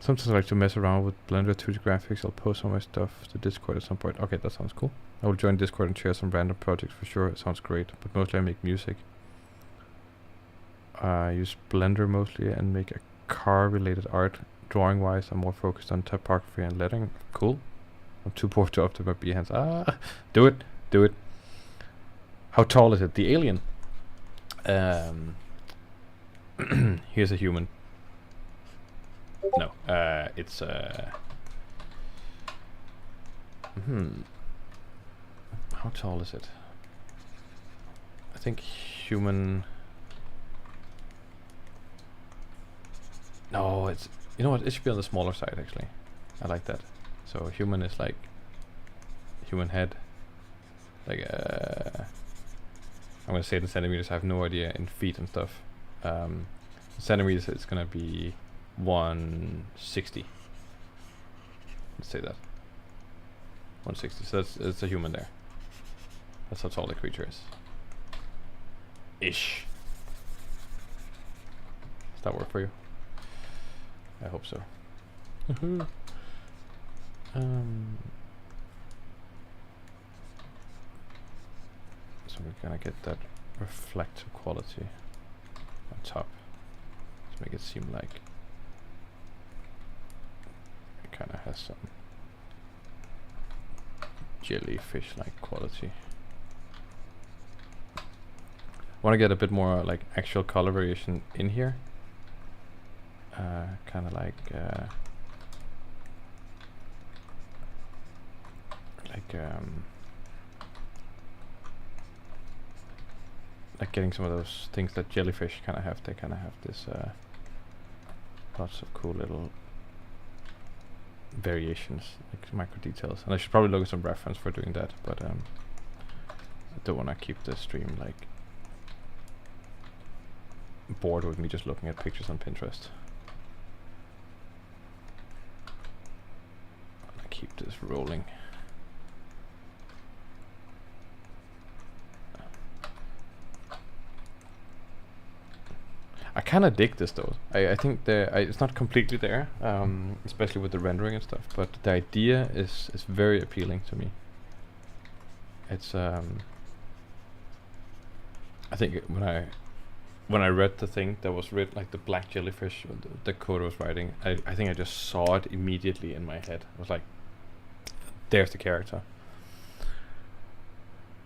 Sometimes I like to mess around with Blender 2D graphics. I'll post all my stuff to Discord at some point. Okay, that sounds cool. I will join Discord and share some random projects for sure. It sounds great, but mostly I make music. I use Blender mostly and make a car-related art. Drawing-wise, I'm more focused on typography and lettering. Cool. I'm too poor to optimize Behance. Do it, do it. How tall is it? The alien. Here's a human. No, it's how tall is it? I think human. No, it's, you know what? It should be on the smaller side actually. I like that. So human is like human head. Like I'm gonna say it in centimeters. I have no idea in feet and stuff. Centimeters, it's gonna be 160. Let's say that. 160. So it's a human there. That's how tall the creature is. Ish. Does that work for you? I hope so. So we're gonna get that reflective quality on top to make it seem like it kind of has some jellyfish-like quality. Want to get a bit more like actual color variation in here. Kind of like getting some of those things that jellyfish kind of have. They kind of have this lots of cool little variations, like micro details. And I should probably look at some reference for doing that, but I don't want to keep the stream like bored with me just looking at pictures on Pinterest. I keep this rolling. I kind of dig this though. I think it's not completely there, especially with the rendering and stuff, but the idea is very appealing to me. It's I think when I read the thing that was written, like the black jellyfish, the code I was writing, I think I just saw it immediately in my head. I was like, there's the character.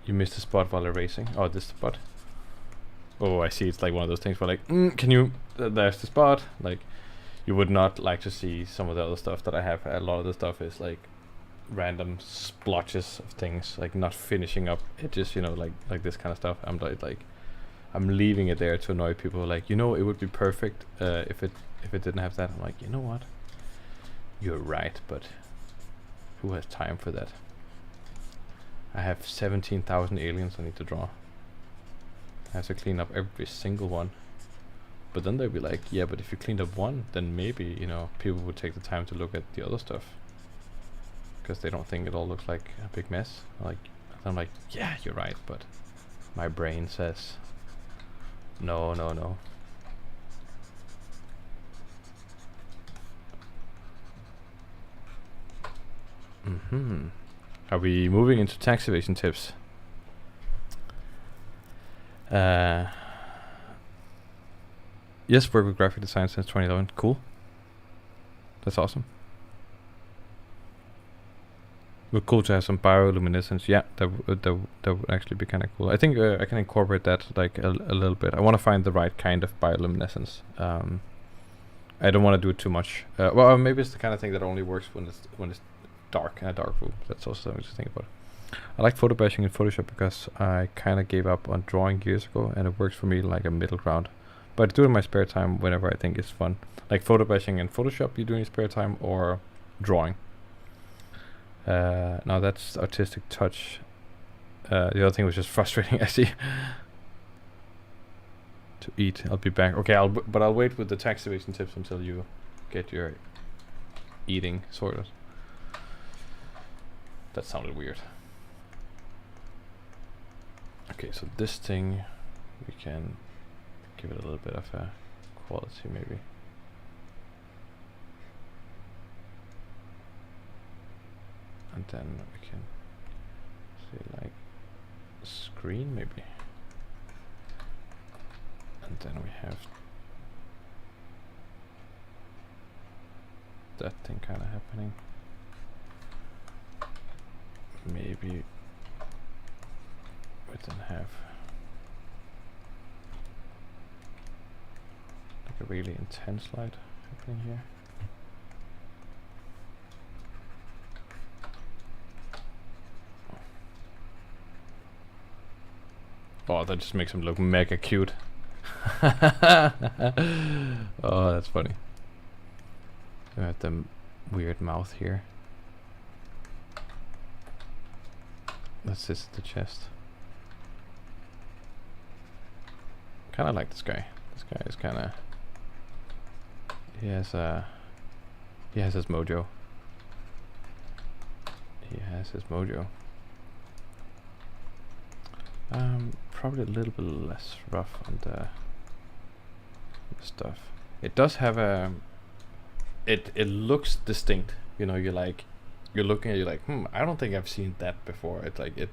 You missed the spot while erasing. Oh, this spot. Oh, I see. It's like one of those things where like, can you, there's the spot. Like, you would not like to see some of the other stuff that I have. A lot of the stuff is like random splotches of things, like not finishing up. It just, you know, like this kind of stuff. I'm like I'm leaving it there to annoy people. Like, you know, it would be perfect if it didn't have that. I'm like, you know what? You're right, but who has time for that? I have 17,000 aliens I need to draw. I have to clean up every single one. But then they'll be like, yeah, but if you cleaned up one, then maybe, you know, people would take the time to look at the other stuff. Because they don't think it all looks like a big mess. I'm like, yeah, you're right, but my brain says, no, no, no. Are we moving into tax evasion tips? Yes, work with graphic design since 2011. Cool. That's awesome. Would cool to have some bioluminescence. Yeah, that would actually be kind of cool. I think I can incorporate that like a little bit. I want to find the right kind of bioluminescence. I don't want to do it too much. Well, maybe it's the kind of thing that only works when it's dark in a dark room. That's also something to think about. I like photo bashing in Photoshop because I kind of gave up on drawing years ago, and it works for me like a middle ground. But I do it in my spare time whenever I think it's fun. Like photo bashing in Photoshop, you do in your spare time, or drawing. Now that's artistic touch. The other thing was just frustrating. I see. To eat, I'll be back. Okay, but I'll wait with the tax evasion tips until you get your eating sorted. That sounded weird. Okay, so this thing, we can give it a little bit of a quality maybe. And then we can say like screen maybe. And then we have that thing kind of happening. Maybe we then have like a really intense light happening here. Oh, that just makes him look mega cute. Oh, that's funny. We have the weird mouth here. This is the chest. Kind of like this guy. This guy is kind of. He has his mojo. He has his mojo. Probably a little bit less rough on the stuff. It does have a. It looks distinct. You know, you're looking at it, you're like, I don't think I've seen that before. It's like it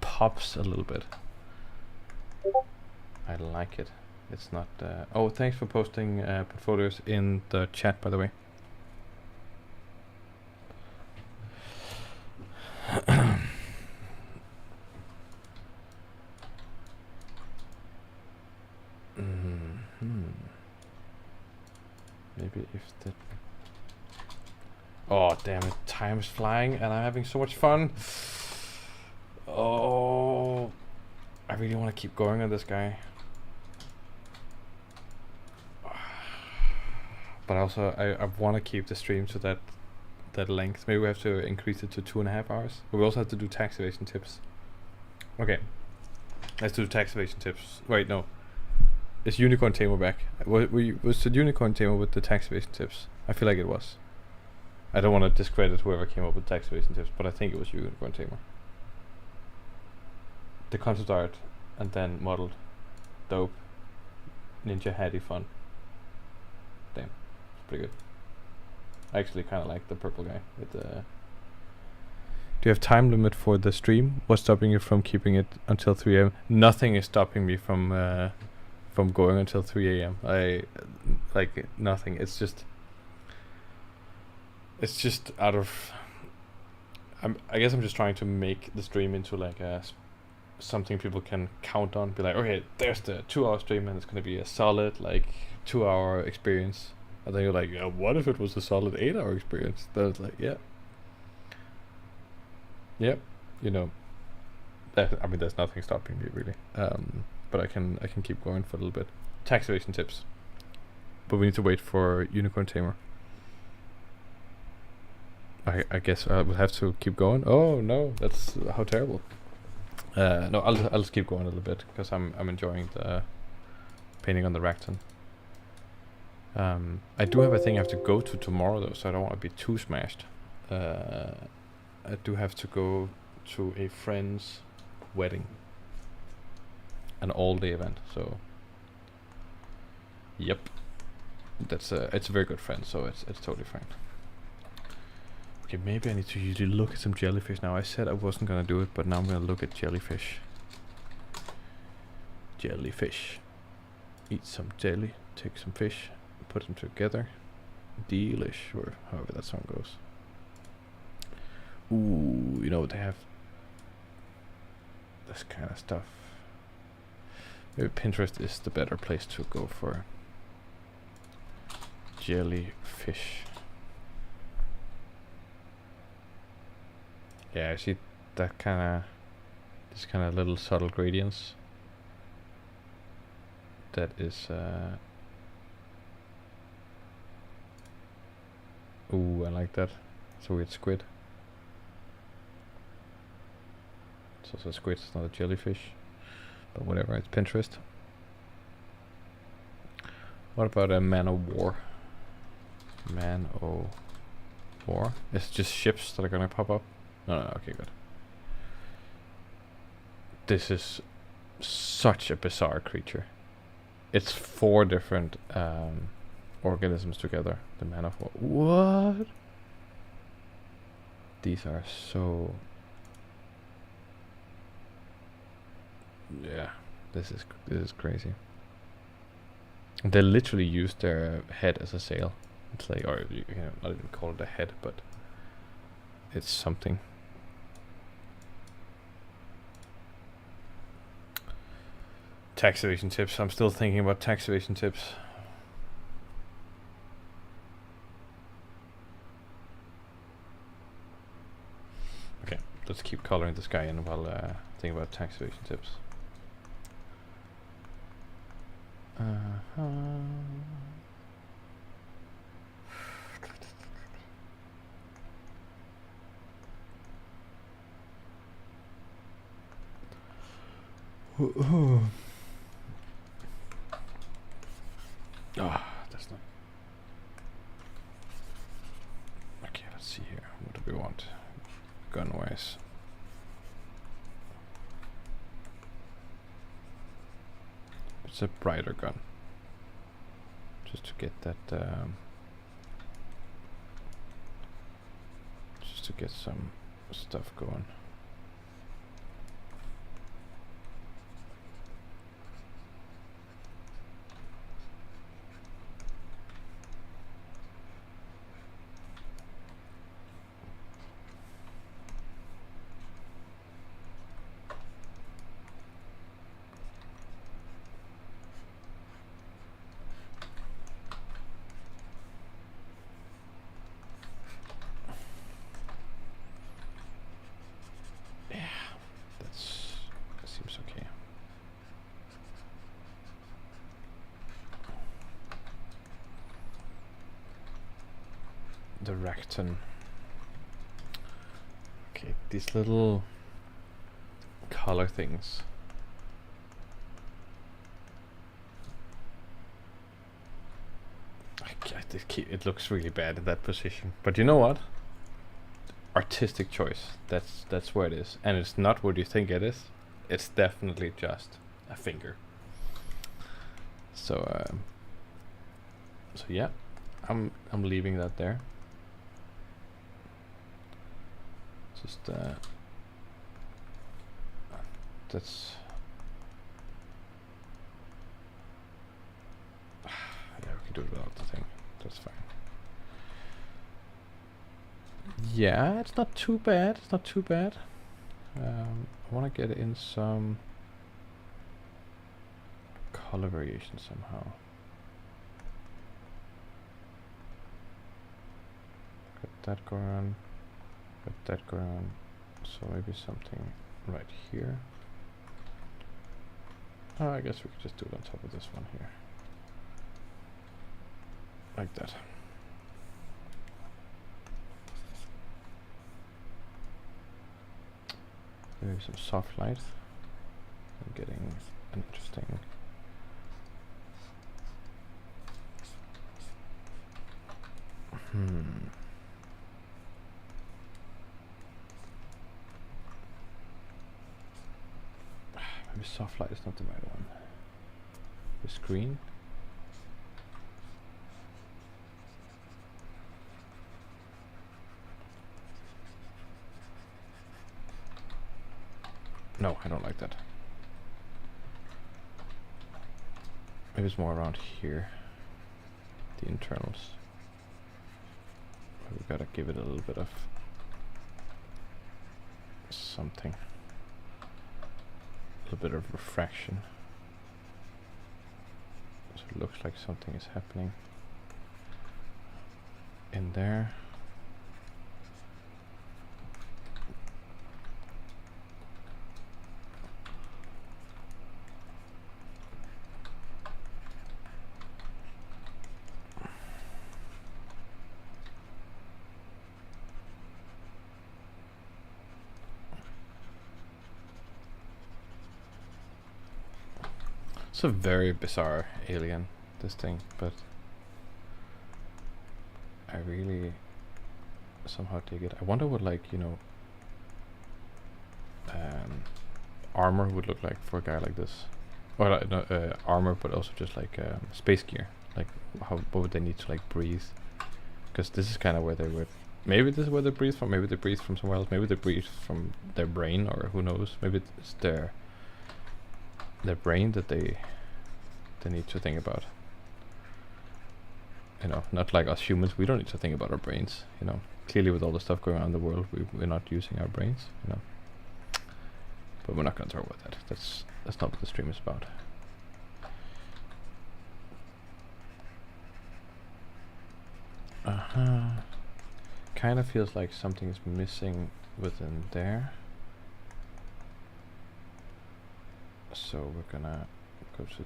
pops a little bit. I like it. It's not. Oh, thanks for posting portfolios in the chat, by the way. Maybe if the. Oh, damn it. Time is flying and I'm having so much fun. Oh, I really want to keep going on this guy. But also, I want to keep the stream to that length. Maybe we have to increase it to 2.5 hours. But we also have to do tax evasion tips. Okay. Let's do tax evasion tips. Wait, no. Is Unicorn Tamer back? Was the Unicorn Tamer with the tax evasion tips? I feel like it was. I don't want to discredit whoever came up with tax evasion tips, but I think it was Unicorn Tamer. The concept art, and then modeled. Dope. Ninja Hattie fun. Damn. It's pretty good. I actually kind of like the purple guy with the... Do you have time limit for the stream? What's stopping you from keeping it until 3 AM? Nothing is stopping me from going until 3 AM. I like nothing. It's just out of. I guess I'm just trying to make the stream into like a something people can count on. Be like, okay, there's the 2-hour stream, and it's gonna be a solid like 2-hour experience. And then you're like, yeah, what if it was a solid 8-hour experience? Then it's like, yeah, yep, you know. I mean, there's nothing stopping me really. But I can keep going for a little bit. Tax evasion tips. But we need to wait for Unicorn Tamer. I guess I will have to keep going. Oh no, that's how terrible. No, I'll just keep going a little bit because I'm enjoying the painting on the Racton. I do have a thing I have to go to tomorrow though, so I don't want to be too smashed. I do have to go to a friend's wedding. An all-day event, so yep, that's it's a very good friend, so it's totally fine. Okay, maybe I need to usually look at some jellyfish now. I said I wasn't gonna do it, but now I'm gonna look at jellyfish. Jellyfish. Eat some jelly, take some fish, put them together. Delish, or however that song goes. Ooh, you know, they have this kind of stuff. Maybe Pinterest is the better place to go for jellyfish. Yeah, I see that this kind of little subtle gradients. That is ooh, I like that. It's a weird squid. It's also a squid, it's not a jellyfish. But whatever, it's Pinterest. What about a Man of War? Man of War? It's just ships that are gonna pop up? No, okay, good. This is such a bizarre creature. It's 4 different organisms together. The Man of War. What? These are so... Yeah, this is crazy. They literally use their head as a sail. It's like, or you can not even call it a head, but it's something. Tax evasion tips. I'm still thinking about tax evasion tips. Okay, let's keep coloring this guy in while thinking about tax evasion tips. That's not. Okay, let's see here. What do we want? Gun wise. It's a brighter gun. Just to get that. Just to get some stuff going. The Recton. Okay, these little color things. It looks really bad in that position, but you know what? Artistic choice. That's where it is, and it's not what you think it is. It's definitely just a finger. So, so yeah, I'm leaving that there. Just that's yeah, we can do it without the thing. That's fine. Yeah, it's not too bad. It's not too bad. I want to get in some color variation somehow. Got that going on. Got that going on. So maybe something right here. Oh, I guess we could just do it on top of this one here. Like that. Maybe some soft light. I'm getting an interesting. Maybe soft light is not the right one. The screen. No, I don't like that. Maybe it's more around here. The internals. We gotta give it a little bit of something. A little bit of refraction. So it looks like something is happening in there. It's a very bizarre alien, this thing, but I really somehow dig it. I wonder what, like, you know, armor would look like for a guy like this. Or no, armor, but also just like space gear. Like, what would they need to like breathe? Because this is kind of where they would. Maybe this is where they breathe from. Maybe they breathe from somewhere else. Maybe they breathe from their brain, or who knows? Maybe it's their brain that they need to think about. You know, not like us humans. We don't need to think about our brains. You know, clearly with all the stuff going on in the world, we're not using our brains. You know, but we're not going to talk about that. That's not what the stream is about. Kind of feels like something is missing within there. So we're gonna go to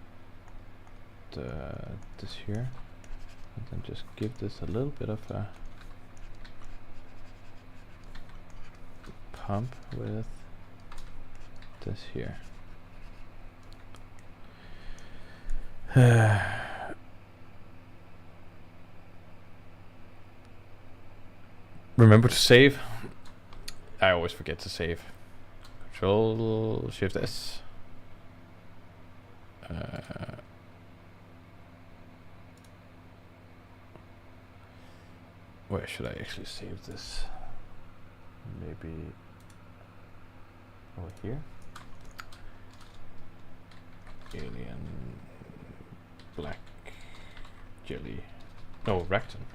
this here, and then just give this a little bit of a pump with this here. Remember to save. I always forget to save. Control Shift S. Where should I actually save this? Maybe over here. Alien black jelly. No, Racton.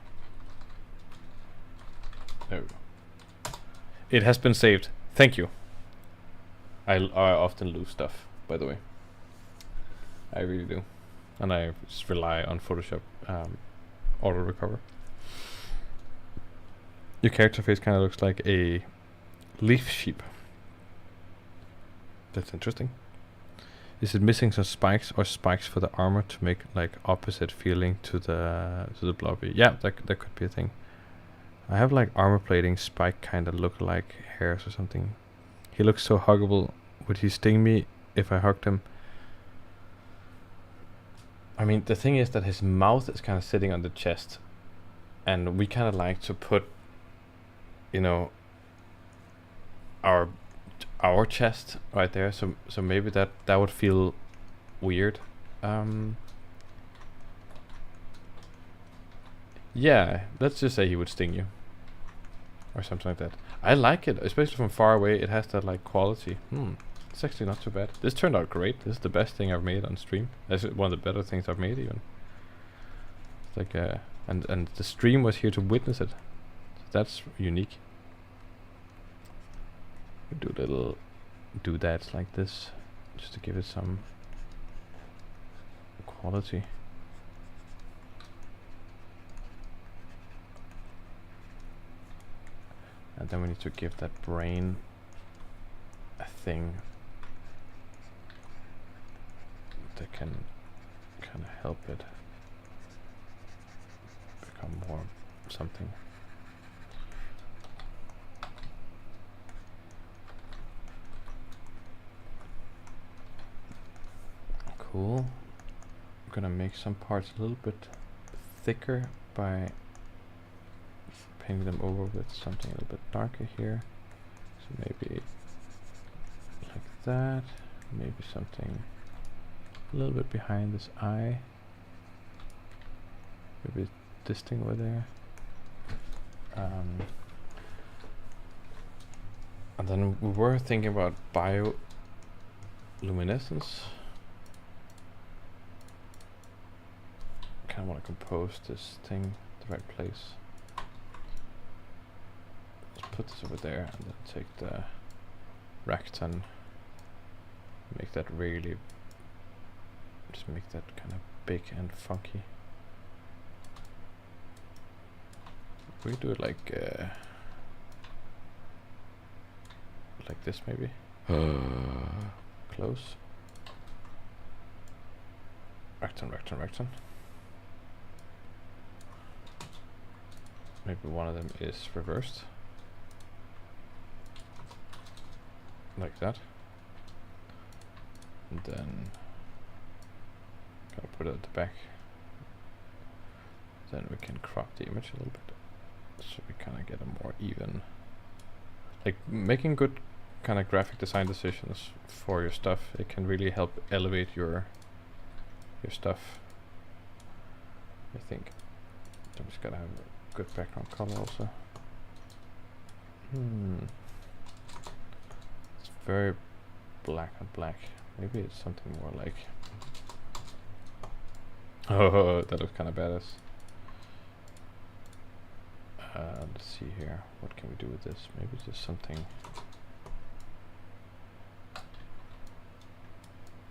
There we go. It has been saved. Thank you. I often lose stuff, by the way. I really do. And I just rely on Photoshop auto recover. Your character face kind of looks like a leaf sheep. That's interesting. Is it missing some spikes or spikes for the armor to make like opposite feeling to the blobby? Yeah, that could be a thing. I have like armor plating spike kind of look like hairs or something. He looks so huggable. Would he sting me if I hugged him? I mean, the thing is that his mouth is kind of sitting on the chest, and we kind of like to put, you know, our chest right there. So maybe that would feel weird. Yeah, let's just say he would sting you, or something like that. I like it, especially from far away. It has that like quality. It's actually not too bad. This turned out great. This is the best thing I've made on stream. That's one of the better things I've made even. It's like and the stream was here to witness it. That's unique. We do little doodads like this, just to give it some quality. And then we need to give that brain a thing that can kind of help it become more something. Cool. I'm gonna make some parts a little bit thicker by painting them over with something a little bit darker here. So maybe like that. Maybe something a little bit behind this eye. Maybe this thing over there. And then we were thinking about bioluminescence. Kind of want to compose this thing the right place. Let's put this over there, and then take the Racton, make that really, just make that kind of big and funky. We do it like this maybe. Close. Racton. Maybe one of them is reversed. Like that. And then gonna put it at the back. Then we can crop the image a little bit, so we kind of get a more even, like making good kind of graphic design decisions for your stuff. It can really help elevate your stuff, I think. I'm just gotta have a good background color also. It's very black on black. Maybe it's something more like, oh, that looks kind of badass. Let's see here. What can we do with this? Maybe just something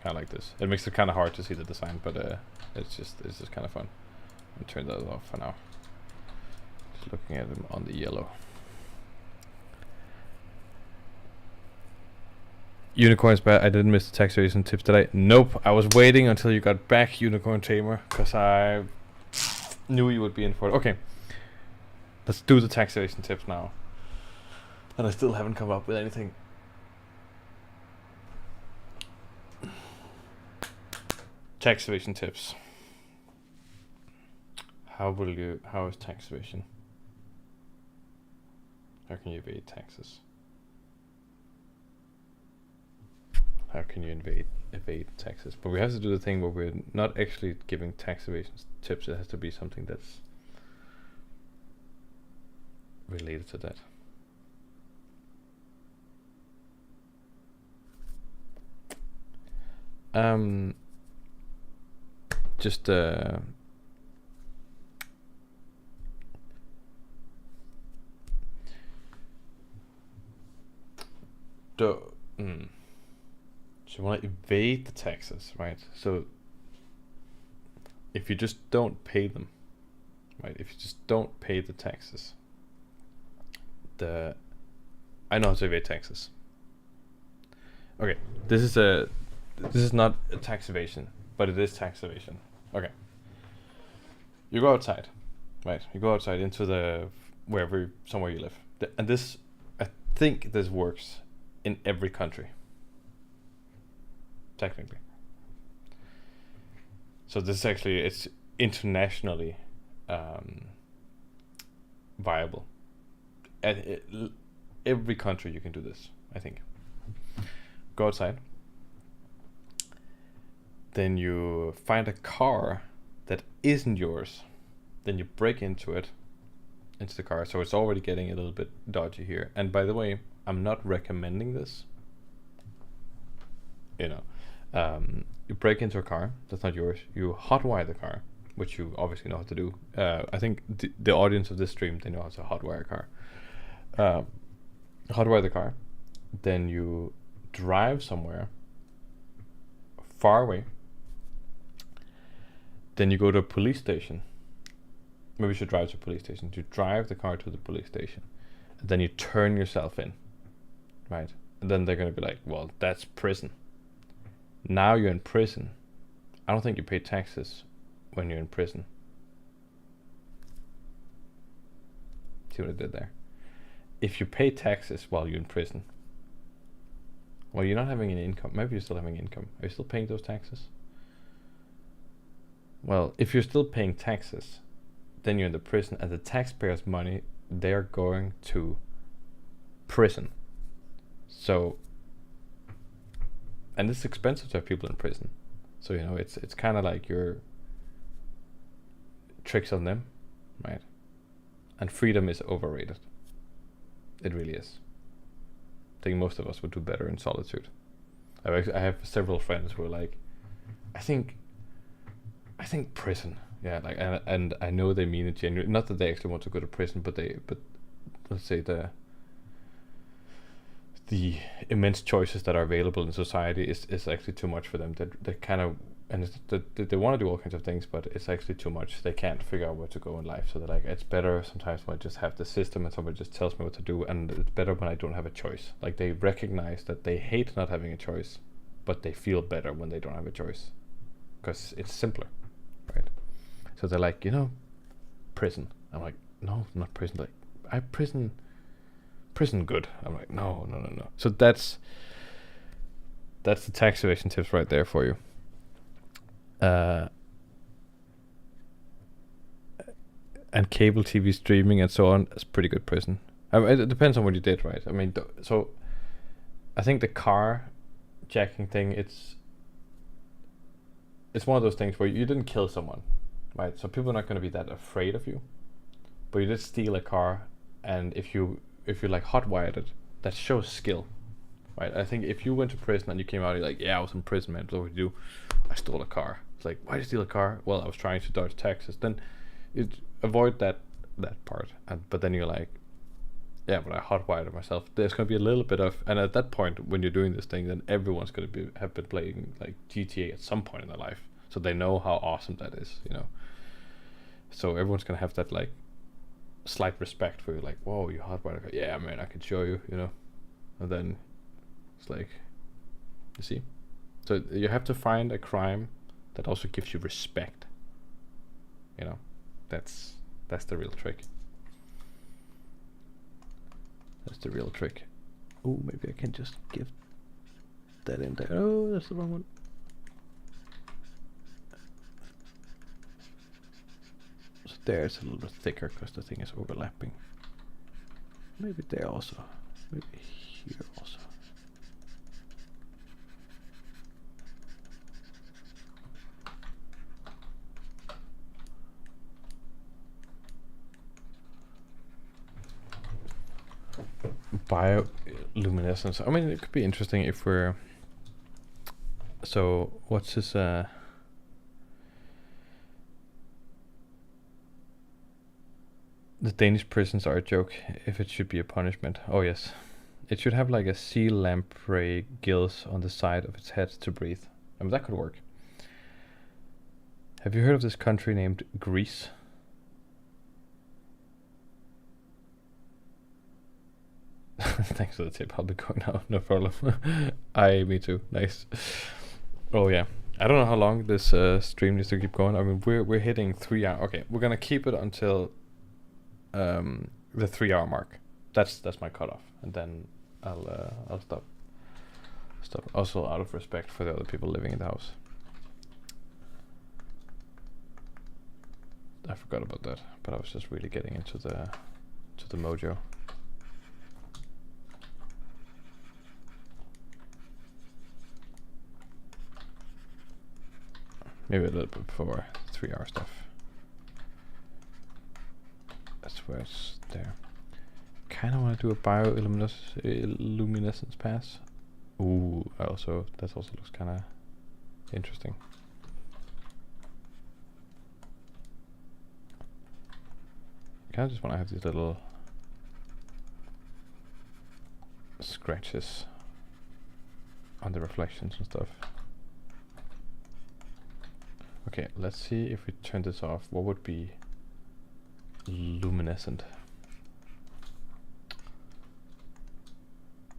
kind of like this. It makes it kind of hard to see the design, but it's just kind of fun. I'll turn that off for now. Just looking at them on the yellow. Unicorns, but I didn't miss the tax evasion tips today. Nope, I was waiting until you got back, Unicorn Tamer, because I knew you would be in for it. Okay, let's do the tax evasion tips now. And I still haven't come up with anything. Tax evasion tips. How is tax evasion? How can you evade taxes? How can you evade taxes? But we have to do the thing where we're not actually giving tax evasion tips. It has to be something that's related to that. Just so you want to evade the taxes, right? So if you just don't pay them, right? If you just don't pay the taxes, I know how to evade taxes. Okay, this is not a tax evasion, but it is tax evasion. Okay, you go outside, right? You go outside into somewhere you live, and this, I think this works in every country. Technically. So this is actually, it's internationally viable. At every country you can do this, I think. Go outside. Then you find a car that isn't yours. Then you break into the car. So it's already getting a little bit dodgy here. And by the way, I'm not recommending this. You know. You break into a car that's not yours. You hotwire the car, which you obviously know how to do. I think the audience of this stream, they know how to hotwire a car. Hotwire the car. Then you drive somewhere far away. Then you go to a police station. Maybe you should drive to a police station. You drive the car to the police station. And then you turn yourself in. Right? And then they're going to be like, well, that's prison. Now you're in prison. I don't think you pay taxes when you're in prison. See what I did there? If you pay taxes while you're in prison, well, you're not having any income. Maybe you're still having income. Are you still paying those taxes? Well, if you're still paying taxes, then you're in the prison, and the taxpayers' money, they're going to prison. So, and it's expensive to have people in prison. So, you know, it's kind of like your tricks on them, right? And freedom is overrated. It really is. I think most of us would do better in solitude. I have several friends who are like, I think prison. Yeah, like, and I know they mean it genuinely. Not that they actually want to go to prison, but let's say the immense choices that are available in society is actually too much for them. They kind of, and they want to do all kinds of things, but it's actually too much. They can't figure out where to go in life. So they're like, it's better sometimes when I just have the system and somebody just tells me what to do, and it's better when I don't have a choice. Like, they recognize that they hate not having a choice, but they feel better when they don't have a choice because it's simpler, right? So they're like, prison. I'm like, no, not prison. Like, prison good. I'm like, no. So that's the tax evasion tips right there for you. And cable TV streaming and so on is pretty good prison. I mean, it depends on what you did, right? I mean, so I think the car jacking thing, it's one of those things where you didn't kill someone, right? So people are not going to be that afraid of you, but you did steal a car, and if you like hotwired it, that shows skill, right? I think if you went to prison and you came out, you're like, yeah, I was in prison, man. So what did you do? I stole a car. It's like, why did you steal a car? Well, I was trying to dodge taxes. Then you avoid that that part, but then you're like, yeah, but I hotwired it myself. There's gonna be a little bit of, and at that point when you're doing this thing, then everyone's gonna have been playing like GTA at some point in their life, so they know how awesome that is, you know. So everyone's gonna have that like slight respect for you, like, whoa, you hotwired it. Yeah, man, I can show you, you know. And then it's like, you see, so you have to find a crime that also gives you respect, you know. That's the real trick. That's the real trick. Oh, maybe I can just give that in there. Oh, that's the wrong one. So there it's a little bit thicker because the thing is overlapping. Maybe there also. Maybe here also. Bioluminescence. I mean, it could be interesting if we're. So, what's this? The Danish prisons are a joke. If it should be a punishment, oh yes, it should have like a sea lamprey gills on the side of its head to breathe. I mean, that could work. Have you heard of this country named Greece? Thanks for the tip. I'll be going now. No problem. Me too. Nice. Oh yeah. I don't know how long this stream needs to keep going. I mean, we're hitting 3 hours. Okay, we're gonna keep it until the 3 hour mark. That's my cutoff, and then I'll stop. Also out of respect for the other people living in the house. I forgot about that, but I was just really getting into the mojo. Maybe a little bit before 3 hour stuff. That's where it's there. Kinda wanna do a bioluminescence pass. Ooh, that also looks kinda interesting. I kinda just wanna have these little scratches on the reflections and stuff. Okay, let's see if we turn this off. What would be luminescent?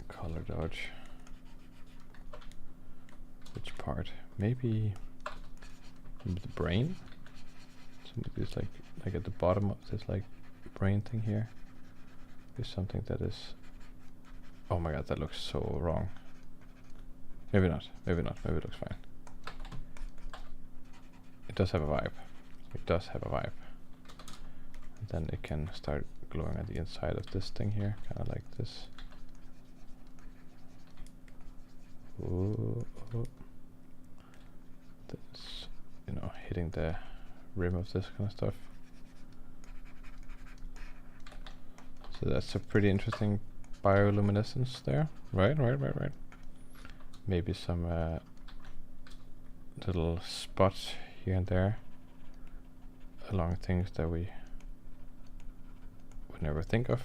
Color dodge. Which part? Maybe the brain? So maybe it's like at the bottom of this like brain thing here is something that is. Oh my god, that looks so wrong. Maybe not. Maybe it looks fine. It does have a vibe. And then it can start glowing at the inside of this thing here, kind of like this. Ooh. That's, you know, hitting the rim of this kind of stuff. So that's a pretty interesting bioluminescence there. Right. Maybe some little spots here and there along things that we would never think of.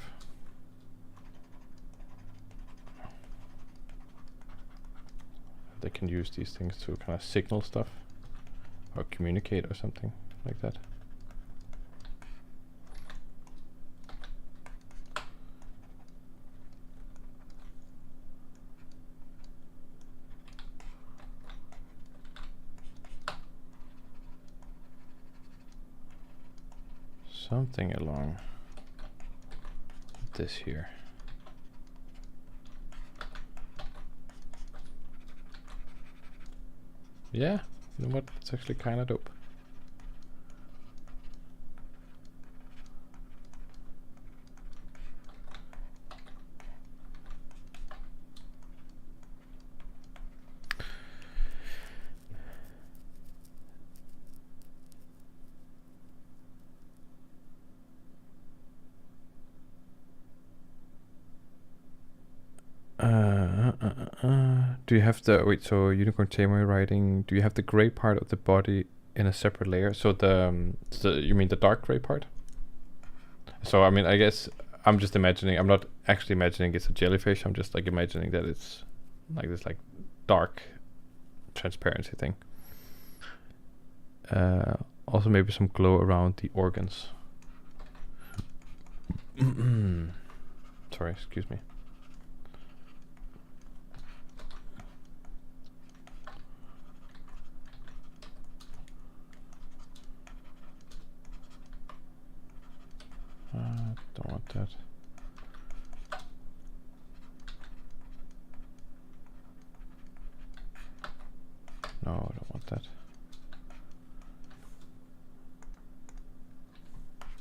They can use these things to kind of signal stuff or communicate or something like that. Something along this here. Yeah, you know what? It's actually kind of dope. Do you have the so Unicorn Tamer writing? Do you have the gray part of the body in a separate layer? So you mean the dark gray part? So I mean, I guess I'm just imagining. I'm not actually imagining it's a jellyfish. I'm just like imagining that it's like this like dark transparency thing. Also maybe some glow around the organs. Sorry, excuse me. Don't want that. No, I don't want that.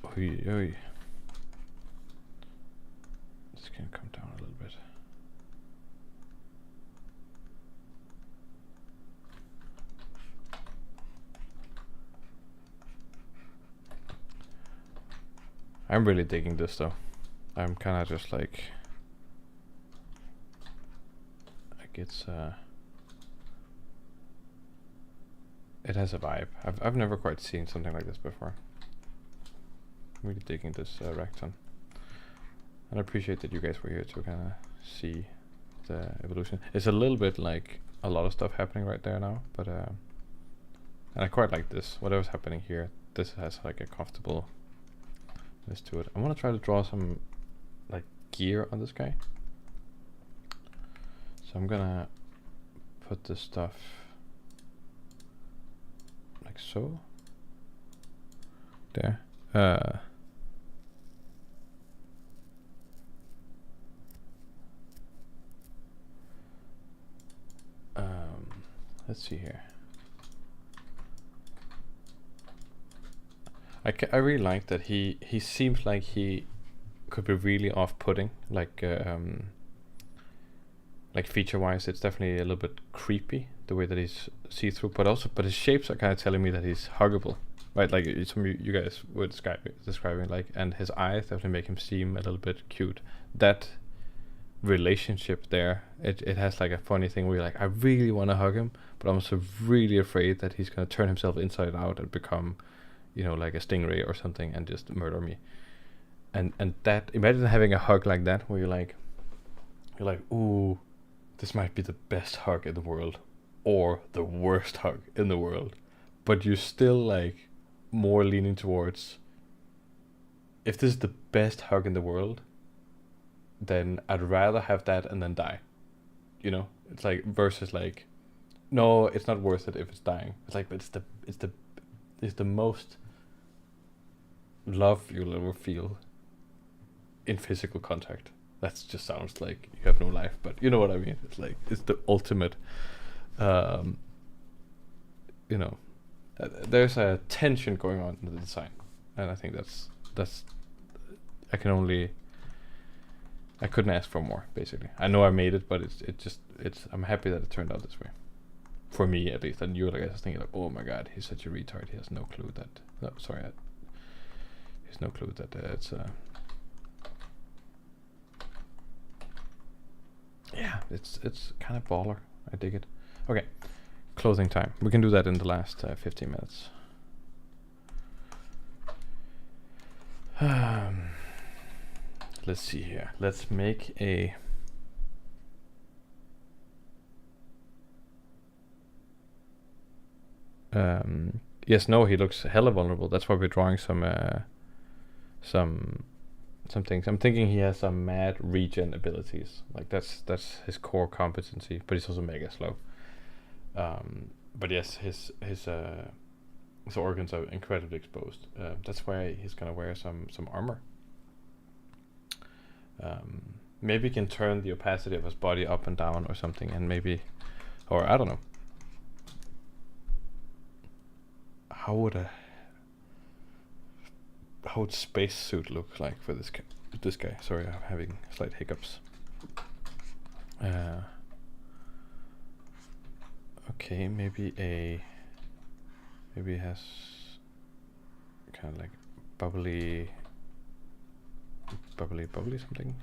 Oy, oy. This can come down a little bit. I'm really digging this though. I'm kind of just like it's it has a vibe. I've never quite seen something like this before. I'm really digging this Recton. And I appreciate that you guys were here to kind of see the evolution. It's a little bit like a lot of stuff happening right there now, but and I quite like this. Whatever's happening here, this has like a comfortableness to it. I want to try to draw some like gear on this guy. So I'm gonna put this stuff like so. There. Let's see here. I really like that he seems like he could be really off-putting, like feature-wise. It's definitely a little bit creepy the way that he's see-through, but his shapes are kind of telling me that he's huggable, right? Like some of you guys were describing like, and his eyes definitely make him seem a little bit cute. That relationship there, it has like a funny thing where you're like, I really want to hug him, but I'm also really afraid that he's gonna turn himself inside out and become, you know, like a stingray or something and just murder me. And that, imagine having a hug like that where you're like, ooh, this might be the best hug in the world or the worst hug in the world, but you're still like more leaning towards, if this is the best hug in the world, then I'd rather have that and then die. You know, it's like versus like, no, it's not worth it if it's dying. It's like, but it's the most love you'll ever feel in physical contact. That just sounds like you have no life, but you know what I mean. It's like, it's the ultimate. You know, there's a tension going on in the design, and I think that's I couldn't ask for more, basically. I know I made it, but I'm happy that it turned out this way. For me, at least. And you guys thinking like, oh my god, he's such a retard. He has no clue that. No, sorry. He has no clue that it's. Yeah, it's kind of baller. I dig it. Okay, closing time. We can do that in the last 15 minutes. Let's see here. Let's make a. Yes, no, he looks hella vulnerable. That's why we're drawing some things. I'm thinking he has some mad regen abilities. Like that's his core competency, but he's also mega slow. But yes, his organs are incredibly exposed. That's why he's gonna wear some armor. Maybe he can turn the opacity of his body up and down or something, and maybe, or I don't know. How would space suit look like for this guy? Sorry, I'm having slight hiccups. Okay, maybe it has kind of like bubbly something.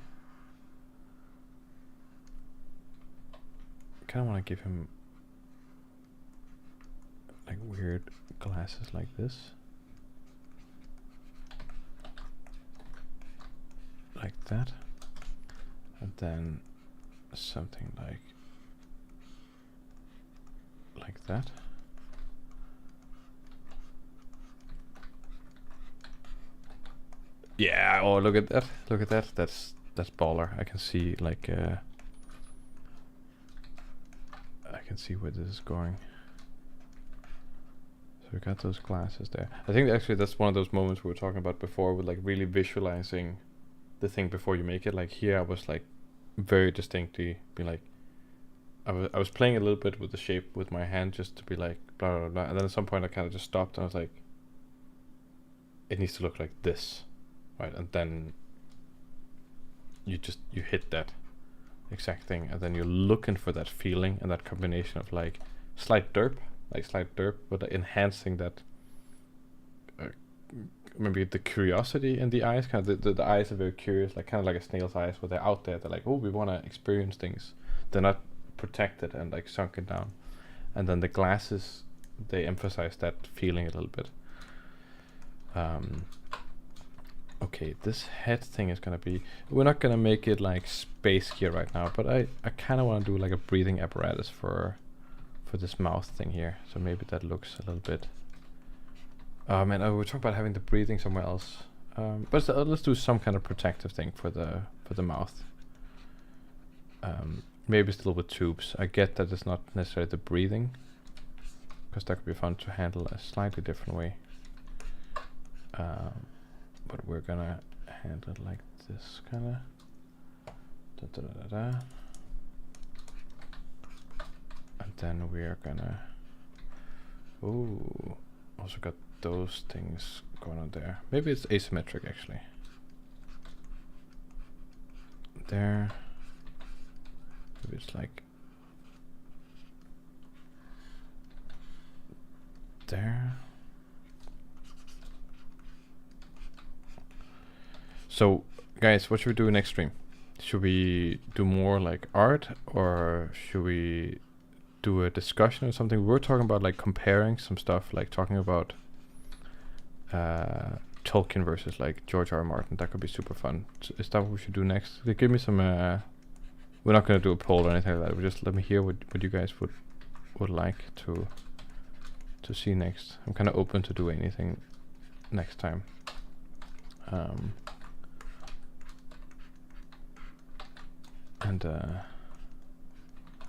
Kind of want to give him like weird glasses like this. that, and then something like that. Yeah, oh look at that. Look at that. That's baller. I can see like I can see where this is going. So we got those glasses there. I think actually that's one of those moments we were talking about before with like really visualizing the thing before you make it. Like here I was like very distinctly be like I was playing a little bit with the shape with my hand just to be like blah blah blah, and then at some point I kind of just stopped and I was like, it needs to look like this, right? And then you hit that exact thing, and then you're looking for that feeling and that combination of like slight derp, but enhancing that maybe the curiosity in the eyes. Kind of the eyes are very curious, like kind of like a snail's eyes, where they're out there. They're like, oh, we want to experience things. They're not protected and like sunken down. And then the glasses, they emphasize that feeling a little bit. Okay, this head thing is gonna be, we're not gonna make it like space here right now, but I kind of want to do like a breathing apparatus for this mouth thing here. So maybe that looks a little bit, man, we're talking about having the breathing somewhere else, but let's do some kind of protective thing for the mouth. Maybe still with tubes. I get that it's not necessarily the breathing, because that could be fun to handle a slightly different way. But we're gonna handle it like this, kinda. And then we're gonna, ooh, also got those things going on there. Maybe it's asymmetric actually. There. Maybe it's like there. So guys, what should we do next stream? Should we do more like art, or should we do a discussion or something? We were talking about like comparing some stuff, like talking about Tolkien versus like George R. R. Martin. That could be super fun. So is that what we should do next? They give me some we're not going to do a poll or anything like that. We just let me hear what you guys would like to see next. I'm kind of open to do anything next time. And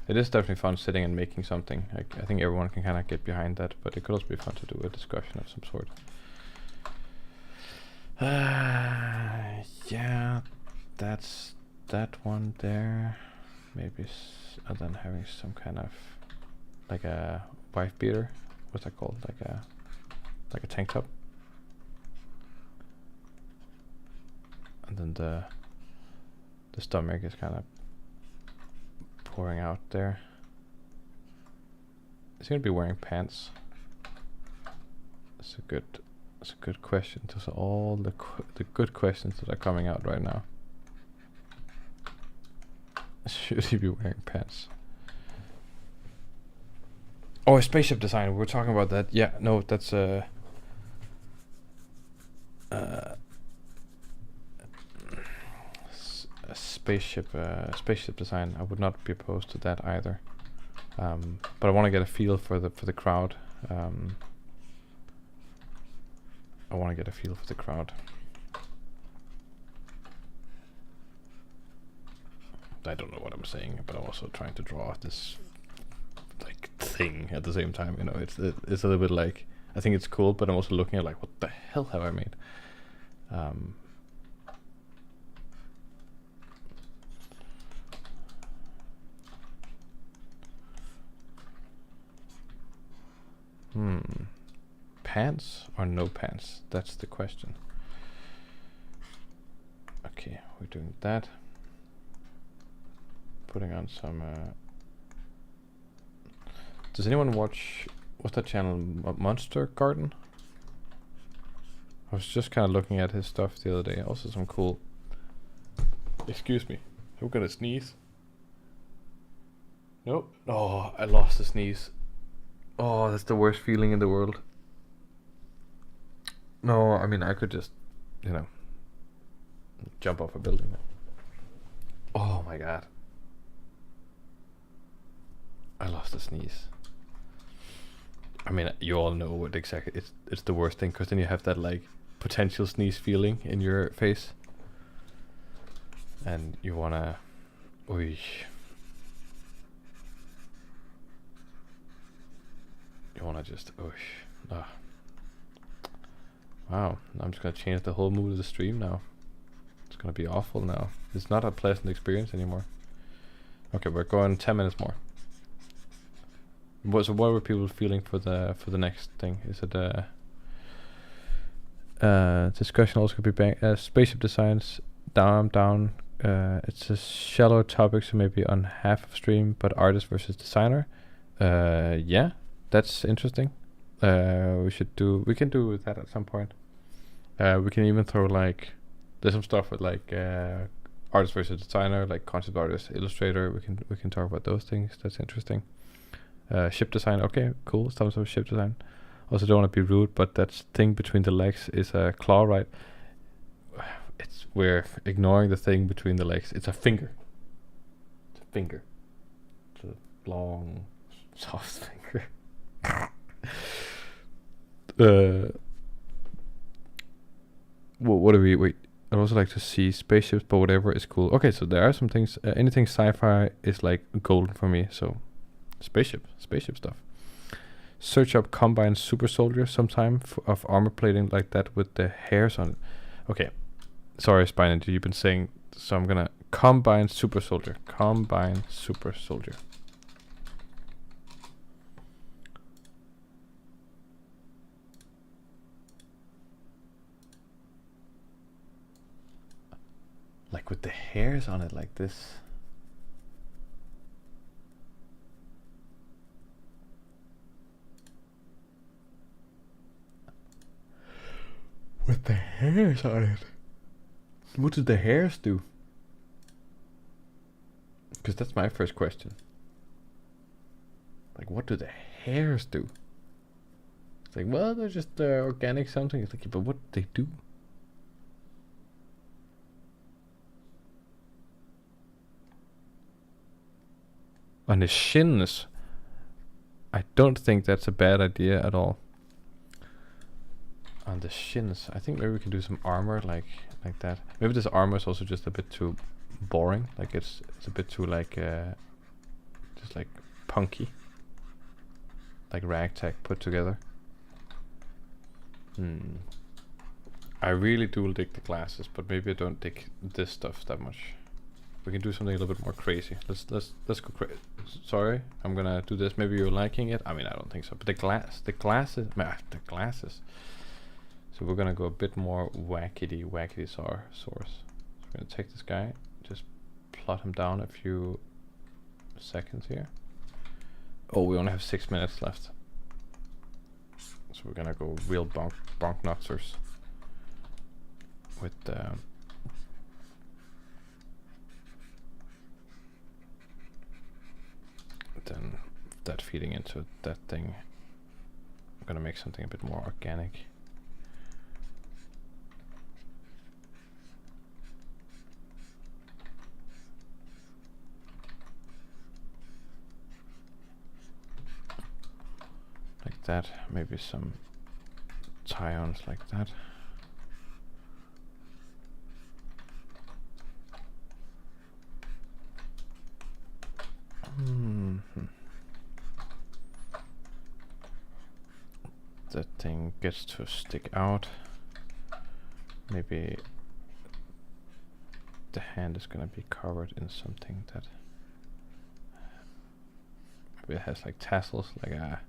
it is definitely fun sitting and making something. I think everyone can kind of get behind that, but it could also be fun to do a discussion of some sort. Yeah, that's that one there. Maybe and then having some kind of like a wife beater. What's that called? Like a tank top. And then the stomach is kind of pouring out there. Is he gonna be wearing pants? That's a good question. Those are all the good questions that are coming out right now. Should he be wearing pants? Oh, a spaceship design. We were talking about that. Yeah, no, that's a spaceship design. I would not be opposed to that either. But I want to get a feel for the crowd. I want to get a feel for the crowd. I don't know what I'm saying, but I'm also trying to draw this like thing at the same time. You know, it's a little bit like, I think it's cool, but I'm also looking at like, what the hell have I made? Pants or no pants? That's the question. Okay, we're doing that. Putting on some does anyone watch, what's that channel, Monster Garden? I was just kind of looking at his stuff the other day. Also some cool, excuse me, I'm gonna sneeze. Nope. Oh, I lost the sneeze. Oh, that's the worst feeling in the world. No, I mean, I could just, you know, jump off a building. Oh my god. I lost a sneeze. I mean, you all know what exactly it's the worst thing, because then you have that like potential sneeze feeling in your face, and you wanna, oy. You wanna just, ah. Wow, I'm just gonna change the whole mood of the stream now. It's gonna be awful now. It's not a pleasant experience anymore. Okay, we're going 10 minutes more. So what were people feeling for the next thing? Is it discussion also could be back spaceship designs down. It's a shallow topic, so maybe on half of stream, but artist versus designer. Yeah, that's interesting. We can do that at some point. We can even throw like, there's some stuff with like artist versus designer, like concept artist, illustrator. We can talk about those things. That's interesting. Ship design, okay, cool. Some sort of ship design. Also, don't want to be rude, but that thing between the legs is a claw, right? We're ignoring the thing between the legs. It's a finger. It's a finger. It's a long, soft finger. What do we wait? I'd also like to see spaceships, but whatever is cool. Okay, so there are some things. Anything sci-fi is like golden for me. So, spaceship stuff. Search up Combine Super Soldier sometime of armor plating like that with the hairs on it. Okay, sorry, Spine, you've been saying, so I'm gonna Combine Super Soldier. Combine Super Soldier. Like with the hairs on it like this. With the hairs on it. What do the hairs do? Because that's my first question. Like, what do the hairs do? It's like, well, they're just organic something. It's like, but what do they do? On his shins, I don't think that's a bad idea at all. On the shins, I think maybe we can do some armor like that. Maybe this armor is also just a bit too boring. Like it's a bit too like just like punky, like ragtag put together. I really do dig the glasses, but maybe I don't dig this stuff that much. We can do something a little bit more crazy. Let's go crazy. Sorry, I'm gonna do this. Maybe you're liking it. I mean, I don't think so. But the glasses. So we're gonna go a bit more wackety source. So we're gonna take this guy, just plot him down a few seconds here. Oh, we only have 6 minutes left. So we're gonna go real bonk nutsers with then that feeding into that thing. I'm gonna make something a bit more organic. Like that, maybe some tie-ons like that. That thing gets to stick out. Maybe the hand is gonna be covered in something that maybe it has like tassels, like a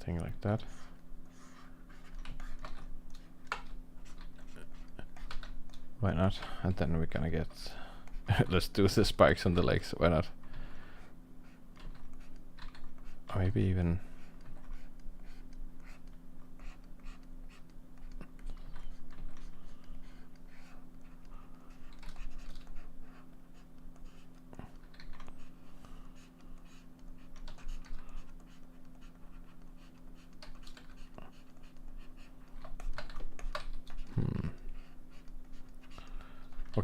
thing like that. Why not? And then we're gonna get let's do the spikes on the legs. Why not? Or maybe even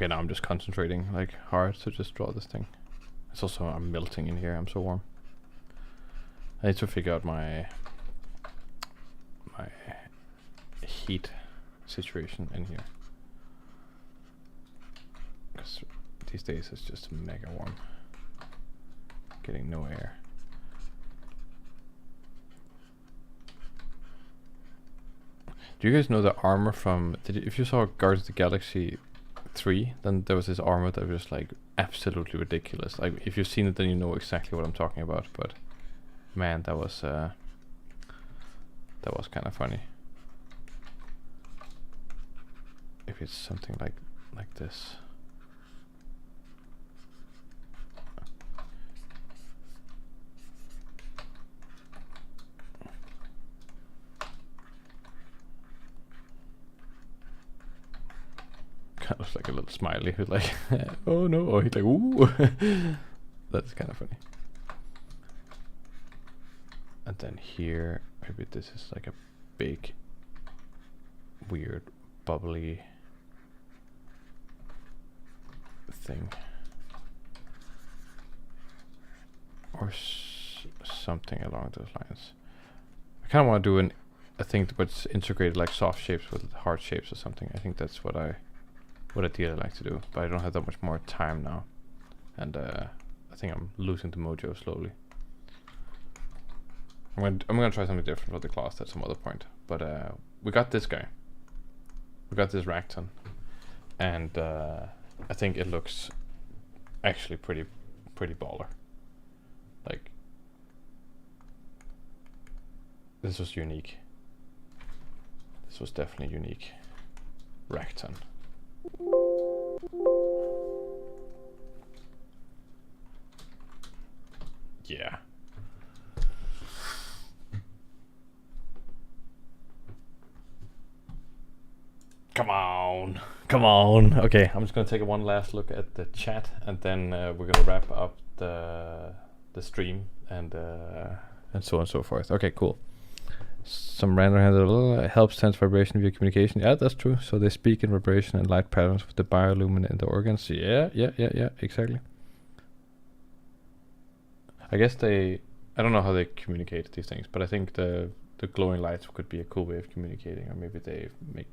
Okay, now I'm just concentrating like hard to just draw this thing. It's also, I'm melting in here, I'm so warm. I need to figure out my heat situation in here. Because these days it's just mega warm. Getting no air. Do you guys know the armor from, if you saw Guardians of the Galaxy 3, then there was this armor that was like absolutely ridiculous. Like if you've seen it, then you know exactly what I'm talking about. But man, that was kind of funny. If it's something like this. Kind of looks like a little smiley who's like, oh no, or he's like, ooh. That's kind of funny. And then here, maybe this is like a big, weird, bubbly thing. Or something along those lines. I kind of want to do a thing that's integrated like soft shapes with hard shapes or something. I think that's what ideally like to do, but I don't have that much more time now, and I think I'm losing the mojo slowly. I'm gonna try something different for the class at some other point, but we got this guy. We got this Racton, and I think it looks actually pretty baller. Like, this was unique. This was definitely unique. Racton. Yeah. Come on. Come on. Okay, I'm just gonna take one last look at the chat, and then we're gonna wrap up the stream and so on and so forth. Okay, cool. Some random handle helps sense vibration via communication. Yeah, that's true. So they speak in vibration and light patterns with the biolumin in the organs. Yeah, exactly. I guess I don't know how they communicate these things, but I think the glowing lights could be a cool way of communicating, or maybe they make,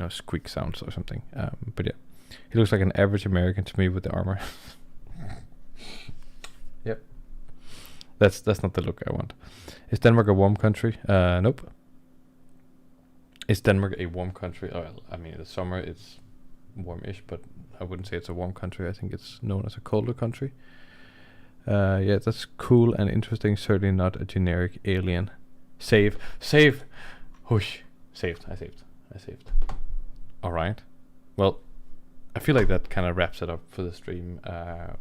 squeak sounds or something. But yeah, he looks like an average American to me with the armor. Yep. That's not the look I want. Is Denmark a warm country? Nope. Is Denmark a warm country? Well, I mean, in the summer it's warmish, but I wouldn't say it's a warm country. I think it's known as a colder country. Yeah, that's cool and interesting. Certainly not a generic alien. Save. Whoosh. Saved. I saved. Alright. Well, I feel like that kind of wraps it up for the stream.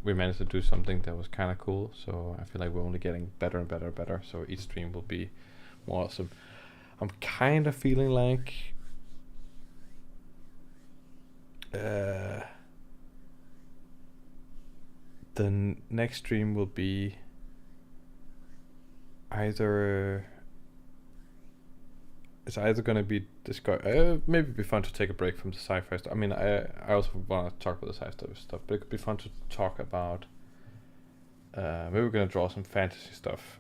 We managed to do something that was kind of cool, so I feel like we're only getting better and better. So each stream will be more awesome. I'm kind of feeling like the next stream will be it's either going to be maybe it'd be fun to take a break from the sci-fi stuff. I mean, I also want to talk about the sci-fi stuff, but it could be fun to talk about maybe we're going to draw some fantasy stuff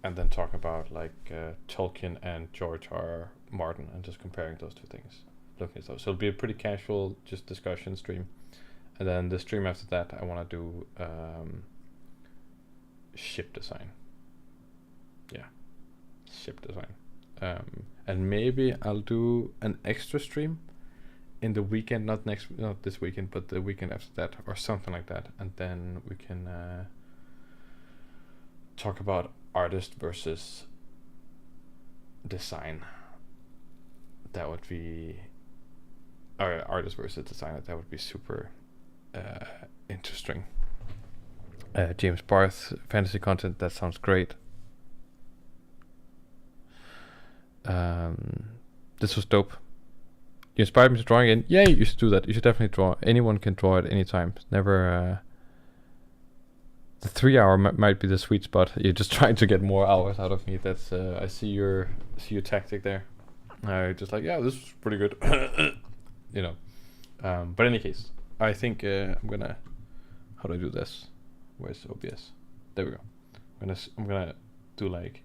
and then talk about like Tolkien and George R. Martin and just comparing those two things, looking at stuff. So it'll be a pretty casual just discussion stream. And then the stream after that, I want to do ship design. Yeah, ship design. And maybe I'll do an extra stream in the weekend, not this weekend, but the weekend after that, or something like that. And then we can talk about artist versus design. That would be, or artist versus designer. That would be super interesting. James Barth, fantasy content, that sounds great. This was dope. You inspired me to draw again. Yeah, you should do that. You should definitely draw. Anyone can draw at any time. Never. The 3 hour might be the sweet spot. You're just trying to get more hours out of me. That's I see your tactic there. Just like, yeah, this was pretty good. But in any case, I think I'm gonna. How do I do this? Where's OBS? There we go. I'm gonna do like.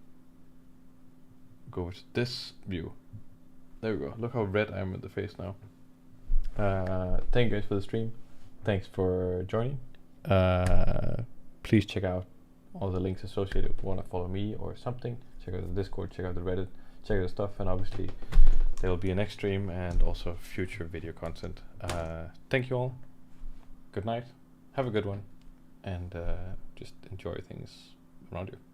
Go over to this view. There we go. Look how red I am in the face now. Thank you guys for the stream. Thanks for joining. Please check out all the links associated if you want to follow me or something. Check out the Discord, check out the Reddit, check out the stuff, and obviously there will be a next stream and also future video content. Thank you all. Good night. Have a good one. And just enjoy things around you.